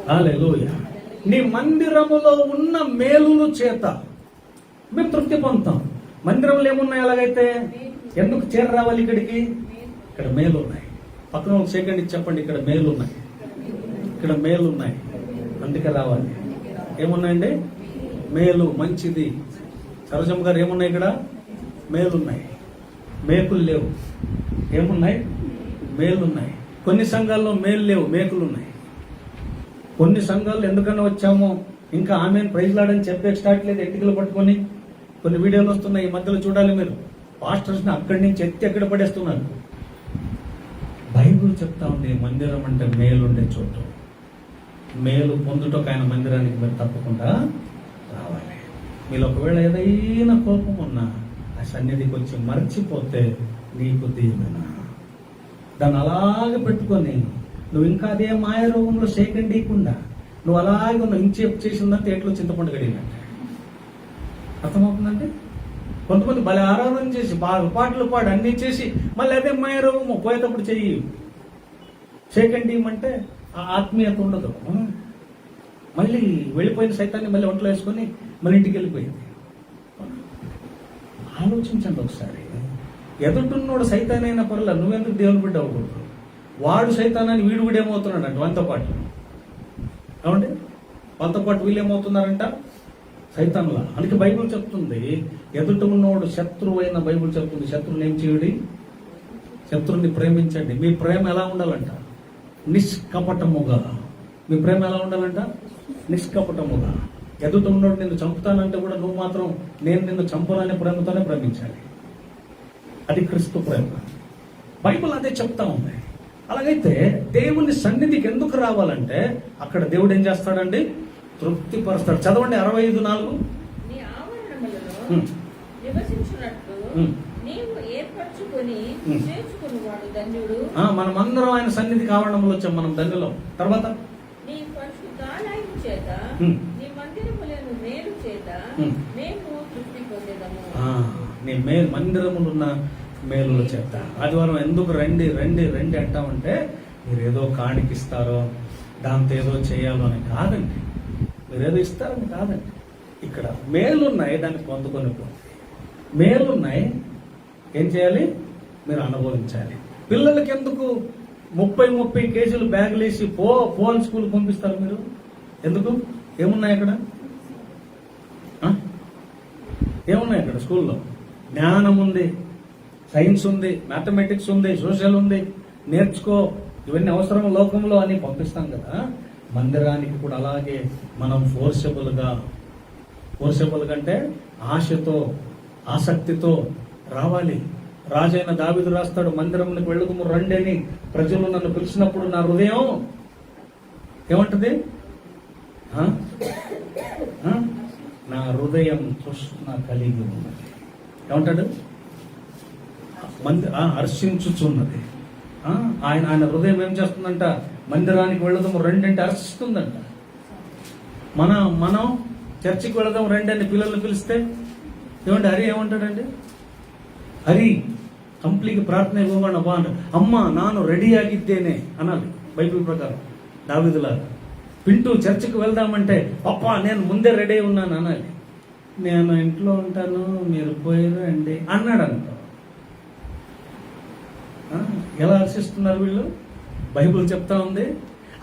హల్లెలూయా. నీ మందిరములో ఉన్న మేలుల చేత మేము తృప్తి పొందుతాం. మందిరంలో ఏమున్నాయి? అలాగైతే ఎందుకు చేర రావాలి ఇక్కడికి? ఇక్కడ మేలు ఉన్నాయి. పక్కన ఒక సెకండ్ ఇచ్చి చెప్పండి, ఇక్కడ మేలు ఉన్నాయి, ఇక్కడ మేలు ఉన్నాయి, అందుకే రావాలి. ఏమున్నాయండి? మేలు, మంచిది. సరోజమ్మ గారు ఏమున్నాయి? ఇక్కడ మేలున్నాయి. మేకులు లేవు. ఏమున్నాయి? మేలున్నాయి. కొన్ని సంఘాల్లో మేలు లేవు, మేకులున్నాయి. కొన్ని సంఘాల్లో ఎందుకన్నా వచ్చామో ఇంకా ఆమెను ప్రైజ్ లాడని చెప్పే స్టార్ట్ లేదు. ఎన్నికలు పట్టుకొని కొన్ని వీడియోలు వస్తున్నాయి ఈ మధ్యలో, చూడాలి మీరు. పాస్టర్స్ని అక్కడి నుంచి ఎత్తి ఎక్కడ పడేస్తున్నారు. బైబిల్ చెప్తా ఉంది మందిరం అంటే మేలుండే చోటు. మేలు పొందుటకు ఆయన మందిరానికి మీరు తప్పకుండా రావాలి. మీరు ఒకవేళ ఏదైనా కోపం ఉన్నా ఆ సన్నిధికి వచ్చి మర్చిపోతే నీకు దీవెన. దాన్ని అలాగే పెట్టుకొని నువ్వు ఇంకా అదే మాయ రోగంలో సేకండీయకుండా నువ్వు అలాగే ఉన్నావు. ఇంచేపు చేసిందంటే ఎట్లో చింతపండు గడిగినట్టే. అర్థమవుతుందంటే కొంతమంది భలే ఆరాధన చేసి బాగా పాటలు పాడి అన్నీ చేసి మళ్ళీ అదే మాయ రోగము పోయేటప్పుడు చెయ్యి సేకండీయమంటే ఆ ఆత్మీయత ఉండదు. మళ్ళీ వెళ్ళిపోయిన సైతాన్ని మళ్ళీ ఒంట్లో వేసుకొని మన ఇంటికి వెళ్ళిపోయింది. ఆలోచించండి ఒకసారి. ఎదుటిన్నోడు సైతానైనా పర్లే, నువ్వెందుకు దేవుని బిడ్డ అవ్వకూడదు? వాడు సైతానని వీడు కూడా ఏమవుతున్నాడు అంటే వాళ్ళతో పాటు. ఏమండి? వాళ్ళతో పాటు వీళ్ళు ఏమవుతున్నారంట? సైతాన్లా. అందుకే బైబిల్ చెప్తుంది ఎదుట ఉన్నోడు శత్రువు అయిన బైబిల్ చెప్తుంది శత్రువుని ఏం చేయండి? శత్రువుని ప్రేమించండి. మీ ప్రేమ ఎలా ఉండాలంట? నిష్కపటముగా. మీ ప్రేమ ఎలా ఉండాలంట? నిష్కపటముగా. ఎదుట ఉన్నోడు నిన్ను చంపుతానంటే కూడా నువ్వు మాత్రం నేను నిన్ను చంపననే ప్రేమతోనే ప్రేమించాలి. అది క్రీస్తు ప్రేమ. బైబిల్ అదే చెప్తా ఉంది. అలాగైతే దేవుని సన్నిధికి ఎందుకు రావాలంటే అక్కడ దేవుడు ఏం చేస్తాడండి? తృప్తిపరుస్తాడు. చదవండి 65:4. నీ ఆవరణములలో హ్మ్. నివసించున్నట్లు హ్మ్. నీవు ఏర్పరచుకొని హ్మ్. చేర్చుకున్నవాడు ధన్యుడు. మనమందరం ఆయన సన్నిధికి ఆవరణంలో వచ్చాం, మనం ధన్యులం. తర్వాత నీ పరిశుద్ధాలయం చేత హ్మ్. నీ మందిరములను మేలు చేత హ్మ్. మేము తృప్తి పొందేదము. నీ మందిరములున్న మేలుల చేత. ఆదివారం ఎందుకు రండి రండి రండి అంటామంటే మీరు ఏదో కాಣಿకిస్తారో దాంతో ఏదో చేయాలో అని కాదండి, మీరు ఏదో ఇస్తారని కాదండి. ఇక్కడ మేలున్నాయి, దాన్ని పొందుకొని మేలున్నాయి, ఏం చేయాలి? మీరు అనుభవించాలి. పిల్లలకి ఎందుకు 30 కేజీలు బ్యాగులు వేసి పోల్ స్కూల్ పంపిస్తారు మీరు? ఎందుకు? ఏమున్నాయి అక్కడ? ఏమున్నాయి అక్కడ స్కూల్లో? జ్ఞానం ఉంది, సైన్స్ ఉంది, మ్యాథమెటిక్స్ ఉంది, సోషల్ ఉంది, నేర్చుకో, ఇవన్నీ అవసరం లోకంలో అని పంపిస్తాం కదా. మందిరానికి కూడా అలాగే మనం ఫోర్సబుల్గా అంటే ఆశతో ఆసక్తితో రావాలి. రాజైన దావీదు రాస్తాడు, మందిరంకి వెళ్ళుకుము రండి అని ప్రజలు నన్ను పిలిచినప్పుడు నా హృదయం ఏమంటది? నా హృదయం తృష్ణ కలిగి ఉన్నది. ఏమంటాడు? హర్షించుచున్నది. ఆయన హృదయం ఏం చేస్తుందంట? మందిరానికి వెళదాము రండి అంటే హర్షిస్తుందంట. మనం చర్చికి వెళదాం రండి అని పిల్లల్ని పిలిస్తే ఏమంటే హరి ఏమంటాడండి? హరి ಕಂಪ್ಲೀಟ್ ಪ್ರಾರ್ಥನೆ ಹೋಗೋಣ ಬಾ ಅಂತ. ಅಮ್ಮ ನಾನು రెడీ ಆಗಿದ್ದೇನೆ అనాలి బైబిల్ ప్రకారం దావీదులాగా. పింటూ చర్చికి వెళ్దామంటే అప్పా నేను ముందే రెడీ ఉన్నాను అనాలి. నేను ఇంట్లో ఉంటాను మీరు పోయారు అండి అన్నాడంట. ఎలా హర్షిస్తున్నారు వీళ్ళు? బైబిల్ చెప్తా ఉంది.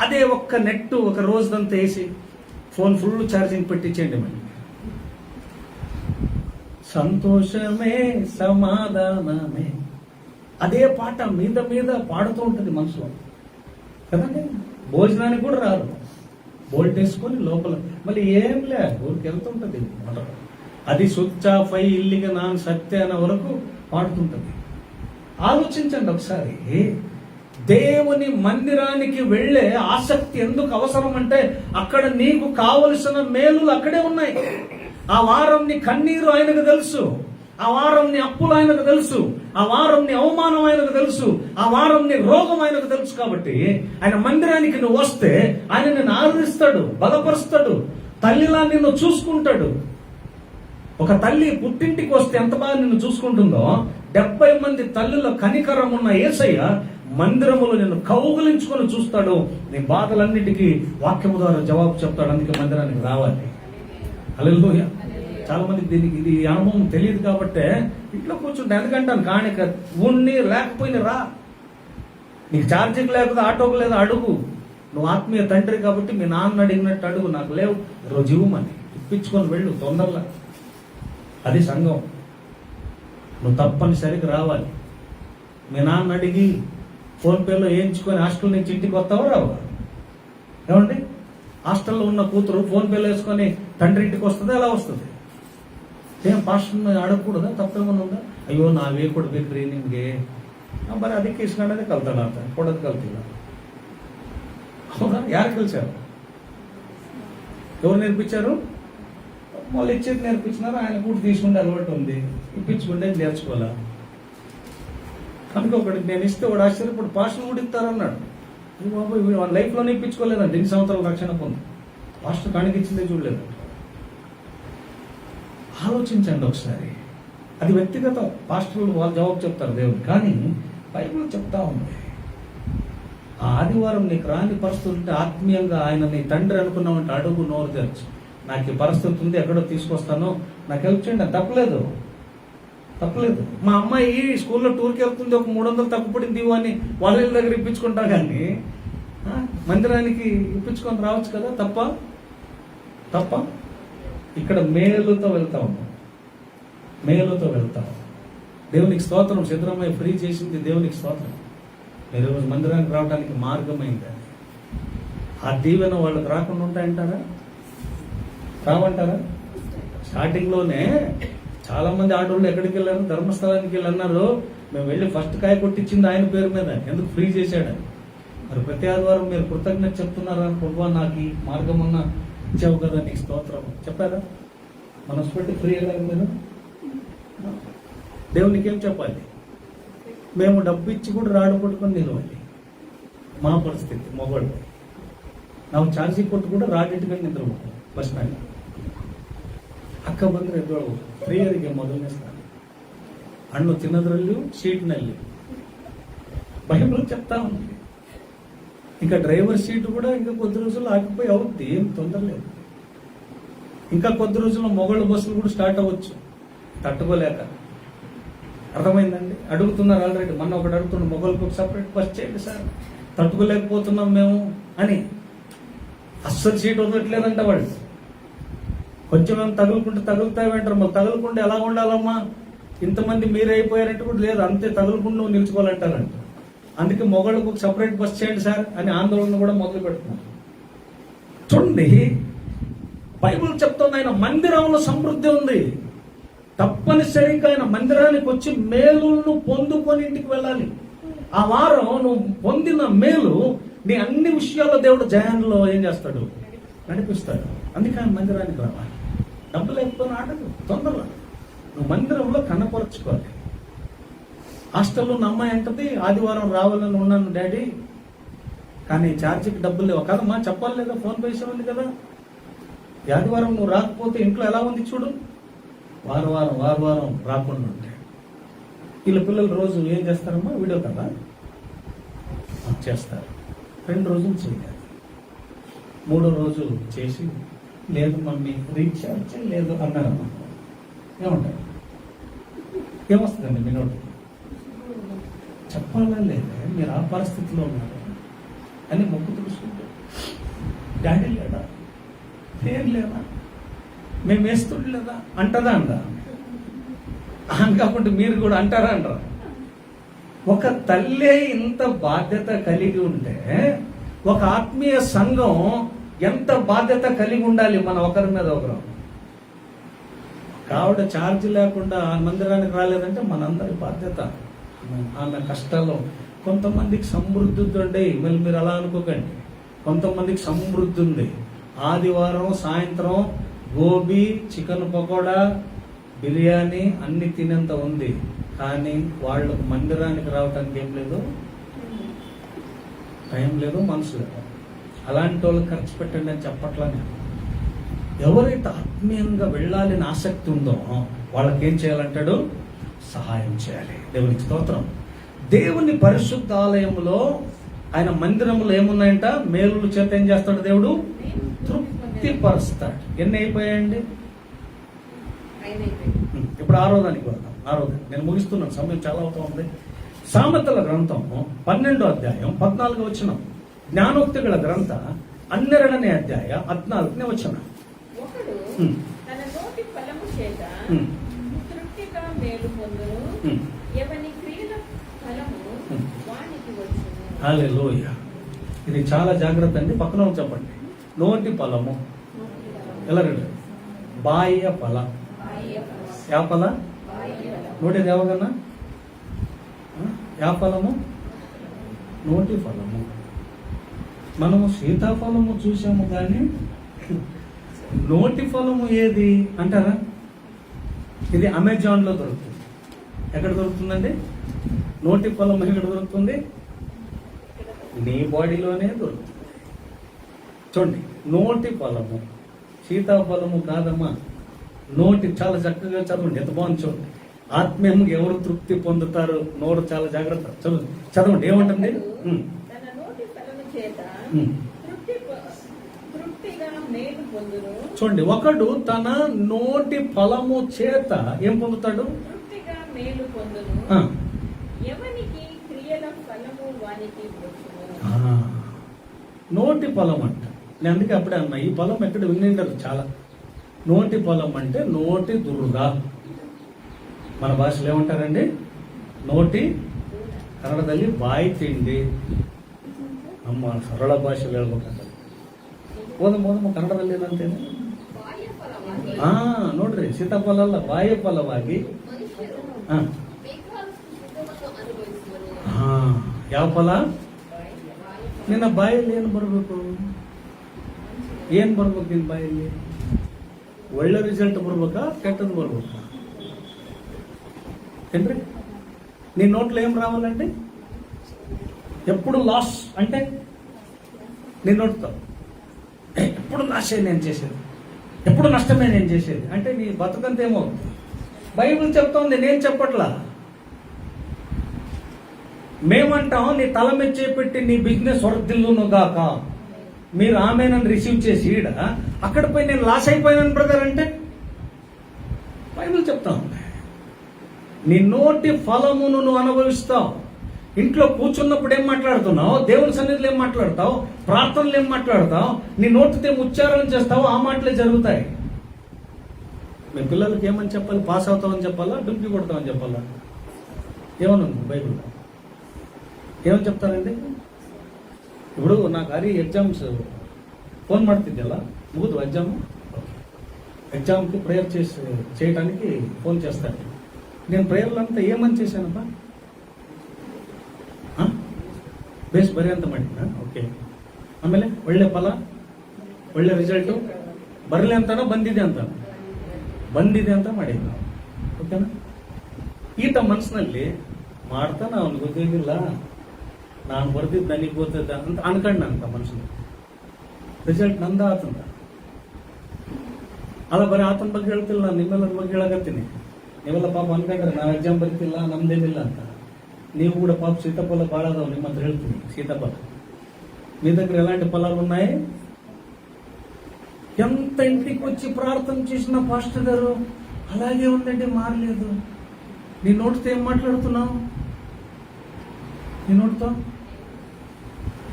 అదే ఒక్క నెట్ ఒక రోజంతా వేసి ఫోన్ ఫుల్ ఛార్జింగ్ పెట్టించండి మరి, సంతోషమే సమాధానమే, అదే పాట మీద మీద పాడుతూ ఉంటుంది మనసులో కదండి. భోజనానికి కూడా రారు, బోల్ట్ వేసుకొని లోపల మళ్ళీ ఏం లే ఊరికి వెళ్తుంటది మాట. అది స్విచ్ ఆఫ్ అయ్యి ఇల్లిగా నాన్ సత్య అనే వరకు పాడుతుంటది. ఆలోచించండి ఒకసారి, దేవుని మందిరానికి వెళ్లే ఆసక్తి ఎందుకు అవసరం అంటే అక్కడ నీకు కావలసిన మేలులు అక్కడే ఉన్నాయి. ఆ వారం నీ కన్నీరు ఆయనకు తెలుసు, ఆ వారం నీ అప్పులు ఆయనకు తెలుసు, ఆ వారం నీ అవమానం ఆయనకు తెలుసు, ఆ వారం నీ రోగం ఆయనకు తెలుసు. కాబట్టి ఆయన మందిరానికి నువ్వు వస్తే ఆయన నిన్ను ఆదరిస్తాడు, బలపరుస్తాడు, తల్లిలా నిన్ను చూసుకుంటాడు. ఒక తల్లి పుట్టింటికి వస్తే ఎంత బాగా నిన్ను చూసుకుంటుందో 70 మంది తల్లుల కనికరం ఉన్న యేసయ్య మందిరములో నిన్ను కౌగులించుకొని చూస్తాడు. నీ బాధలన్నిటికీ వాక్యము ద్వారా జవాబు చెప్తాడు. అందుకే మందిరానికి రావాలి. హల్లెలూయా. చాలా మందికి దీనికి ఇది అనుభవం తెలియదు కాబట్టే ఇంట్లో కూర్చుంటే ఎందుకంటాను కాணிక ఉన్ని లేకపోయినా రా, నీకు ఛార్జింగ్ లేకపోతే ఆటోకు లేదా అడుగు. నువ్వు ఆత్మీయ తండ్రి కాబట్టి మీ నాన్న అడిగినట్టు అడుగు, నాకు లేవు రోజు ఇవ్వమని ఇప్పించుకొని వెళ్ళు తొందరలా. అది సంఘం. నువ్వు తప్పనిసరిగా రావాలి. మీ నాన్న అడిగి ఫోన్పేలో వేయించుకొని హాస్టల్ నుంచి ఇంటికి వస్తావా రావా? ఏమండి, హాస్టల్లో ఉన్న కూతురు ఫోన్పేలో వేసుకొని తండ్రి ఇంటికి వస్తుందా? ఎలా వస్తుంది? ಏನ್ ಪಾಸ್ಟ್ ಆಡಕೂಡದ ತಪ್ಪೇಮನ್ನ ఉందా? ಅಯ್ಯೋ ನಾವೇ ಕೊಡ್ಬೇಕ್ರಿ ನಿಮ್ಗೆ, ಬರೀ ಅದಕ್ಕೆ ಇಸ್ಕೊಂಡೇ ಕಲ್ತಾಳ ಅಂತ ಕೊಡೋದು ಕಲ್ತಿಲ್ಲ. ಹೌದಾ? ಯಾರು ಕಲ್ಸಾರು? ఎవరు నేర్పించారు? వాళ్ళు ఇచ్చేది నేర్పించినారు. ఆయన కూడా తీసుకుంటే అలవాటు ఉంది, ఇప్పించుకుంటే నేర్చుకోవాలా. అందుకే ఒకటి నేను ఇస్తే వాడు ఆశ్చర్యపడు పాస్టర్ కూడా ఇస్తారన్నాడు. బాబు వాళ్ళ లైఫ్లోనే ఇప్పించుకోలేదండి, 2 సంవత్సరాల రక్షణ పొంది పాస్టర్ కాణికిచ్చిందే చూడలేదు. ఆలోచించండి ఒకసారి. అది వ్యక్తిగతం, పాస్టర్లు వాళ్ళు జవాబు చెప్తారు దేవుడు, కానీ బైబిల్ చెప్తా ఉంది. ఆ ఆదివారం నీకు రాని పరిస్థితి ఉంటే ఆత్మీయంగా ఆయన నీ తండ్రి అనుకున్నామంటే అడుగు, నోరు తెరచు. నాకు ఈ పరిస్థితి ఉంది, ఎక్కడో తీసుకొస్తాను, నాకు హెల్ప్ చేయండి. తప్పలేదు, తప్పలేదు. మా అమ్మాయి స్కూల్లో టూర్కి వెళ్తుంది, ఒక 300 తగ్గుపడింది అని వాళ్ళ దగ్గర ఇప్పించుకుంటారు, కానీ మందిరానికి ఇప్పించుకొని రావచ్చు కదా. తప్ప ఇక్కడ మేలుతో వెళ్తా ఉన్నాం, మేలుతో వెళ్తాం. దేవునికి స్తోత్రం. సిద్ధరామయ్య ఫ్రీ చేసింది దేవునికి స్తోత్రం. మీరు రోజు మందిరానికి రావడానికి మార్గమైంది. ఆ దీవెన వాళ్ళకి రాకుండా ఉంటాయంటారా? రావంటారా? స్టార్టింగ్లోనే చాలా మంది ఆటోళ్ళు ఎక్కడికి వెళ్ళారు? ధర్మస్థలానికి వెళ్ళి అన్నారు, మేము వెళ్ళి ఫస్ట్ కాయ కొట్టించింది ఆయన పేరు మీద, ఎందుకు ఫ్రీ చేశాడు. మరి ప్రతి ఆదివారం మీరు కృతజ్ఞత చెప్తున్నారా? ప్రభువా నాకు ఈ మార్గమున్న ఇచ్చావు కదా, నీకు స్తోత్రం చెప్పారా? మనస్పెట్టి ఫ్రీ అయ్యారు మీరు? దేవునికి ఏం చెప్పాలి? మేము డబ్బు ఇచ్చి కూడా రాడు పట్టుకొని నిలవాలి. మా పరిస్థితి మొగోళ్ళు ನಾವು ಚಾರ್ಜಿ ಕೊಟ್ಟು ಕೂಡ ರಾಡ್ ಇಟ್ಕೊಂಡು ನಿಂತಿರ್ಬೇಕು ಬಸ್ ಸ್ಟ್ಯಾಂಡ್. ಅಕ್ಕ ಬಂದ್ರೆ ಎದ್ದೊಳಗು ಪ್ರಿಯರಿಗೆ ಮೊದಲನೇ ಸ್ಥಾನ. ಹಣ್ಣು ತಿನ್ನೋದ್ರಲ್ಲೂ సీట్ನಲ್ಲಿ బైబిల్ చెప్తా ఉంది. ఇంకా డ్రైవర్ సీట్ కూడా ఇంకా కొద్ది రోజులు ఆగిపోయి అవుద్ది, ఏం తొందర లేదు. ఇంకా కొద్ది రోజుల్లో మొగళ్ళు బస్సులు కూడా స్టార్ట్ అవ్వచ్చు తట్టుకోలేక. అర్థమైందండి? అడుగుతున్నారు ఆల్రెడీ. మొన్న ఒకటి అడుగుతున్నారు, మొగళ్ళకు ఒక సపరేట్ బస్ చేయండి సార్, తట్టుకోలేకపోతున్నాం మేము అని. అస్సలు సీట్ వదలట్లేదంట వాళ్ళు. కొంచెం మేము తగులుతాయంటారు. మళ్ళీ తగులుకుంటే ఎలా ఉండాలమ్మా, ఇంతమంది మీరే అయిపోయారంటే కూడా లేదు, అంతే తగులుకుండా నువ్వు నిలుచుకోవాలంటారంట. అందుకే మొగళ్ళకు ఒక సపరేట్ బస్ చేయండి సార్ అని ఆందోళన కూడా మొదలు పెడుతున్నారు. చూడండి, బైబిల్ చెప్తుంది ఆయన మందిరంలో సమృద్ధి ఉంది. తప్పనిసరిగా ఆయన మందిరానికి వచ్చి మేలును పొందుకొని ఇంటికి వెళ్ళాలి. ఆ వారం నువ్వు పొందిన మేలు నీ అన్ని విషయాల్లో దేవుడు జయాన్లో ఏం చేస్తాడు? నడిపిస్తాడు. అందుకే ఆయన మందిరానికి రావాలి. డబ్బు లేకపోయినా ఆటదు, తొందరలో నువ్వు మందిరంలో కనపరచుకోవాలి. హాస్టల్లో ఉన్న అమ్మాయి అంటది, ఆదివారం రావాలని ఉన్నాను డాడీ, కానీ ఛార్జీకి డబ్బులు లేవు కదమ్మా, చెప్పాలి లేదా, ఫోన్ పే ఉంది కదా. ఈ ఆదివారం నువ్వు రాకపోతే ఇంట్లో ఎలా ఉంది చూడు. వారం రాకుండా ఉంటే వీళ్ళ పిల్లలు రోజు ఏం చేస్తారమ్మా, వీడియో కదా చేస్తారు. 2 రోజులు చేయాలి, 3వ రోజు చేసి లేదు మమ్మీ రీఛార్జ్ లేదు అన్నారమ్మా, ఏమంటారు? ఏమొస్తుందండి మీ నోటి? చెప్పాలా లేదా, మీరు ఆ పరిస్థితిలో ఉన్నారు అని మొక్కు తెలుసుకుంటారు. డాడీ లేదా, పేరు లేదా, మేము వేస్తుండే లేదా అంటదా అందా? కాకుండా మీరు కూడా అంటారా అంటారా? ఒక తల్లే ఇంత బాధ్యత కలిగి ఉంటే ఒక ఆత్మీయ సంఘం ఎంత బాధ్యత కలిగి ఉండాలి మన ఒకరి మీద ఒకరు. కావుడ ఛార్జ్ లేకుండా ఆ మందిరానికి రాలేదంటే మనందరి బాధ్యత. ఆమె కష్టాలు కొంతమందికి సమృద్ధి ఉండే, మళ్ళీ మీరు అలా అనుకోకండి. కొంతమందికి సమృద్ధి ఉంది. ఆదివారం సాయంత్రం గోబీ, చికెన్ పకోడా, బిర్యానీ అన్ని తినేంత ఉంది, కానీ వాళ్ళకు మందిరానికి రావడానికి ఏం లేదు, టైం లేదు, మనసు లేదు. అలాంటి వాళ్ళకి ఖర్చు పెట్టండి అని చెప్పట్లని. ఎవరైతే ఆత్మీయంగా వెళ్ళాలని ఆసక్తి ఉందో వాళ్ళకి ఏం చేయాలంటాడు? సహాయం చేయాలి. దేవునికి స్తోత్రం. దేవుని పరిశుద్ధ ఆలయంలో ఆయన మందిరంలో ఏమున్నాయంట? మేలుల చేత ఏం చేస్తాడు దేవుడు? తృప్తిపరుస్తాడు. ఎన్ని అయిపోయాయండి? ఇప్పుడు 6వ దానికి వెళ్దాం. 6వ దానికి నేను ముగిస్తున్నాను, సమయం చాలా అవుతా ఉంది. సామెతల గ్రంథం 12వ అధ్యాయం 14వ వచనం, జ్ఞానోక్తిಗಳ గ్రంథ 12ನೇ అధ్యాయ 14ನೇ వచనం. ఒకడు తన నోటి ఫలము చేత తృప్తిగా మేలు పొందును, ఎవని క్రియల ఫలము వానికి వచ్చును. హల్లెలూయా. ఇది చాలా జాగ్రత్త అండి. పక్కన చెప్పండి. నోటి ఫలము ఎలా రండి? బాహ్య ఫల. యా ఫల? నోటి దేవగన్నా యా ఫలము? నోటి ఫలము. మనము సీతాఫలము చూసాము, కానీ నోటి ఫలము ఏది అంటారా? ఇది అమెజాన్లో దొరుకుతుంది. ఎక్కడ దొరుకుతుందండి? నోటి ఫలం ఎక్కడ దొరుకుతుంది? నీ బాడీలోనే దొరుకుతుంది. చూడండి, నోటి ఫలము సీతాఫలము కాదమ్మా. నోటి చాలా చక్కగా చదవండి, ఎంత బాగుంది చూడండి. ఆత్మీయంగా ఎవరు తృప్తి పొందుతారు? నోరు చాలా జాగ్రత్త చదవండి. ఏమంటుంది? తన నోటి ఫలము చేత తృప్తిగా మేలు పొందును. చూడండి, ఒకడు తన నోటి ఫలము చేత ఏం పొందుతాడు? తృప్తిగా మేలు పొందును, ఎవనికి క్రియల ఫలము వానికి వచ్చును. నోటి ఫలం అంట. నేను అందుకే అప్పుడే అన్నా, ఈ ఫలం ఎక్కడ వినింటారు చాలా. నోటి ఫలం అంటే నోటి దుర్గ. మన భాషలో ఏమంటారండి? నోటి, ಕನ್ನಡದಲ್ಲಿ ಬಾಯಿ ತಿಂಡಿ. ನಮ್ಮ ಸರಳ ಭಾಷೆಯಲ್ಲಿ ಹೇಳ್ಬೇಕಂತ ಓದಮ್ಮ ಕನ್ನಡದಲ್ಲಿ ಏನಂತೇನೆ? ನೋಡ್ರಿ, ಸೀತಾಫಲ ಅಲ್ಲ, ಬಾಹ್ಯ ಫಲವಾಗಿ. ಯಾವ ಫಲ? ನಿನ್ನ ಬಾಯಲ್ಲಿ ಏನು ಬರಬೇಕು? ಏನು ಬರ್ಬೇಕು ನಿನ್ನ ಬಾಯಲ್ಲಿ? ಒಳ್ಳೆ ರಿಸಲ್ಟ್ ಬರ್ಬೇಕಾ ಕೆಟ್ಟದ್ದು ಬರ್ಬೇಕಾ? ఏంటి నీ నోట్లో ఏం రావాలంటే ఎప్పుడు లాస్ అంటే నీ నోటితో ఎప్పుడు లాసే నేను చేసేది, ఎప్పుడు నష్టమే నేను చేసేది అంటే నీ బతుకంతేమో. బైబిల్ చెప్తోంది, నేను చెప్పట్లా. మేమంటాం నీ తల మీద చేపెట్టి నీ బిజినెస్ వర్ధిల్లును గాక. మీరు ఆమె నన్ను రిసీవ్ చేసి ఈడ అక్కడ పోయి నేను లాస్ అయిపోయాను బ్రదర్ అంటే బైబిల్ చెప్తా ఉంది. నీ నోటి ఫలమును నువ్వు అనుభవిస్తావు. ఇంట్లో కూర్చున్నప్పుడు ఏం మాట్లాడుతున్నావు? దేవుని సన్నిధిలో ఏం మాట్లాడతావు? ప్రార్థనలు ఏం మాట్లాడతావు? నీ నోటితో ఏం ఉచ్చారణ చేస్తావు? ఆ మాటలే జరుగుతాయి. మీ పిల్లలకి ఏమని చెప్పాలి? పాస్ అవుతామని చెప్పాలా, డుంకి కొడతామని చెప్పాలా? ఏమనుంది బైబిల్లో? ఏమని చెప్తారండి? ఇప్పుడు నాకు హరి ఎగ్జామ్స్ ఫోన్ ಮಾಡ್ತಿದ್ದೆಲ್ಲ ಮುಗಿದು ఎగ్జామ్కి ప్రేయర్ చేయడానికి ఫోన్ చేస్తాను. నేను ప్రేయర్లు అంతా ఏమని చేశానప్పా? ಬೇಸ್ ಬರೀ ಅಂತ ಮಾಡಿದ್ನ. ಓಕೆ, ಆಮೇಲೆ ಒಳ್ಳೆ ಫಲ, ಒಳ್ಳೆ ರಿಸಲ್ಟು ಬರಲಿ ಅಂತಾನೋ ಬಂದಿದೆ ಅಂತ ಮಾಡಿದ್ನ. ಓಕೆನಾ? ಈತ ಮನಸ್ಸಿನಲ್ಲಿ ಮಾಡ್ತಾನ, ಅವ್ನಿಗೆ ಗೊತ್ತಿಲ್ಲ, ನಾನು ಬರ್ದಿದ್ದು ನನಗೆ ಗೊತ್ತಿದ್ದ ಅಂತ ಅನ್ಕೊಂಡ ಮನುಷ್ಯನ. ರಿಸಲ್ಟ್ ನಂದ ಆತಂತ ಅಲ್ಲ, ಬರೀ ಆತನ ಬಗ್ಗೆ ಹೇಳ್ತಿಲ್ಲ, ನಾನು ನಿಮ್ಮೆಲ್ಲರ ಬಗ್ಗೆ ಹೇಳಕತ್ತೀನಿ. ನೀವೆಲ್ಲ ಪಾಪ ಅನ್ಕೊಂಡ್ರೆ ನಾವು ಎಕ್ಸಾಮ್ ಬರೀತಿಲ್ಲ, ನಮ್ದೇನಿಲ್ಲ ಅಂತ. ನೀವು కూడా పాప సీతాఫల బాగా అదావు. ನಿಮ್ಮ ಹತ್ರ ಹೇಳ್ತೀನಿ, సీతాఫల మీ దగ్గర ఎలాంటి ఫలాలు ఉన్నాయి? ఎంత ఇంటికి వచ్చి ప్రార్థన చేసిన పాస్టర్ గారు అలాగే ఉందండి, మారలేదు. నీ నోటితో ఏం మాట్లాడుతున్నావు? నీ నోటితో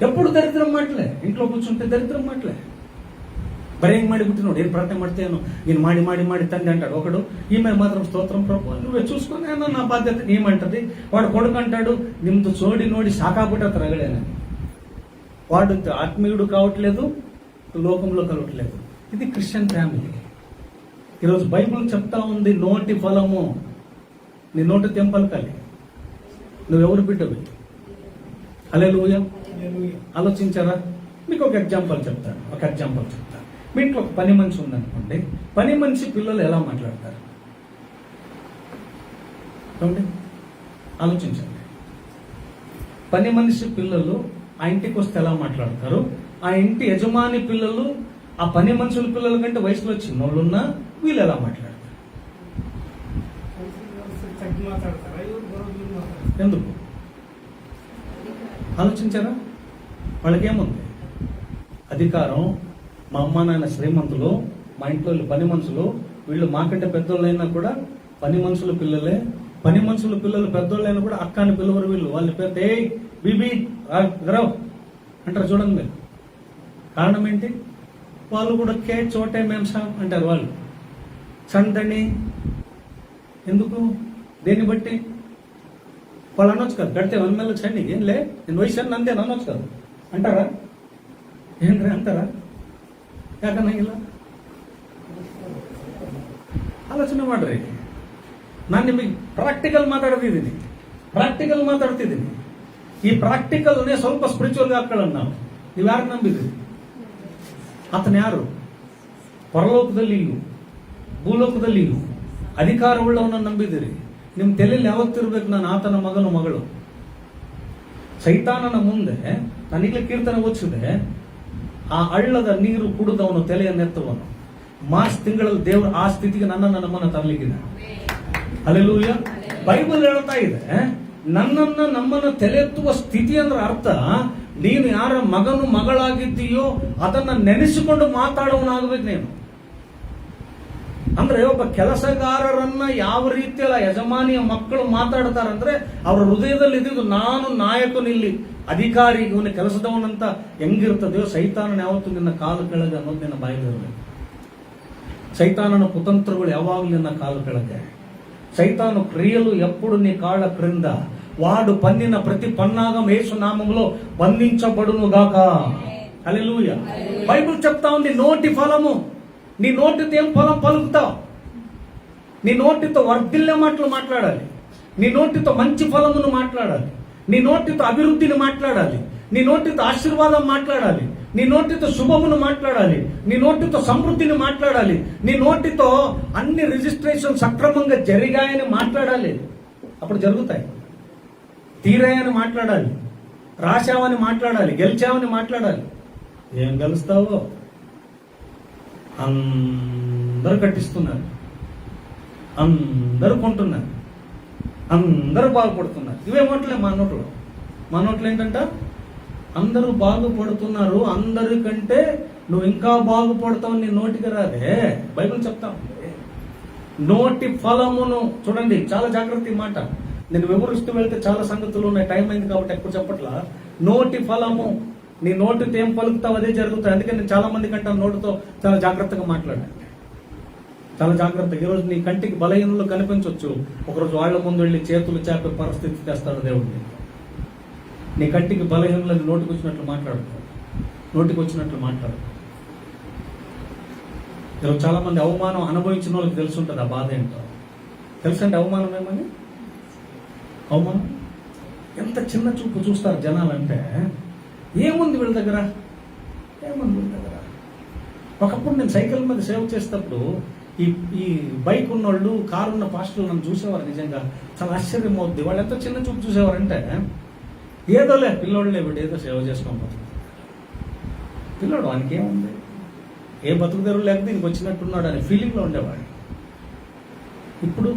ఎప్పుడు దరిద్రం మాటలే. ఇంట్లో కూర్చుంటే దరిద్రం మాటలే. బరీ ಹೆಂಗ್ ಮಾಡಿಬಿಟ್ಟು ಏನು ಪ್ರಾರ್ಥನೆ ಮಾಡ್ತೇನು, ನೀನು ಮಾಡಿ ಮಾಡಿ ಮಾಡಿ ತಂದೆ అంటాడు ఒకడు. ఈమె మాత్రం స్తోత్రం ప్రభు నువ్వే చూసుకొని నా బాధ్యత ఏమంటది. వాడు కొడుకు అంటాడు, నిమ్ದು చోడి నోడి సాకాబుట రగడేనని. వాడు ఆత్మీయుడు కావట్లేదు, లోకంలో కలవట్లేదు. ఇది క్రిస్టియన్ ఫ్యామిలీ. ఈరోజు బైబిల్ చెప్తా ఉంది, నోటి ఫలము. నీ నోటి తెంపలకాలి. నువ్వెవరు బిడ్డవి? హల్లెలూయా. ఆలోచించారా? మీకు ఒక ఎగ్జాంపుల్ చెప్తాను. మీ ఇంట్లో ఒక పని మనిషి ఉందనుకోండి. పని మనిషి పిల్లలు ఎలా మాట్లాడతారు? ఆలోచించండి. పని మనిషి పిల్లలు ఆ ఇంటికి వస్తే ఎలా మాట్లాడతారు? ఆ ఇంటి యజమాని పిల్లలు ఆ పని మనుషుల పిల్లల కంటే వయసులో చిన్నోళ్ళున్నా వీళ్ళు ఎలా మాట్లాడతారు? ఎందుకు ఆలోచించారా? వాళ్ళకేముంది? అధికారం. మా అమ్మ నాన్న శ్రీమంతులు, మా ఇంట్లో పని మనుషులు. వీళ్ళు మాకంటే పెద్దోళ్ళైనా కూడా పని మనుషుల పిల్లలే. పని మనుషుల పిల్లలు పెద్దోళ్ళైనా కూడా అక్క అని పిలవరు వీళ్ళు. వాళ్ళ పేరు ఏ బీబీ గరవ్ అంటారు. చూడండి మీరు. కారణం ఏంటి? వాళ్ళు కూడా కే చోటే మేంసా అంటారు. వాళ్ళు సంతని ఎందుకు? దేన్ని బట్టి? వాళ్ళు అనొచ్చు కదా, గడితే వన్మెల్ల చండి ఏం లే, నేను వయసు నందే అనొచ్చు కదా అంటారా? ఏంట్రా అంటారా? ಯಾಕನ್ನ ಇಲ್ಲ? ಆಲೋಚನೆ ಮಾಡ್ರಿ. ನಾನು ನಿಮಗೆ ಪ್ರಾಕ್ಟಿಕಲ್ ಮಾತಾಡ್ತಿದ್ದೀನಿ. ಈ ಪ್ರಾಕ್ಟಿಕಲ್ನೇ ಸ್ವಲ್ಪ ಸ್ಪಿರಿಚುವಲ್ ಹಾಕೊಳ್ಳೋಣ ನಾವು. ನೀವು ಯಾರು ನಂಬಿದ್ರಿ? ಆತನ ಯಾರು? ಪರಲೋಕದಲ್ಲಿಯೂ ಭೂಲೋಕದಲ್ಲಿಯೂ ಅಧಿಕಾರವುಳ್ಳವನ್ನ ನಂಬಿದಿರಿ. ನಿಮ್ಮ ತಲೆಯಲ್ಲಿ ಯಾವತ್ತಿರ್ಬೇಕು, ನಾನು ಆತನ ಮಗಳು. ಸೈತಾನನ ಮುಂದೆ ನಾನೀಗಲೇ ಕೀರ್ತನೆ ಓದಿಸಿದೆ. ಆ ಹಳ್ಳದ ನೀರು ಕುಡಿದವನು ತಲೆಯನ್ನೆತ್ತುವನು. ಮಾರ್ಚ್ ತಿಂಗಳಲ್ಲಿ ದೇವರು ಆ ಸ್ಥಿತಿಗೆ ನಮ್ಮನ್ನ ತರಲಿಕ್ಕಿದೆ. ಹಲ್ಲೆಲೂಯಾ. ಬೈಬಲ್ ಹೇಳ್ತಾ ಇದೆ, ನಮ್ಮನ್ನ ತಲೆಯೆತ್ತುವ ಸ್ಥಿತಿ ಅಂದ್ರೆ ಅರ್ಥ, ನೀನು ಯಾರ ಮಗನು ಮಗಳಾಗಿದ್ದೀಯೋ ಅದನ್ನ ನೆನೆಸಿಕೊಂಡು ಮಾತಾಡುವನಾಗಬೇಕು ನೀನು. ಅಂದ್ರೆ ಒಬ್ಬ ಕೆಲಸಗಾರರನ್ನ ಯಾವ ರೀತಿಯಲ್ಲ ಯಜಮಾನಿಯ ಮಕ್ಕಳು ಮಾತಾಡ್ತಾರಂದ್ರೆ ಅವರ ಹೃದಯದಲ್ಲಿ ಇದ್ದಿದ್ದು ನಾನು ನಾಯಕನಿಲ್ಲಿ, ಅಧಿಕಾರಿ, ಇವನ ಕೆಲಸದವನಂತ ಹೆಂಗಿರ್ತದೆಯೋ ಸೈತಾನನ ಯಾವತ್ತೂ ನಿನ್ನ ಕಾಲು ಕೆಳಗೆ ಅನ್ನೋದು ನಿನ್ನ ಬಾಯಿಲಿರಬೇಕು. సైతానన కుతంత్రಗಳು యావాగ్లు నిన్న కాలు ಕೆಳಗೆ. సైతాను క్రియలు ఎప్పుడు నీ కాళ్ళ క్రింద. వాడు పన్నిన ప్రతి పన్నాగం యేసు నామములో బంధించబడును గాక. హల్లెలూయా. బైబిల్ చెప్తా ఉంది, నోటి ఫలము. నీ నోటితో ఏం ఫలం పలుకుతావు? నీ నోటితో వర్ధిల్లే మాటలు మాట్లాడాలి. నీ నోటితో మంచి ఫలమును మాట్లాడాలి. నీ నోటితో అభివృద్ధిని మాట్లాడాలి. నీ నోటితో ఆశీర్వాదం మాట్లాడాలి, నీ నోటితో శుభమును మాట్లాడాలి, నీ నోటితో సమృద్ధిని మాట్లాడాలి, నీ నోటితో అన్ని రిజిస్ట్రేషన్ సక్రమంగా జరిగాయని మాట్లాడాలి. అప్పుడు జరుగుతాయి. తీరాయని మాట్లాడాలి, రాశావని మాట్లాడాలి, గెలిచావని మాట్లాడాలి. ఏం గెలుస్తావో? అందరూ కట్టిస్తున్నారు, అందరూ కొంటున్నారు, అందరూ బాగుపడుతున్నారు. ఇవే నోట్లే మా నోట్లో. మా నోట్లు ఏంటంట? అందరూ బాగుపడుతున్నారు, అందరికంటే నువ్వు ఇంకా బాగుపడతావు, నీ నోటికి రాదే. బైబిల్ చెప్తాం, నోటి ఫలమును చూడండి. చాలా జాగ్రత్త ఈ మాట. నేను వివరిస్తూ వెళ్తే చాలా సంగతులు ఉన్నాయి, టైం అయింది కాబట్టి ఎక్కువ చెప్పట్లా. నోటి ఫలము, నీ నోటితో ఏం పలుకుతావు అదే జరుగుతాయి. అందుకే నేను చాలా మంది కంటే నోటితో చాలా జాగ్రత్తగా మాట్లాడాను, చాలా జాగ్రత్తగా. ఈరోజు నీ కంటికి బలహీనలు కనిపించవచ్చు, ఒకరోజు వాళ్ళ ముందు వెళ్ళి చేతులు చేపే పరిస్థితి తెస్తాడు దేవుడిని. నీ కంటికి బలహీనలని నోటికి వచ్చినట్లు మాట్లాడతావు, నోటికి వచ్చినట్లు మాట్లాడు. ఈరోజు చాలా మంది అవమానం అనుభవించిన వాళ్ళకి తెలుసుంటుంది ఆ బాధ ఏంటో. తెలుసండి అవమానం ఏమని? అవమానం ఎంత చిన్న చూపు చూస్తారు జనాలంటే. ఏముంది వీళ్ళ దగ్గర, ఏముంది వీళ్ళ దగ్గర. ఒకప్పుడు నేను సైకిల్ మీద సేవ చేసేటప్పుడు ఈ బైక్ ఉన్నోళ్ళు, కారు ఉన్న పాస్టర్లు నన్ను చూసేవారు. నిజంగా చాలా ఆశ్చర్యం అవుద్ది. వాళ్ళు ఎంత చిన్న చూపు చూసేవారంటే, ఏదోలే పిల్లోడులే, వీడు ఏదో సేవ చేసుకోవాలి, పిల్లోడు వానికి ఏముంది, ఏ బతుకుదెరువు లేకపోతే ఇంక వచ్చినట్టున్నాడు అనే ఫీలింగ్లో ఉండేవాడు. ఇప్పుడు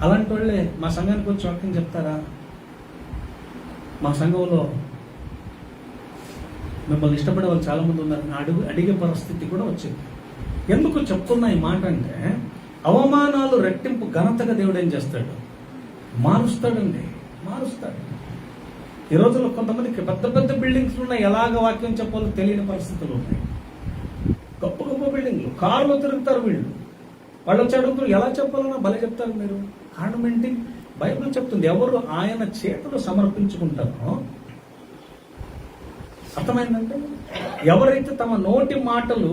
అలాంటి వాళ్ళే మా సంఘానికి వచ్చి వాక్యం చెప్తారా? మా సంఘంలో మిమ్మల్ని ఇష్టపడే వాళ్ళు చాలా మంది ఉన్నారు, అడిగే పరిస్థితి కూడా వచ్చింది. ఎందుకు చెప్తున్నా ఈ మాట అంటే, అవమానాలు రెట్టింపు ఘనతగా దేవుడు ఏం చేస్తాడు? మారుస్తాడండి, మారుస్తాడు. ఈ రోజుల్లో కొంతమందికి పెద్ద పెద్ద బిల్డింగ్స్ ఉన్నాయి, ఎలాగ వాక్యం చెప్పాలో తెలియని పరిస్థితులు ఉన్నాయి. గొప్ప గొప్ప బిల్డింగ్లు, కారులో తిరుగుతారు వీళ్ళు. వాళ్ళు వచ్చి అడుగుతారు ఎలా చెప్పాలన్నా భలే చెప్తారు. మీరు కారణం ఏంటి? బైబిల్ చెప్తుంది, ఎవరు ఆయన చేతులు సమర్పించుకుంటారో, అర్థమైందంటే ఎవరైతే తమ నోటి మాటలు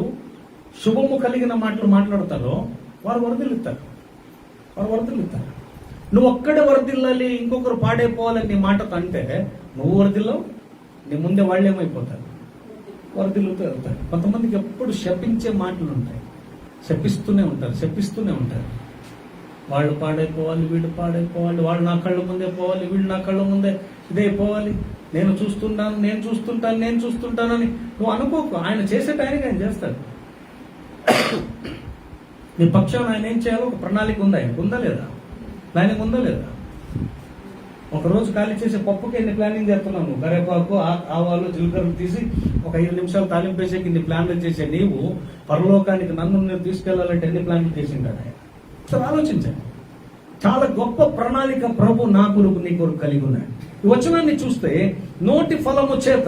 శుభము కలిగిన మాటలు మాట్లాడతారో వారు వరదిల్లుతారు, వారు వరదిల్లుతారు. నువ్వు ఒక్కడే వరదిల్లాలి, ఇంకొకరు పాడైపోవాలని నీ మాటతో అంటే నువ్వు వరదిల్లావు, నీ ముందే వాళ్ళు ఏమైపోతారు? వరదిల్లుతూ వెళ్తారు. కొంతమందికి ఎప్పుడు శపించే మాటలు ఉంటాయి, శపిస్తూనే ఉంటారు, శపిస్తూనే ఉంటారు. వాళ్ళు పాడైపోవాలి, వీళ్ళు పాడైపోవాలి, వాళ్ళు నా కళ్ళ ముందే పోవాలి, వీళ్ళు నా కళ్ళ ముందే ఇదే పోవాలి, నేను చూస్తుంటాను, నేను చూస్తుంటాను, నేను చూస్తుంటానని నువ్వు అనుకోకు. ఆయన చేసే టైంకి ఆయన చేస్తాడు. నీ పక్షాన్ని ఆయన ఏం చేయాలో ఒక ప్రణాళిక ఉందా? ఆయనకు ఉందా లేదా? ప్లానింగ్ ఉందా లేదా? ఒకరోజు ఖాళీ చేసే పప్పుకి ఎన్ని ప్లానింగ్ చేస్తున్నావు నువ్వు? కరేపాకు, ఆవాలు, జీలకర్రలు తీసి ఒక 5 నిమిషాలు తాలింపేసేకి ఇన్ని ప్లాన్లు చేసే నీవు పరలోకానికి నన్ను నేను తీసుకెళ్లాలంటే ఎన్ని ప్లాన్లు చేసింటాడు ఆయన? అసలు ఆలోచించండి. చాలా గొప్ప ప్రణాళిక ప్రభు నా కొరకు నీ కొరకు కలిగి ఉన్నాడు. ఈ వచనాన్ని చూస్తే నోటి ఫలము చేత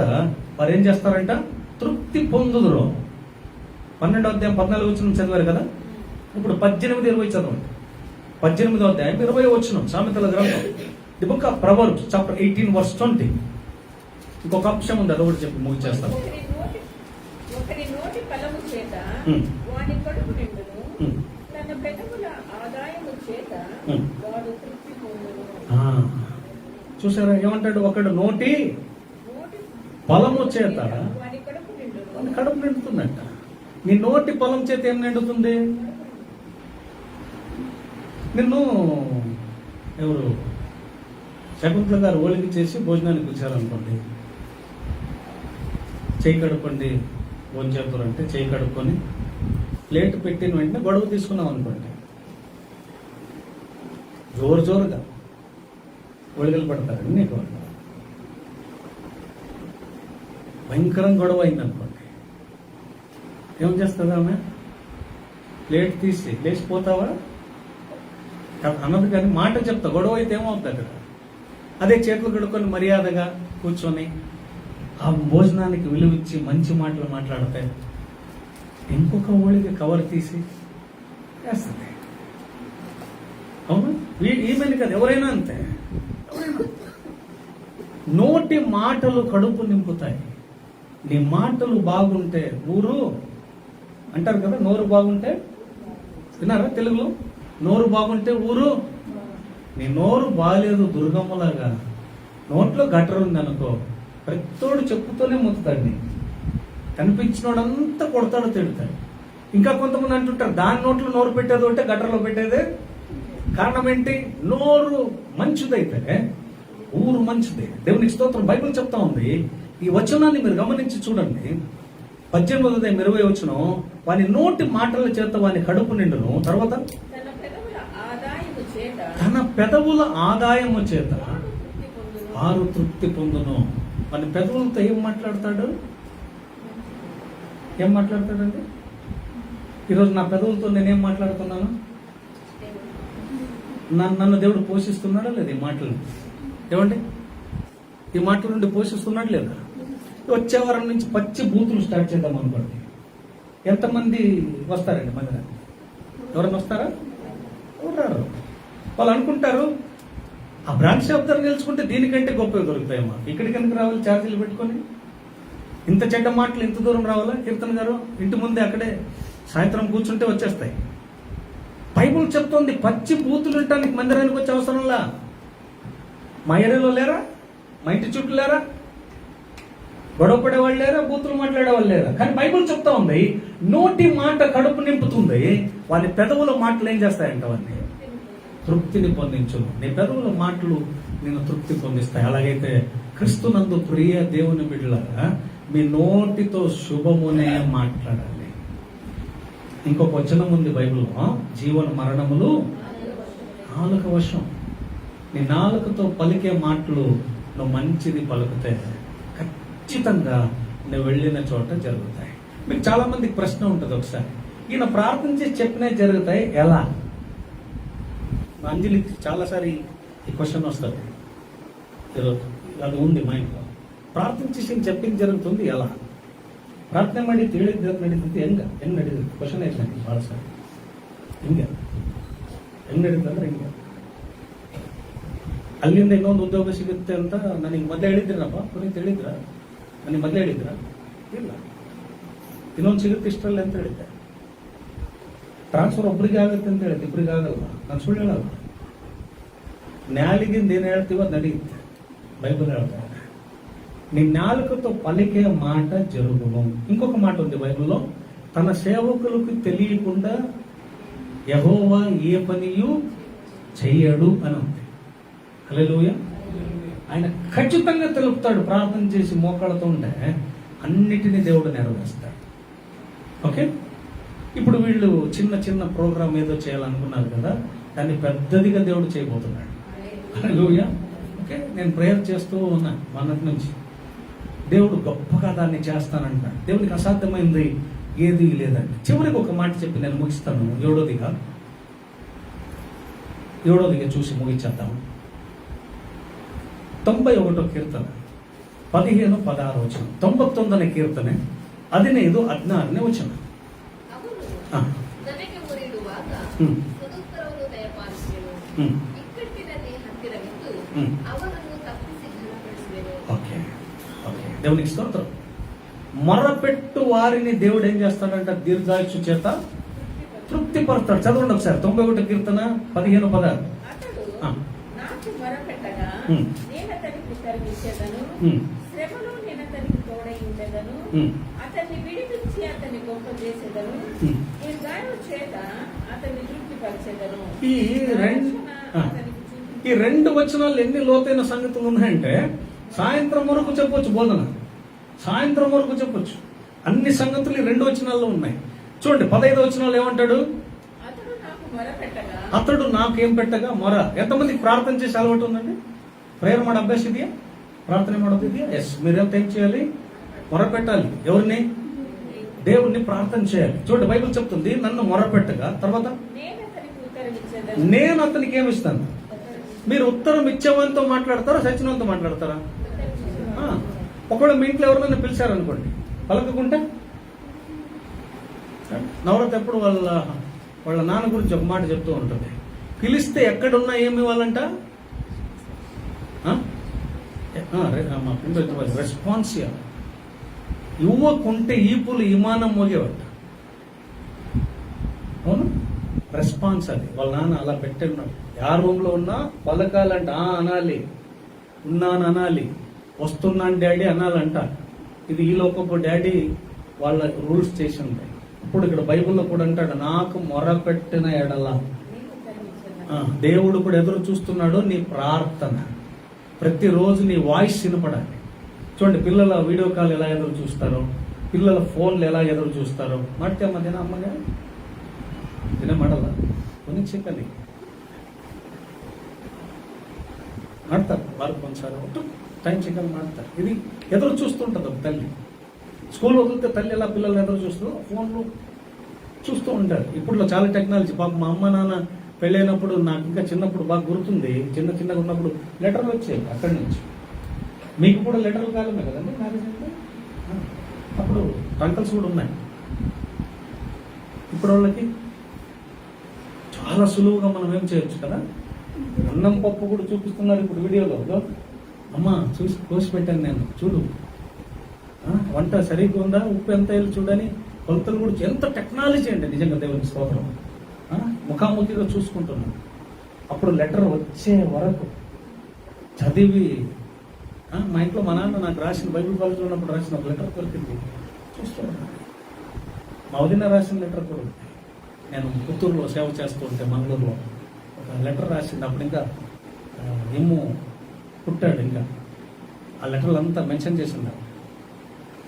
వారు ఏం చేస్తారంట? తృప్తి పొందుదురు. 12వ అధ్యాయం 14 వచనం చదివారు కదా. ఇప్పుడు 18, 20 చదవండి. 18వ అధ్యాయం 20 వచనం, సామెతల గ్రంథం, the book of Proverbs chapter 18 verse 20. ఇంకొక అంశం ఉంది, అది ఒకటి చెప్పి ముగిచేస్తాను. ఒకరి నోటి ఫలము చేత వాని కడుపు నిండును, తన పెదవుల ఆదాయము చేత వాడు తృప్తి పొందును. చూసారా ఏమంటాడు? ఒకడు నోటి ఫలము చేత వాని కడుపు నిండును, వాని కడుపు నిండుతుందంట. నీ నోటి ఫలం చేత ఏం నిండుతుంది? నిన్ను ఎవరు శకుంతల గారు ఓలికి చేసి భోజనానికి పిలిచారనుకోండి, చేయి కడుక్కోండి భోజనం చేస్తారంటే చేయి కడుక్కొని ప్లేట్ పెట్టిన వెంటనే గొడవ తీసుకున్నాం అనుకోండి, జోరుగా ఒడిగలు పడతారండి. నీకు భయంకరం గొడవ అయిందనుకోండి, ఏం చేస్తుంది ఆమె? ప్లేట్ తీసి లేచిపోతావా అన్నది, కానీ మాట చెప్తా. గొడవ అయితే ఏమవుతుంది అక్కడ? అదే చేతులు కడుక్కొని మర్యాదగా కూర్చొని ఆ భోజనానికి విలువిచ్చి మంచి మాటలు మాట్లాడితే ఇంకొక ఓడికి కవర్ తీసి వేస్తుంది. అవును, ఈమెను కదా, ఎవరైనా అంతే. నోటి మాటలు కడుపు నింపుతాయి. నీ మాటలు బాగుంటే ఊరు అంటారు కదా, నోరు బాగుంటే, విన్నారా తెలుగులో? నోరు బాగుంటే ఊరు. నీ నోరు బాగాలేదు, దుర్గమ్మలాగా నోట్లో గటర్ ఉంది అనుకో, ప్రతితోడు చెప్పుతూనే మొత్తుతాడు నీకు. కనిపించినోడంతా కొడతాడు, తిడతాడు. ఇంకా కొంతమంది అంటుంటారు దాని నోట్లో నోరు పెట్టేది ఒకటే, గట్టర్లో పెట్టేదే. కారణం ఏంటి? నోరు మంచిదైతే ఊరు మంచిది. దేవునికి స్తోత్రం. బైబిల్ చెప్తా ఉంది. ఈ వచనాన్ని మీరు గమనించి చూడండి. 18:20 వచనం, వాని నోటి మాటల చేత వాని కడుపు నిండును. తర్వాత తన పెదవుల ఆదాయము చేత తన పెదవుల ఆదాయము చేత తృప్తి పొందును. వారు తృప్తి పొందును. వాని పెదవులతో ఏం మాట్లాడతాడు? ఏం మాట్లాడతాడండి? ఈరోజు నా పెదవులతో నేనేం మాట్లాడుతున్నాను? నన్ను దేవుడు పోషిస్తున్నాడా లేదా? ఈ మాటలు ఏమండి? ఈ మాటల నుండి పోషిస్తున్నాడు లేదా? వచ్చే వారం నుంచి పచ్చి బూతులు స్టార్ట్ చేద్దాం అనుకోండి. ఎంతమంది వస్తారండి మందిరానికి? ఎవరైనా వస్తారా? ఎవరు? వాళ్ళు అనుకుంటారు ఆ బ్రాంచ్ షాప్ ధర గెలుచుకుంటే దీనికంటే గొప్పగా దొరుకుతాయమ్మా. ఇక్కడికి ఎందుకు రావాలి ఛార్జీలు పెట్టుకొని? ఇంత చెడ్డ మాటలు ఇంత దూరం రావాలా? కీర్తన గారు ఇంటి ముందే అక్కడే సాయంత్రం కూర్చుంటే వచ్చేస్తాయి. బైబుల్ చెప్తోంది పచ్చి బూతులు ఉండటానికి మందిరానికి వచ్చే అవసరంలా. మా ఏరియాలో లేరా? మా ఇంటి చుట్టూ లేరా? గొడవ పడేవాళ్ళు లేరా? బూతులు మాట్లాడేవాళ్ళు లేరా? కానీ బైబుల్ చెప్తా ఉంది నోటి మాట కడుపు నింపుతుంది, వాని పెదవుల మాటలు ఏం చేస్తాయంట? వాడిని తృప్తిని పొందించును. నీ పెదవుల మాటలు నేను తృప్తి పొందిస్తాయి. అలాగైతే క్రీస్తునందు ప్రియ దేవుని బిడ్డలారా, మీ నోటితో శుభమునే మాట్లాడాలి. ఇంకొక వచనం ఉంది బైబిల్లో, జీవన మరణములు నాలుక వశం. నీ నాలుకతో పలికే మాటలు నువ్వు మంచిది పలుకుతే ఖచ్చితంగా నువ్వు వెళ్ళిన చోట జరుగుతాయి. మీకు చాలా మందికి ప్రశ్న ఉంటుంది, ఒకసారి ఈయన ప్రార్థన చేసి చెప్పినే జరుగుతాయి ఎలా? అంజలికి చాలాసారి ఈ క్వశ్చన్ వస్తుంది. అది ఉంది మా ఇంట్లో. ಪ್ರಾರ್ಥನೆ చేసి చెప్పింది జరుగుతుంది ఎలా? ಪ್ರಾರ್ಥನೆ ಮಾಡಿ ತಿಳಿದ ನಡೀತೈತಿ ಹೆಂಗ್ ನಡೀತೈತಿ? ಕ್ವಶನ್ ಐತೆ ನನಗೆ ಭಾಳ ಸರಿ. ಹೆಂಗ್ ನಡೀತಂದ್ರೆ ಹಿಂಗೆ ಅಲ್ಲಿಂದ ಇನ್ನೊಂದು ಉದ್ಯೋಗ ಸಿಗುತ್ತೆ ಅಂತ ನನಗೆ ಮೊದಲೇ ಹೇಳಿದ್ರಪ್ಪ. ಪುನೀತ್ ಹೇಳಿದ್ರ? ನನಗೆ ಮೊದಲೇ ಹೇಳಿದ್ರ? ಇಲ್ಲ, ಇನ್ನೊಂದು ಸಿಗುತ್ತೆ ಇಷ್ಟರಲ್ಲಿ ಅಂತ ಹೇಳಿದ್ದೆ. ಟ್ರಾನ್ಸ್ಫರ್ ಒಬ್ರಿಗೆ ಆಗುತ್ತೆ ಅಂತ ಹೇಳಿದ್ದೆ, ಇಬ್ಬರಿಗೆ ಆಗಲ್ಲ. ನಾನು ಸುಳ್ಳು ಹೇಳಲ್ಲ. ನ್ಯಾಲಿಗಿಂದ ಏನು ಹೇಳ್ತೀವೋ ಅದು ನಡೆಯುತ್ತೆ. బైబిల్ ಹೇಳ್ತಾರೆ నీ నాలుకతో పలికే మాట జరుగును. ఇంకొక మాట ఉంది బైబిల్లో, తన సేవకులకు తెలియకుండా యెహోవా ఏ పనియు చెయ్యడు అని ఉంది. హల్లెలూయా. ఆయన ఖచ్చితంగా తెలుపుతాడు. ప్రార్థన చేసి మోకాళ్ళతో ఉంటే అన్నిటినీ దేవుడు నెరవేరుస్తాడు. ఓకే, ఇప్పుడు వీళ్ళు చిన్న చిన్న ప్రోగ్రామ్ ఏదో చేయాలనుకున్నారు కదా, దాన్ని పెద్దదిగా దేవుడు చేయబోతున్నాడు. హల్లెలూయా. ఓకే, నేను ప్రేయర్ చేస్తూ ఉన్నా మొన్నటి నుంచి. దేవుడు గొప్పగా దాన్ని చేస్తానంటాడు. దేవునికి అసాధ్యమైంది ఏది లేదండి. చివరికి ఒక మాట చెప్పి నేను ముగిస్తాను. ఏడోదిగా చూసి ముగించేద్దాం. 91వ కీర్తన 15-16 వచనం. 99ನೇ ಕೀರ್ತನೆ 15-16 ವಚನ. ಅವನು ನನಗೆ ಮುರಿಡುವಾಗ ಸದುತ್ತರವನ್ನು ದಯಪಾಲಿಸುವೆನು. ಇಕ್ಕಟ್ಟಿನಲ್ಲಿ ಹತ್ತಿರವಿದ್ದು ಅವನನ್ನು ತಪ್ಪಿಸಿ ಘನಪಡಿಸುವೆನು. ఓకే ఓకే, దేవునికి స్తోత్రం. మొరపెట్టు వారిని దేవుడు ఏం చేస్తాడంట? దీర్ఘాయుషు చేత తృప్తిపరుస్తాడు. చదవండి ఒకసారి 91వ కీర్తన 15-16. అతడు నాకు మొరపెట్టగా నేను అతనికి ఉత్తరమిచ్చేదను. శ్రమలో నేను అతనికి తోడయించెదను. అతన్ని విడిపించి అతన్ని గొప్ప చేసేదను. నేను గాయం చేత అతన్ని తృప్తిపరిచెదను. ఈ రెండు వచనాలు ఎన్ని లోతైన సంగతులు ఉన్నాయంటే సాయంత్రం వరకు చెప్పొచ్చు. బోధన సాయంత్రం వరకు చెప్పొచ్చు. అన్ని సంగతులు ఈ 2 వచనాల్లో ఉన్నాయి. చూడండి 15వ వచనాలు ఏమంటాడు? అతడు నాకేం పెట్టగా మొర. ఎంతమందికి ప్రార్థన చేసి అలవాటు ఉందండి? ప్రేయర్ మాడ అభ్యాస ಇದೆಯಾ? ప్రార్థన ಮಾಡೋದು ಇದೆಯా? ఎస్. మీరేంత ఏం చేయాలి? మొర పెట్టాలి. ఎవరిని? దేవుణ్ణి ప్రార్థన చేయాలి. చూడండి బైబిల్ చెప్తుంది, నన్ను మొర పెట్టగా తర్వాత నేను అతనికి ఏమి ఇస్తాను? మీరు ఉత్తరం ఇచ్చేవాళ్ళతో మాట్లాడతారా, సచినంతో మాట్లాడతారా? ఒకవేళ మీ ఇంట్లో ఎవరినైనా పిలిచారనుకోండి, పలకకుంటే నవరత ఎప్పుడు వాళ్ళ నాన్న గురించి ఒక మాట చెప్తూ ఉంటుంది. పిలిస్తే ఎక్కడున్నా ఏమి ఇవ్వాలంట? రెస్పాన్స్ ఇవ్వాలి. ఇవ్వకుంటే ఈపులు విమానం మోగేవాట. అవును, రెస్పాన్స్ అది. వాళ్ళ నాన్న అలా పెట్టిన్నాడు. ఆ రూమ్ లో ఉన్నా పలకాలంట, అనాలి, ఉన్నాను అనాలి. వస్తున్నాను డాడీ అనాలంట. ఇది ఈ లోకపు డాడీ వాళ్ళ రూల్స్ చేసి ఉంటాయి. ఇప్పుడు ఇక్కడ బైబిల్లో కూడా అంటాడు, నాకు మొరపెట్టిన ఎడల దేవుడు కూడా ఎదురు చూస్తున్నాడు నీ ప్రార్థన. ప్రతిరోజు నీ వాయిస్ వినపడాలి. చూడండి, పిల్లల వీడియో కాల్ ఎలా ఎదురు చూస్తారో, పిల్లల ఫోన్లు ఎలా ఎదురు చూస్తారో. మాడితే అమ్మ తిన అమ్మగా తిన మడలా కొన్ని చిక్కని మాడతారు వారు కొన్నిసార్లు టైం చికెన్ మాడతారు. ఇది ఎదురు చూస్తుంటుంది ఒక తల్లి. స్కూల్ వదిలితే తల్లి ఎలా పిల్లలు ఎదురు చూస్తూ ఫోన్లు చూస్తూ ఉంటారు. ఇప్పుడులో చాలా టెక్నాలజీ. పాప మా అమ్మ నాన్న పెళ్ళైనప్పుడు నాకు ఇంకా చిన్నప్పుడు బాగా గుర్తుంది. చిన్నగా ఉన్నప్పుడు లెటర్లు వచ్చాయి అక్కడి నుంచి. మీకు కూడా లెటర్లు కాలమే కదండి మ్యారేజ్ అంటే. అప్పుడు ట్రంకల్స్ కూడా ఉన్నాయి. ఇప్పుడు వాళ్ళకి చాలా సులువుగా మనం ఏం చేయొచ్చు కదా. అన్నం పప్పు కూడా చూపిస్తున్నారు ఇప్పుడు వీడియోలో. అమ్మ కోసి పెట్టాను నేను, చూడు వంట సరిగ్గా ఉందా, ఉప్పు ఎంత వేయాలి చూడని కొలతలు కూడా. ఎంత టెక్నాలజీ అండి నిజంగా, దేవునికి స్తోత్రం. ముఖాముఖిగా చూసుకుంటున్నాం. అప్పుడు లెటర్ వచ్చే వరకు చదివి, మా ఇంట్లో మా నాన్న నాకు రాసిన బైబిల్ కాలేజీలో ఉన్నప్పుడు రాసిన ఒక లెటర్ దొరికింది, చూస్తున్నాను. మా వదిన రాసిన లెటర్ కూడా నేను పుత్తూరులో సేవ చేస్తూ ఉంటే మంగళూరులో ఒక లెటర్ రాసింది. అప్పుడు ఇంకా ఎమ్ము పుట్టాడు. ఇంకా ఆ లెటర్లు అంతా మెన్షన్ చేసింది.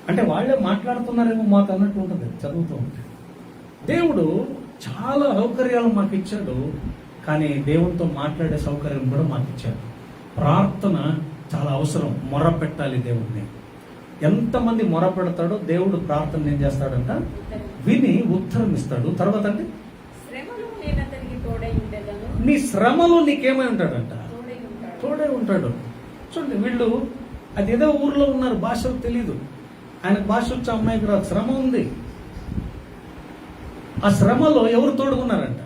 అంటే వాళ్ళే మాట్లాడుతున్నారేమో మాకు అన్నట్టు ఉంటుంది చదువుతూ ఉంటే. దేవుడు చాలా సౌకర్యాలు మాకు ఇచ్చాడు, కానీ దేవునితో మాట్లాడే సౌకర్యం కూడా మాకు ఇచ్చాడు. ప్రార్థన చాలా అవసరం. మొర పెట్టాలి దేవుడిని. ఎంతమంది మొర పెడతాడో దేవుడు ప్రార్థన ఏం చేస్తాడంట, విని ఉత్తరం ఇస్తాడు. తర్వాత అంటే నీ శ్రమలో నీకేమై ఉంటాడంట, తోడే ఉంటాడు. చూడండి, వీళ్ళు అదేదో ఊర్లో ఉన్నారు, భాషలు తెలీదు. ఆయనకు భాష వచ్చే అమ్మాయికి రాదు, శ్రమ ఉంది. ఆ శ్రమలో ఎవరు తోడుకున్నారంట,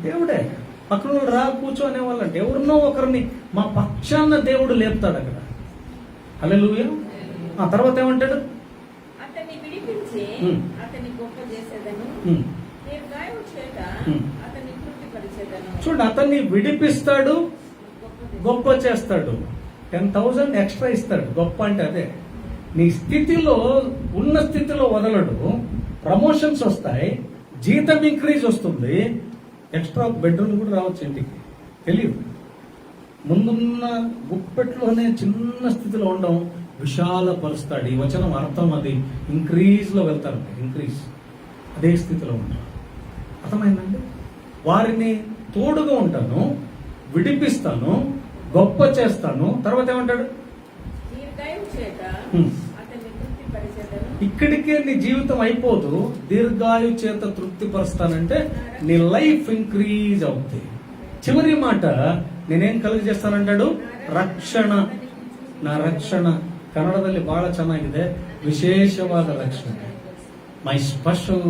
దేవుడే. పక్కన రా కూర్చో అనేవాళ్ళంటే ఎవరినో ఒకరిని మా పక్షాన దేవుడు లేపుతాడు అక్కడ. హల్లెలూయా. ఆ తర్వాత ఏమంటాడు, అతన్ని విడిపించి అతన్ని గొప్ప చేసేదను, దీర్ఘాయువు చేత అతన్ని తృప్తిపరిచేదను. చూడండి, అతన్ని విడిపిస్తాడు, గొప్ప చేస్తాడు. 10,000 ఎక్స్ట్రా ఇస్తాడు. గొప్ప అంటే అదే, నీ స్థితిలో ఉన్న స్థితిలో వదలడు. ప్రమోషన్స్ వస్తాయి, జీతం ఇంక్రీజ్ వస్తుంది, ఎక్స్ట్రా బెడ్రూమ్ కూడా రావచ్చు ఇంటికి. తెలియదు, ముందున్న గుప్పెట్లోనే చిన్న స్థితిలో ఉండడం విశాలపరుస్తాడు. ఈ వచనం అర్థం అది. ఇంక్రీజ్ లో వెళ్తారు, ఇంక్రీజ్ అదే స్థితిలో ఉంటారు. అర్థమైందండి. వారిని తోడుగా ఉంటాను, విడిపిస్తాను, గొప్ప చేస్తాను. తర్వాత ఏమంటాడు, ఇక్కడికే నీ జీవితం అయిపోదు, దీర్ఘాయు చేత తృప్తిపరుస్తానంటే నీ లైఫ్ ఇంక్రీజ్ అవుతుంది. చివరి మాట, నేనేం కలిగజేస్తానంటాడు, ರಕ್ಷಣ. నా రక్షణ ಕನ್ನಡದಲ್ಲಿ ಬಹಳ ಚೆನ್ನಾಗಿದೆ, ವಿಶೇಷವಾದ ರಕ್ಷಣೆ. My special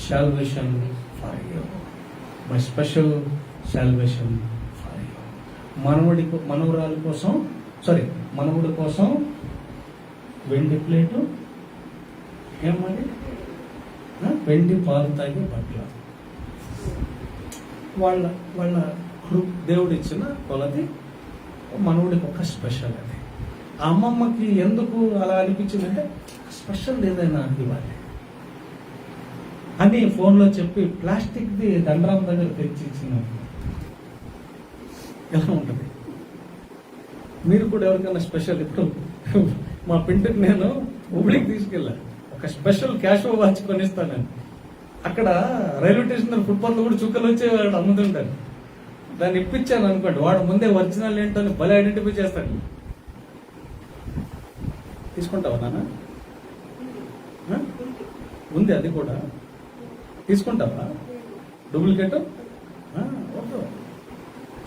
salvation for you, my special salvation for you. మనవుడి కోసం వెండి ప్లేటు, ఏమది వెండి పాలు తాగే బట్టలు. వాళ్ళ దేవుడు ఇచ్చిన కొలది మనవుడికి ఒక స్పెషల్. అది ఆ అమ్మమ్మకి ఎందుకు అలా అనిపించిందంటే, స్పెషల్ ఏదైనా ఇవ్వాలి అని ఫోన్లో చెప్పి ప్లాస్టిక్ది దండరాం దగ్గర తెచ్చి ఇచ్చిన. ఎలా ఉంటుంది? మీరు కూడా ఎవరికైనా స్పెషల్, ఇప్పుడు మా పింటికి నేను హుబ్లీకి తీసుకెళ్ళా, ఒక స్పెషల్ క్యాషో వాచ్ కొనిస్తాను నేను. అక్కడ రైల్వే స్టేషన్ ఫుట్పాత్ కూడా చుక్కలు వచ్చి వాడు అమ్ముతుంటారు. దాన్ని ఇప్పించాను అనుకోండి, వాడు ముందే ఒరిజినల్ ఏంటో భలే ఐడెంటిఫై చేస్తాడు. తీసుకుంటావా నాన్న? ఉంది, అది కూడా తీసుకుంటావా? డూప్లికేట్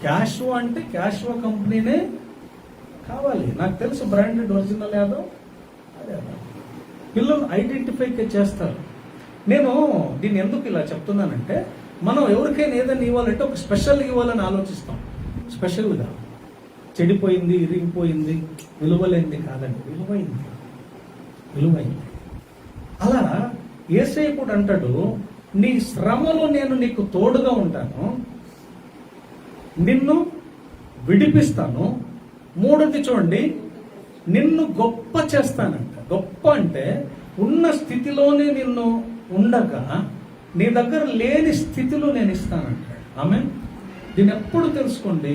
క్యాషో అంటే క్యాషో కంపెనీనే కావాలి. నాకు తెలుసు బ్రాండెడ్ ఒరిజినల్ ఏదో అదే. పిల్లలు ఐడెంటిఫై చేస్తారు. నేను దీన్ని ఎందుకు ఇలా చెప్తున్నానంటే, మనం ఎవరికైనా ఏదైనా ఇవ్వాలంటే ఒక స్పెషల్ ఇవ్వాలని ఆలోచిస్తాం. స్పెషల్గా చెడిపోయింది, ఇరిగిపోయింది, విలువలేంది కాదండి, విలువైంది. అలా యేసయ్య కూడా అంటాడు, నీ శ్రమలో నేను నీకు తోడుగా ఉంటాను, నిన్ను విడిపిస్తాను. మూడోది చూడండి, నిన్ను గొప్ప చేస్తానంట. గొప్ప అంటే ఉన్న స్థితిలోనే నిన్ను ఉండగా నీ దగ్గర లేని స్థితిలో నేను ఇస్తానంటాడు. ఆమెన్. దీన్ని ఎప్పుడు తెలుసుకోండి,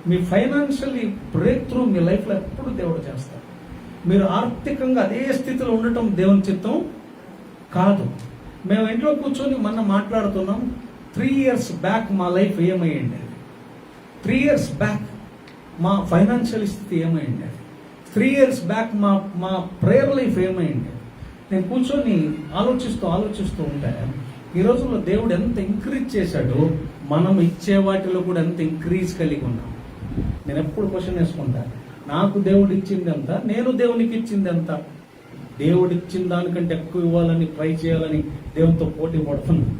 మీ ఫైనాన్షియల్లీ బ్రేక్ త్రూ మీ లైఫ్లో ఎప్పుడు దేవుడు చేస్తాడు. మీరు ఆర్థికంగా అదే స్థితిలో ఉండటం దేవుని చిత్తం కాదు. మేము ఇంట్లో కూర్చొని మొన్న మాట్లాడుతున్నాం. 3 years బ్యాక్ మా లైఫ్ ఏమైంది, 3 years బ్యాక్ మా ఫైనాన్షియల్ స్థితి ఏమైంది, 3 years బ్యాక్ మా ప్రేయర్ లైఫ్ ఏమైంది. నేను కూర్చొని ఆలోచిస్తూ ఉంటే ఈ రోజుల్లో దేవుడు ఎంత ఇంక్రీజ్ చేశాడో మనం ఇచ్చే వాటిలో కూడా ఎంత ఇంక్రీజ్ కలిగి ఉన్నాం. నేను ఎప్పుడు క్వశ్చన్ వేసుకుంటా, నాకు దేవుడు ఇచ్చింది ఎంత, నేను దేవునికి ఇచ్చింది ఎంత. దేవుడు ఇచ్చిన దానికంటే ఎక్కువ ఇవ్వాలని ట్రై చేయాలని దేవునితో పోటీ పడుతున్నాను.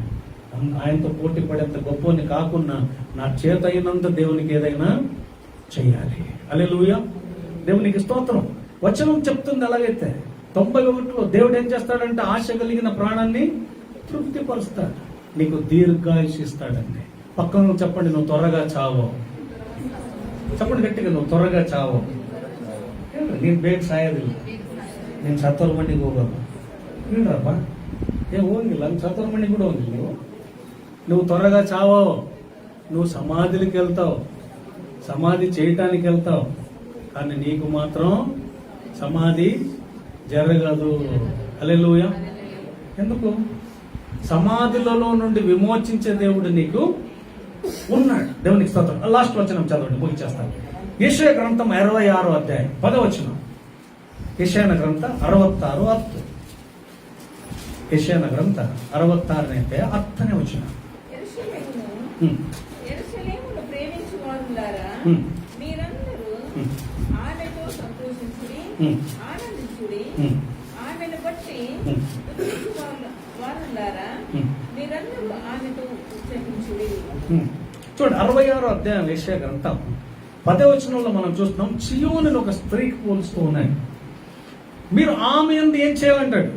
ఆయనతో పోటీ పడేంత గొప్పని కాకుండా నా చేత అయినంత దేవునికి ఏదైనా చెయ్యాలి. హల్లెలూయా. దేవునికి స్తోత్రం. వచనం చెప్తుంది. అలాగైతే 91లో దేవుడు ఏం చేస్తాడంటే ఆశ కలిగిన ప్రాణాన్ని తృప్తిపరుస్తాడు, నీకు దీర్ఘాయుష్ ఇస్తాడండి. పక్కన చెప్పండి, నువ్వు త్వరగా చావో. చెప్పండి గట్టిగా, నువ్వు త్వరగా చావో. నేను ಬೇಗ ಸಾಯೋದಿಲ್ಲ, నేను ಸತ್ತೋರ್ ಮಣ್ಣಿಗೆ ಹೋಗೋದು. ఏంట్రప్ప ಹೋಗಿಲ್ಲ, సత్తోర్ మణికి కూడా ಹೋಗಿಲ್ಲ. నువ్వు త్వరగా చావో, నువ్వు సమాధికి వెళ్తావు, సమాధి చేయటానికి వెళ్తావు, కానీ నీకు మాత్రం సమాధి జరగదు. హల్లెలూయా. ఎందుకు? సమాధులలో నుండి విమోచించే దేవుడు నీకు ఉన్నాడు. దేవునికి స్తోత్రం. లాస్ట్ వచనం చదవండి, ముగించేస్తాను. యెషయా గ్రంథం 66వ అధ్యాయం 10వ వచనం. యెషయా గ్రంథ 66 యెషయా గ్రంథ 66 అయితే 10నే వచనం. యెరూషలేమును ప్రేమించు వారులారా, మీరందరూ ఆమెతో సంతోషించుడి, ఆనందించుడి. ఆమెను బట్టి స్తుతించు వారులారా, మీరందరూ ఆమెతో ఉత్సహించుడి. చూడండి, 66వ అధ్యాయం యెషయా గ్రంథం 10వ వచనంలో మనం చూస్తున్నాం, చీయోనును ఒక స్త్రీకి పోలుస్తూ ఉన్నాయి. మీరు ఆమె యందు ఏం చేయాలంటాడు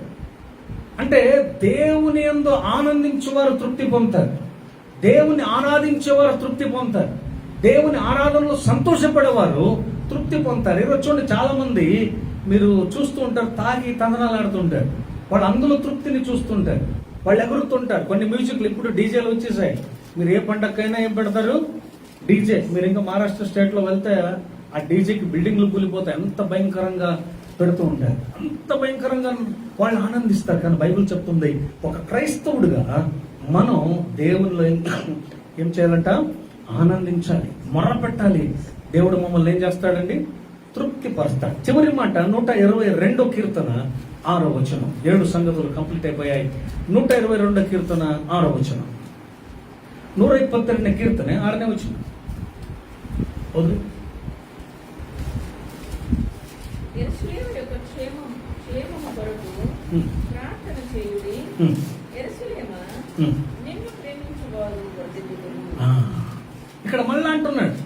అంటే, దేవుని యందు ఆనందించేవారు తృప్తి పొందుతారు, దేవుని ఆరాధించేవారు తృప్తి పొందుతారు, దేవుని ఆరాధనలో సంతోషపడేవారు తృప్తి పొందుతారు. ఈరోజు చూడండి, చాలా మంది మీరు చూస్తూ ఉంటారు, తాగి తందనాలు ఆడుతుంటారు, వాళ్ళు అందులో తృప్తిని చూస్తుంటారు, వాళ్ళు ఎగురుతుంటారు. కొన్ని మ్యూజిక్లు ఇప్పుడు డీజేలు వచ్చేసాయి. మీరు ఏ పండగకైనా ఏం పెడతారు? డీజే. మీరు ఇంకా మహారాష్ట్ర స్టేట్ లో వెళ్తే ఆ డీజేకి బిల్డింగ్లు కూలిపోతాయి, ఎంత భయంకరంగా పెడుతూ ఉంటారు, అంత భయంకరంగా వాళ్ళు ఆనందిస్తారు. కానీ బైబిల్ చెప్తుంది, ఒక క్రైస్తవుడిగా మనం దేవునిలో ఏం చేయాలంట? ఆనందించాలి, మొర్ర పెట్టాలి. దేవుడు మమ్మల్ని ఏం చేస్తాడండి? తృప్తి పరుస్తాడు. చివరి మాట 122వ కీర్తన 6వ వచనం. 7 సంగతులు కంప్లీట్ అయిపోయాయి. 122వ కీర్తన 6వ వచనం. 122వ కీర్తన 6నే వచనం. యెరూషలేము యొక్క క్షేమము కొరకు ప్రార్థన చేయుడి. యెరూషలేమా, నిన్ను ప్రేమించువారు వర్ధిల్లుదురు. ఇక్కడ మళ్ళీ అంటున్నాడు,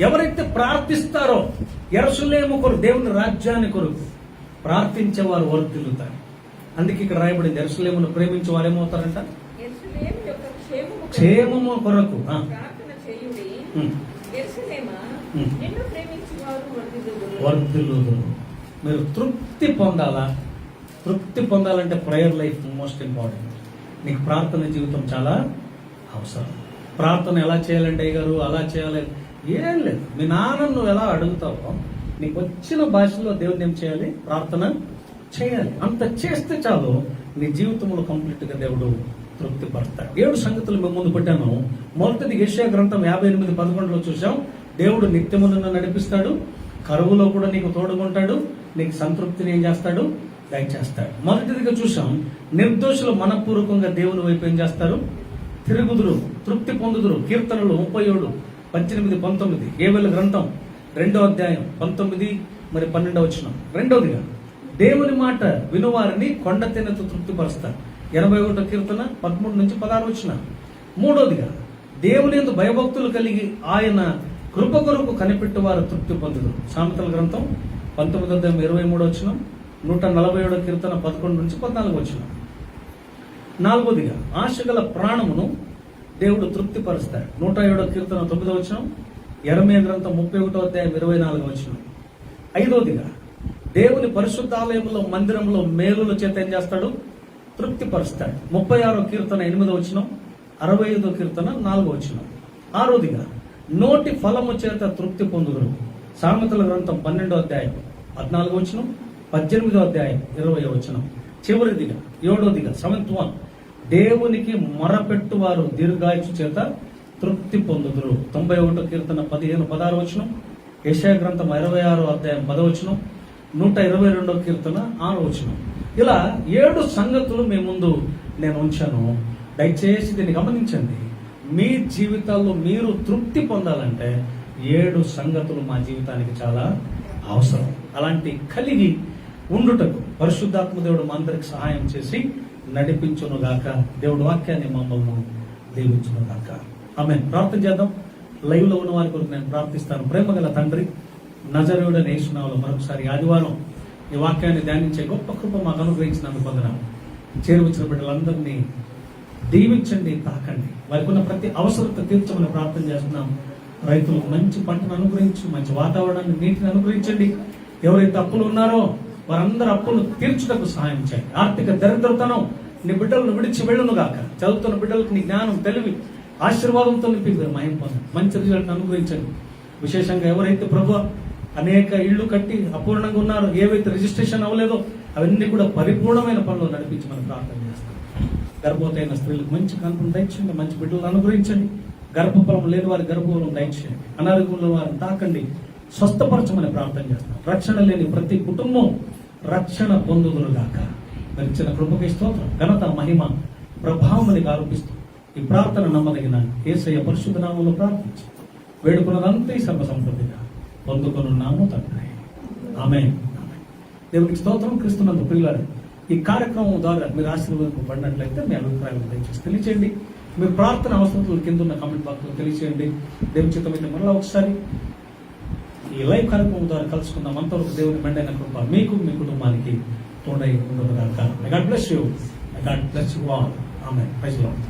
ఎవరైతే ప్రార్థిస్తారో యెరూషలేము కొరకు, దేవుని రాజ్యాన్ని కొరకు ప్రార్థించేవారు వర్ధిల్లుతారు. అందుకే ఇక్కడ రాయబడింది, యెరూషలేమును ప్రేమించే వారు ఏమవుతారంట? యెరూషలేము యొక్క క్షేమము కొరకు ప్రార్థన చేయుడి. యెరూషలేమా, నిన్ను ప్రేమించువారు వర్ధిల్లుదురు. మీరు తృప్తి పొందాలా? తృప్తి పొందాలంటే ప్రేయర్ లైఫ్ మోస్ట్ ఇంపార్టెంట్. నీకు ప్రార్థన జీవితం చాలా అవసరం. ప్రార్థన ఎలా చేయాలంటే అయ్యగారు అలా చేయాలి ఏం లేదు. మీ నాన్న నువ్వు ఎలా అడుగుతావో నీకు వచ్చిన భాషలో దేవుని ఏం చేయాలి? ప్రార్థన చేయాలి. అంత చేస్తే చాలు, నీ జీవితంలో కంప్లీట్ గా దేవుడు తృప్తి పడతాడు. 7 సంగతులు మేము ముందు పెట్టాను. మొదటిది యెషయా గ్రంథం 58:11లో చూసాం, దేవుడు నిత్యము నిన్ను నడిపిస్తాడు, కరువులో కూడా నీకు తోడుకుంటాడు, నీకు సంతృప్తిని ఏం చేస్తాడు? దయచేస్తాడు. మొదటిదిగా చూసాం, నిర్దోషులు మనపూర్వకంగా దేవుని వైపు ఏం చేస్తారు? తిరుగుదురు, తృప్తి పొందుదురు. కీర్తనలు 37, 18, 19. ఏబేలు గ్రంథం 2వ అధ్యాయం 19 మరి 12వ వచనం. రెండవదిగా, దేవుని మాట వినువారిని కొండ తిన్నతో తృప్తిపరుస్తారు. 81వ కీర్తన 13 నుంచి 16 వచనం. మూడవదిగా, దేవుని యందు భయభక్తులు కలిగి ఆయన కృప కొరకు కనిపెట్టువారు తృప్తి పొందుదురు. సామెతల గ్రంథం 19వ అధ్యాయం 23వ వచనం. 147వ కీర్తన 11 నుంచి 14 వచనం. నాలుగోదిగా, ఆశగల ప్రాణమును దేవుడు తృప్తిపరుస్తాడు. 107వ కీర్తన 9వ వచనం. యెరెమీయా గ్రంథం 31వ అధ్యాయం 24వ వచనం. ఐదోదిగా, దేవుని పరిశుద్ధాలయంలో మందిరంలో మేలుల చేత ఏం చేస్తాడు? తృప్తిపరుస్తాడు. 36వ కీర్తన 8వ వచనం, 65వ కీర్తన 4వ వచనం. ఆరోదిగా నోటి ఫలము చేత తృప్తి పొందుదురు. సామెతల గ్రంథం 12వ అధ్యాయం 14వ వచనం, 18వ అధ్యాయం 20వ వచనం. చివరిదిగా 7వదిగా 7th one, దేవునికి మొరపెట్టువారు దీర్ఘాయుషు చేత తృప్తి పొందుదురు. 91వ కీర్తన 15-16 వచనం, యెషయా గ్రంథం 26వ అధ్యాయం 10వ వచనం, 122వ కీర్తన 6వ వచనం. ఇలా 7 సంగతులు మీ ముందు నేను ఉంచాను. దయచేసి దీన్ని గమనించండి. మీ జీవితాల్లో మీరు తృప్తి పొందాలంటే 7 సంగతులు మా జీవితానికి చాలా అవసరం. అలాంటి కలిగి ఉండుటకు పరిశుద్ధాత్మ దేవుడు మా అందరికి సహాయం చేసి నడిపించునుగాక. దేవుడు వాక్యాన్ని మమ్మల్ని దీవించునుగాక. ఆమేన్. ప్రార్థన చేద్దాం. లైవ్ లో ఉన్న వారి కొరకు నేను ప్రార్థిస్తాను. ప్రేమగల తండ్రి, నజరేయుడైన యేసు నామములో మరొకసారి ఆదివారం ఈ వాక్యాన్ని ధ్యానించే గొప్ప కృప మాకు అనుగ్రహించినందుకు వందనాలు. చేరువచ్చిన బిడ్డలందరినీ దీవించండి, తాకండి. వారికి ఉన్న ప్రతి అవసరత తీర్చమని ప్రార్థన చేస్తున్నాం. రైతులకు మంచి పంటను అనుగ్రహించు, మంచి వాతావరణాన్ని, నీటిని అనుగ్రహించండి. ఎవరైతే అప్పులు ఉన్నారో వారందరూ అప్పులు తీర్చుటకు సహాయం చేయండి. ఆర్థిక దరిద్రతను నీ బిడ్డలను విడిచి వెళ్ళును గాక. చదువుతున్న బిడ్డలకు నీ జ్ఞానం, తెలివి, ఆశీర్వాదంతో నింపి మహిమ పొందండి. మంచి రిజల్ట్ అనుగ్రహించండి. విశేషంగా ఎవరైతే ప్రభువా అనేక ఇళ్లు కట్టి అపూర్ణంగా ఉన్నారో, ఏవైతే రిజిస్ట్రేషన్ అవ్వలేదో అవన్నీ కూడా పరిపూర్ణమైన పనులు నడిపించమని ప్రార్థన చేస్తాం. గర్భవతైన స్త్రీలకు మంచి కనుపను దయచేయండి, మంచి బిడ్డలను అనుగ్రహించండి. గర్భఫలం లేని వారి గర్భఫలం దయచేయండి. అనారోగ్యంలో వారిని తాకండి, స్వస్థపరచమని ప్రార్థన చేస్తాం. రక్షణ లేని ప్రతి కుటుంబం రక్షణ పొందుదురుగాక. మరి ఇచ్చిన కృపకి స్తోత్రం, ఘనత, మహిమ, ప్రభావం ఆరోపిస్తూ ఈ ప్రార్థన నమ్మదగిన యేసయ్య పరిశుద్ధ నామములో ప్రార్థించి వేడుకున్నదంతా ఈ సర్వ సంపత్తిగా పొందుకొనున్నాము తండ్రి. ఆమేన్. దేవునికి స్తోత్రం. క్రీస్తునందు ప్రియులారా, ఈ కార్యక్రమం ద్వారా మీరు ఆశీర్వదింపబడినట్లయితే మీ అభిప్రాయాలు దయచేసి తెలియచేయండి. మీ ప్రార్థన అవసరతలు కింద ఉన్న కామెంట్ బాక్స్ లో తెలియచేయండి. దేవుని చిత్తమైతే మరలా ఒకసారి ఈ లైవ్ కార్యక్రమం ద్వారా కలుసుకుందాం. అంతవరకు దేవుని మెండైన కృప మీకు, మీ కుటుంబానికి తోడై ఉండదు గాక. God bless you. God bless you all. Amen. Praise the Lord.